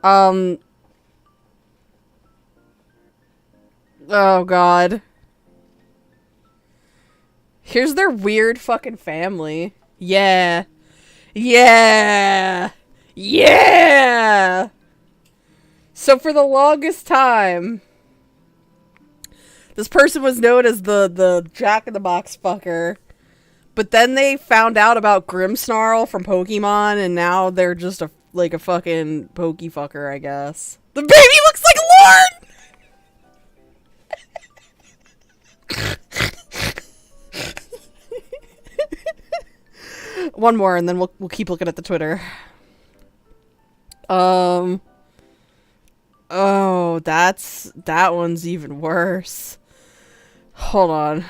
Oh god. Here's their weird fucking family. Yeah. Yeah. Yeah. So for the longest time, this person was known as the Jack in the Box fucker. But then they found out about Grimmsnarl from Pokemon, and now they're just a fucking pokey fucker, I guess. The baby looks like Lorne! One more, and then we'll keep looking at the Twitter. Oh, that one's even worse. Hold on.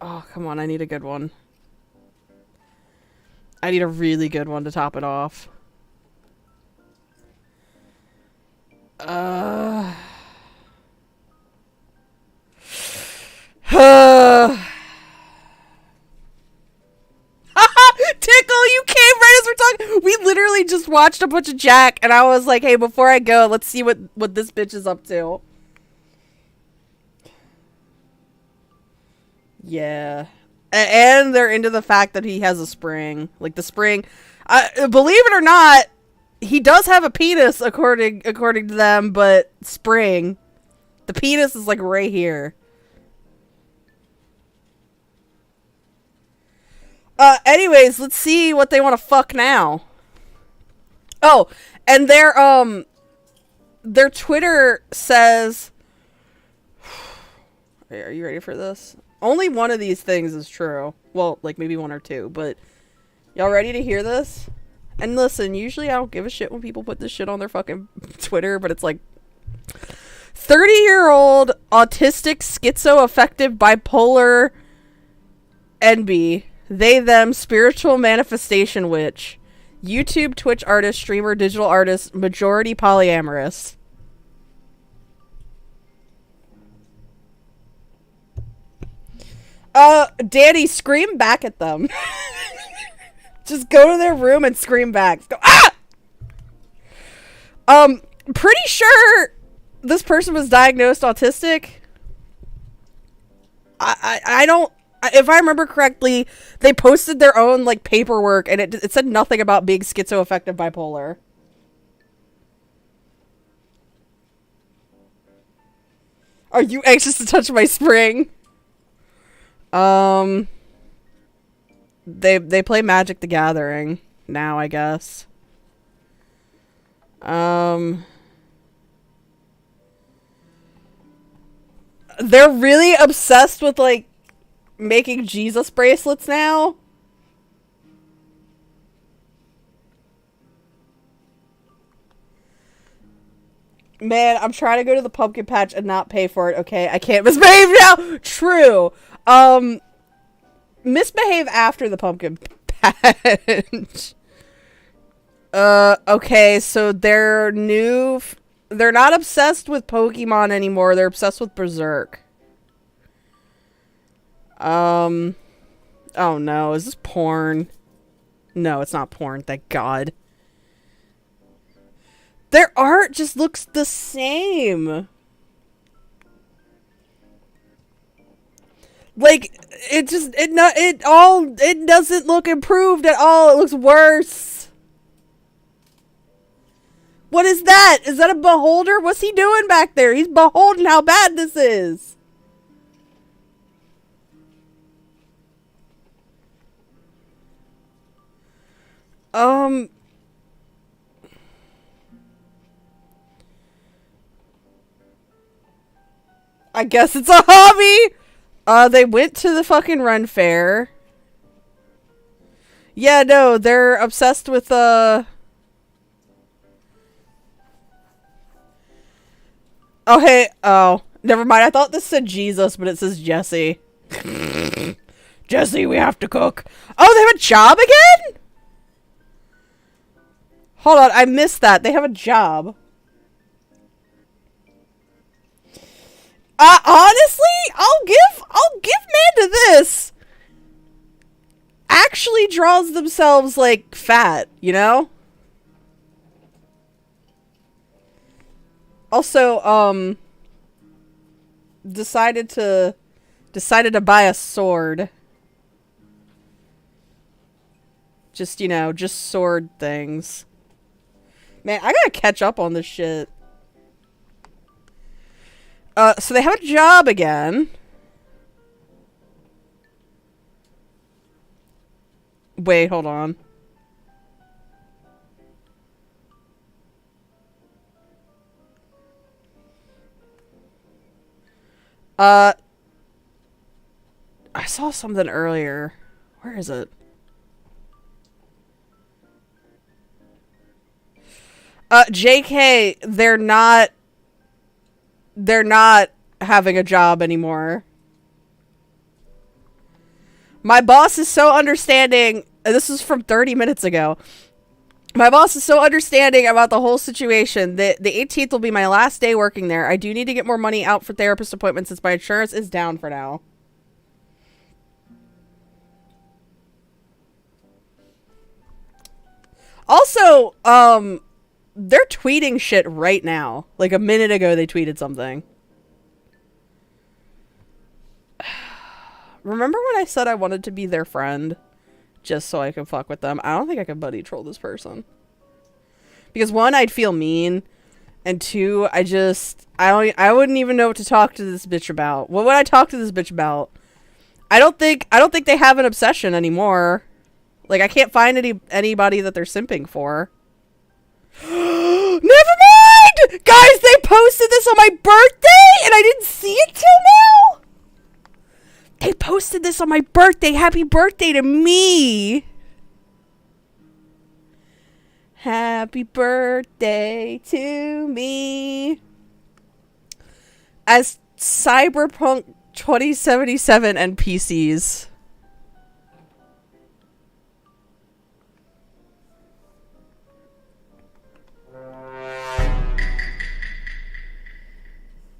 Oh, come on, I need a good one. I need a really good one to top it off. Tickle, you came right as we're talking. We literally just watched a bunch of Jack, and I was like, hey, before I go, let's see what this bitch is up to. Yeah. And they're into the fact that he has a spring. Like, the spring... believe it or not, he does have a penis, according to them, but spring. The penis is, like, right here. Anyways, let's see what they want to fuck now. Oh, and their Twitter says... Are you ready for this? Only one of these things is true. Well, like, maybe one or two, but... Y'all ready to hear this? And listen, usually I don't give a shit when people put this shit on their fucking Twitter, but it's like... 30-year-old autistic schizoaffective bipolar NB. They, them, spiritual manifestation witch. YouTube, Twitch artist, streamer, digital artist, majority polyamorous. Danny, scream back at them. Just go to their room and scream back. Go, ah! Pretty sure this person was diagnosed autistic. I don't... If I remember correctly, they posted their own, like, paperwork, and it said nothing about being schizoaffective bipolar. Are you anxious to touch my spring? They play Magic the Gathering now, I guess. They're really obsessed with, like, making Jesus bracelets now. Man, I'm trying to go to the pumpkin patch and not pay for it, okay? I can't misbehave now! True. Misbehave after the pumpkin patch. Okay, so they're not obsessed with Pokemon anymore. They're obsessed with Berserk. Oh no, is this porn? No, it's not porn, thank God. Their art just looks the same. Like, it doesn't look improved at all. It looks worse. What is that? Is that a beholder? What's he doing back there? He's beholding how bad this is. I guess it's a hobby. They went to the fucking Ren Fair. Yeah, no, they're obsessed with, Oh, hey, oh, never mind. I thought this said Jesus, but it says Jesse. Jesse, we have to cook. Oh, they have a job again? Hold on, I missed that. They have a job. Honestly, I'll give Manda this. Actually draws themselves like fat, you know? Also, decided to buy a sword. Just, you know, just sword things. Man, I gotta catch up on this shit. So they have a job again. Wait, hold on. I saw something earlier. Where is it? JK, they're not having a job anymore. My boss is so understanding. This is from 30 minutes ago. My boss is so understanding about the whole situation. The 18th will be my last day working there. I do need to get more money out for therapist appointments since my insurance is down for now. Also, they're tweeting shit right now. Like a minute ago they tweeted something. Remember when I said I wanted to be their friend? Just so I could fuck with them? I don't think I could buddy troll this person. Because one, I'd feel mean. And two, I wouldn't even know what to talk to this bitch about. What would I talk to this bitch about? I don't think they have an obsession anymore. Like, I can't find anybody that they're simping for. Never mind! Guys, they posted this on my birthday and I didn't see it till now? They posted this on my birthday. Happy birthday to me. Happy birthday to me. As Cyberpunk 2077 NPCs.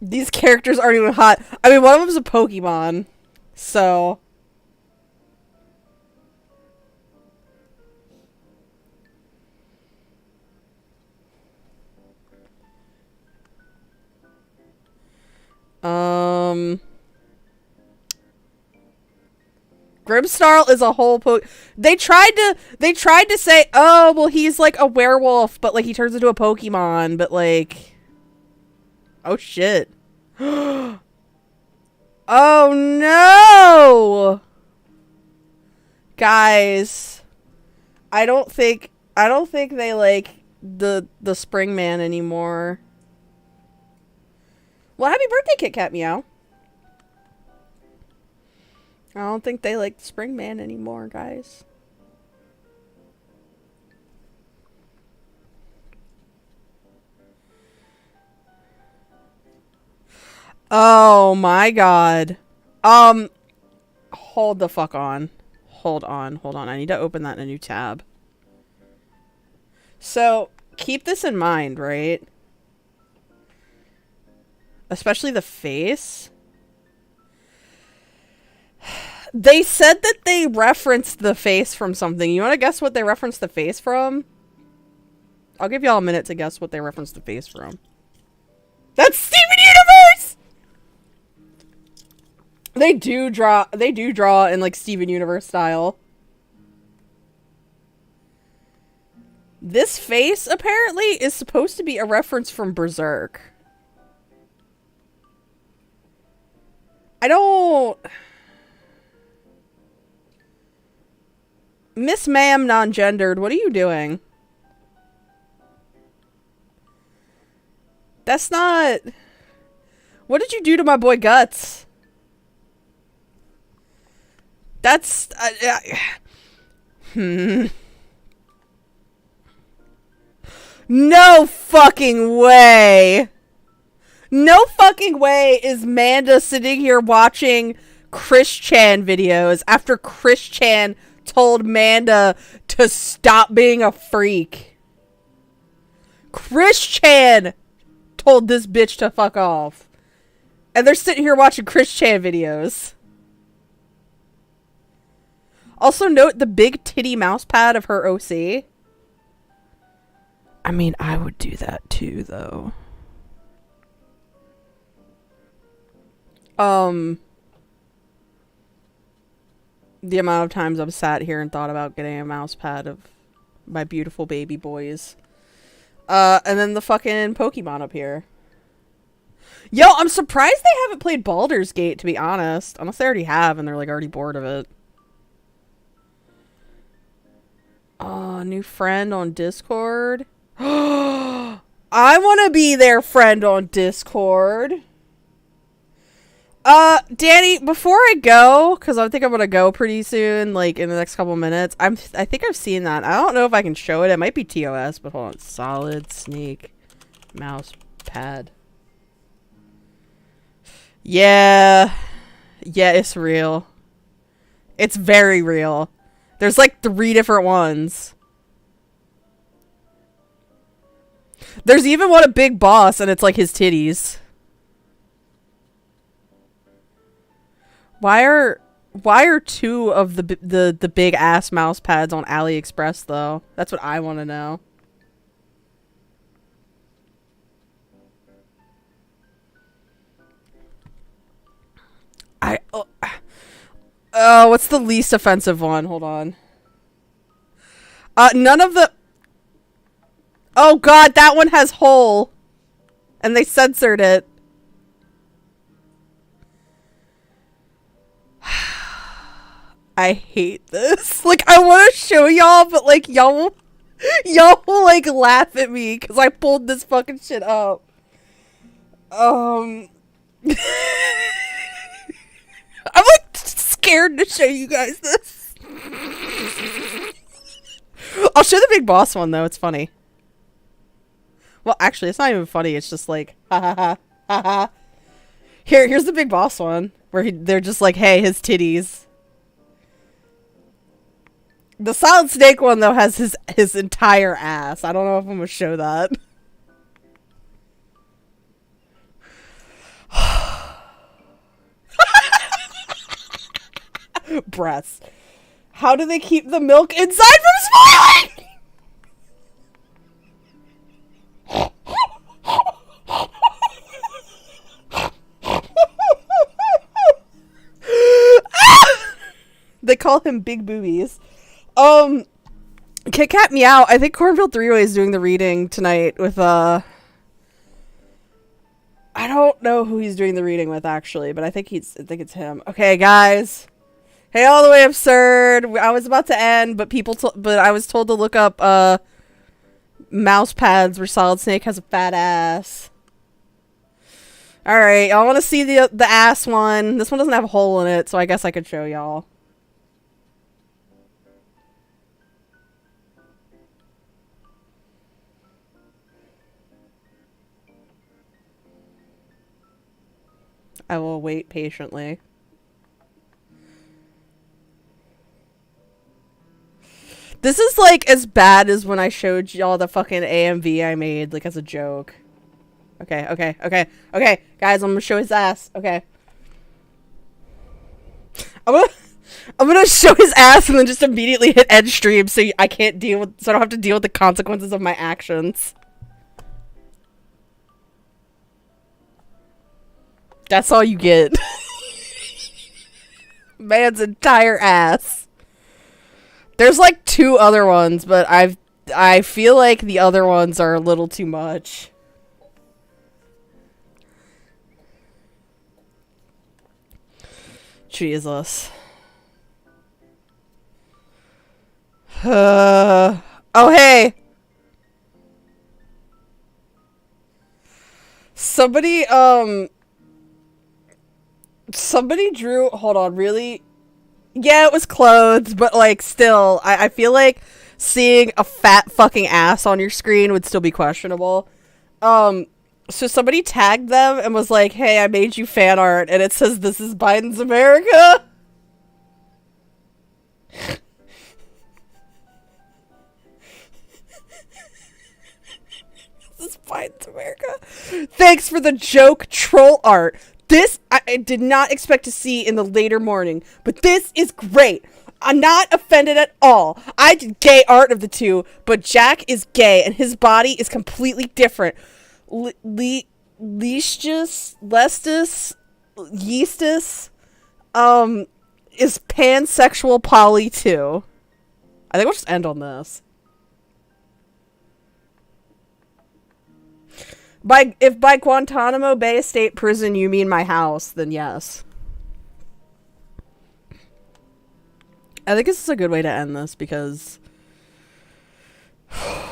These characters aren't even hot. I mean, one of them's a Pokemon. So... Grimsnarl is a whole They tried to say, oh, well, he's like a werewolf, but like he turns into a Pokemon, but like... Oh, shit. Oh, no! Guys. I don't think they like the Spring Man anymore. Well, happy birthday, Kit Kat Meow. I don't think they like Spring Man anymore, guys. Oh my god. Hold the fuck on. Hold on. I need to open that in a new tab. So, keep this in mind, right? Especially the face. They said that they referenced the face from something. You want to guess what they referenced the face from? I'll give y'all a minute to guess what they referenced the face from. That's Steven Universe! They do draw in like Steven Universe style. This face apparently is supposed to be a reference from Berserk. I don't... Miss Ma'am non-gendered, what are you doing? That's not... What did you do to my boy Guts? That's... No fucking way! No fucking way is Manda sitting here watching Chris Chan videos after Chris Chan told Manda to stop being a freak. Chris Chan told this bitch to fuck off. And they're sitting here watching Chris Chan videos. Also note the big titty mouse pad of her OC. I mean, I would do that too, though. The amount of times I've sat here and thought about getting a mouse pad of my beautiful baby boys. And then the fucking Pokemon up here. Yo, I'm surprised they haven't played Baldur's Gate, to be honest. Unless they already have and they're like already bored of it. Oh, new friend on Discord. I want to be their friend on Discord. Danny, before I go, because I think I'm gonna go pretty soon, like in the next couple minutes. I think I've seen that. I don't know if I can show it. It might be TOS, but hold on. Solid Snake mouse pad. Yeah, it's real. It's very real. There's like 3 different ones. There's even one a Big Boss, and it's like his titties. Why are 2 of the big ass mouse pads on AliExpress though? That's what I want to know. What's the least offensive one? Hold on. None of the... Oh god, that one has hole. And they censored it. I hate this. Like, I want to show y'all, but like, y'all will like laugh at me because I pulled this fucking shit up. I'm like scared to show you guys this. I'll show the Big Boss one though. It's funny. Well, actually, it's not even funny. It's just like, ha ha ha ha ha. Here's the Big Boss one where they're just like, hey, his titties. The Solid Snake one though has his entire ass. I don't know if I'm gonna show that. Breasts. How do they keep the milk inside from spoiling? They call him Big Boobies. Kit Kat Meow. I think Cornfield Three-Way is doing the reading tonight with I don't know who he's doing the reading with actually, but I think it's him. Okay, guys. Hey, all the way absurd. I was about to end, but but I was told to look up mouse pads where Solid Snake has a fat ass. All right, y'all want to see the ass one? This one doesn't have a hole in it, so I guess I could show y'all. I will wait patiently. This is like as bad as when I showed y'all the fucking AMV I made, like as a joke. Okay. Guys, I'm gonna show his ass. Okay. I'm gonna show his ass and then just immediately hit end stream so I don't have to deal with the consequences of my actions. That's all you get. Man's entire ass. There's like 2 other ones, but I feel like the other ones are a little too much. Jesus. Oh, hey. Somebody drew, hold on, really? Yeah, it was clothes, but like still, I feel like seeing a fat fucking ass on your screen would still be questionable. So somebody tagged them and was like, hey, I made you fan art, and it says this is Biden's America. Jesus Biden's America. Thanks for the joke troll art. This I did not expect to see in the later morning, but this is great. I'm not offended at all. I did gay art of the two, but Jack is gay and his body is completely different. Leistus, Lestus, Yeastus, is pansexual poly too. I think we'll just end on this. If by Guantanamo Bay State Prison you mean my house, then yes. I think this is a good way to end this because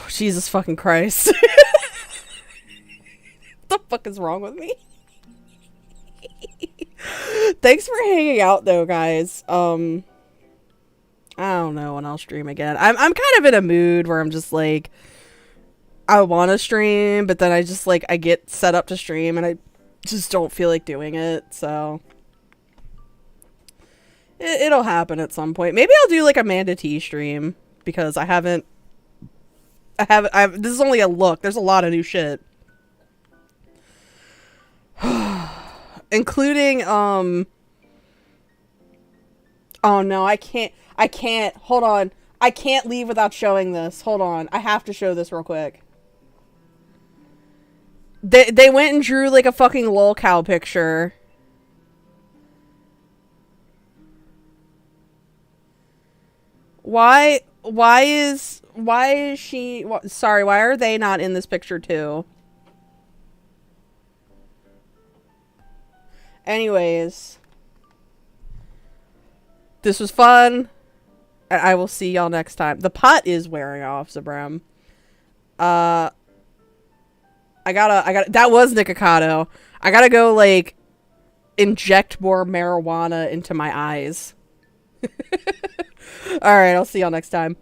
Jesus fucking Christ. What the fuck is wrong with me? Thanks for hanging out though, guys. I don't know when I'll stream again. I'm kind of in a mood where I'm just like, I want to stream, but then I just like, I get set up to stream and I just don't feel like doing it, so it'll happen at some point. Maybe I'll do like a Manda T stream because I haven't this is only a look. There's a lot of new shit. Including oh no, I can't hold on. I can't leave without showing this. Hold on. I have to show this real quick. They went and drew like a fucking lolcow picture. Why is she sorry, why are they not in this picture too? Anyways, this was fun, and I will see y'all next time. The pot is wearing off, Zabram. I gotta, that was Nikocado. I gotta go, like, inject more marijuana into my eyes. Alright, I'll see y'all next time.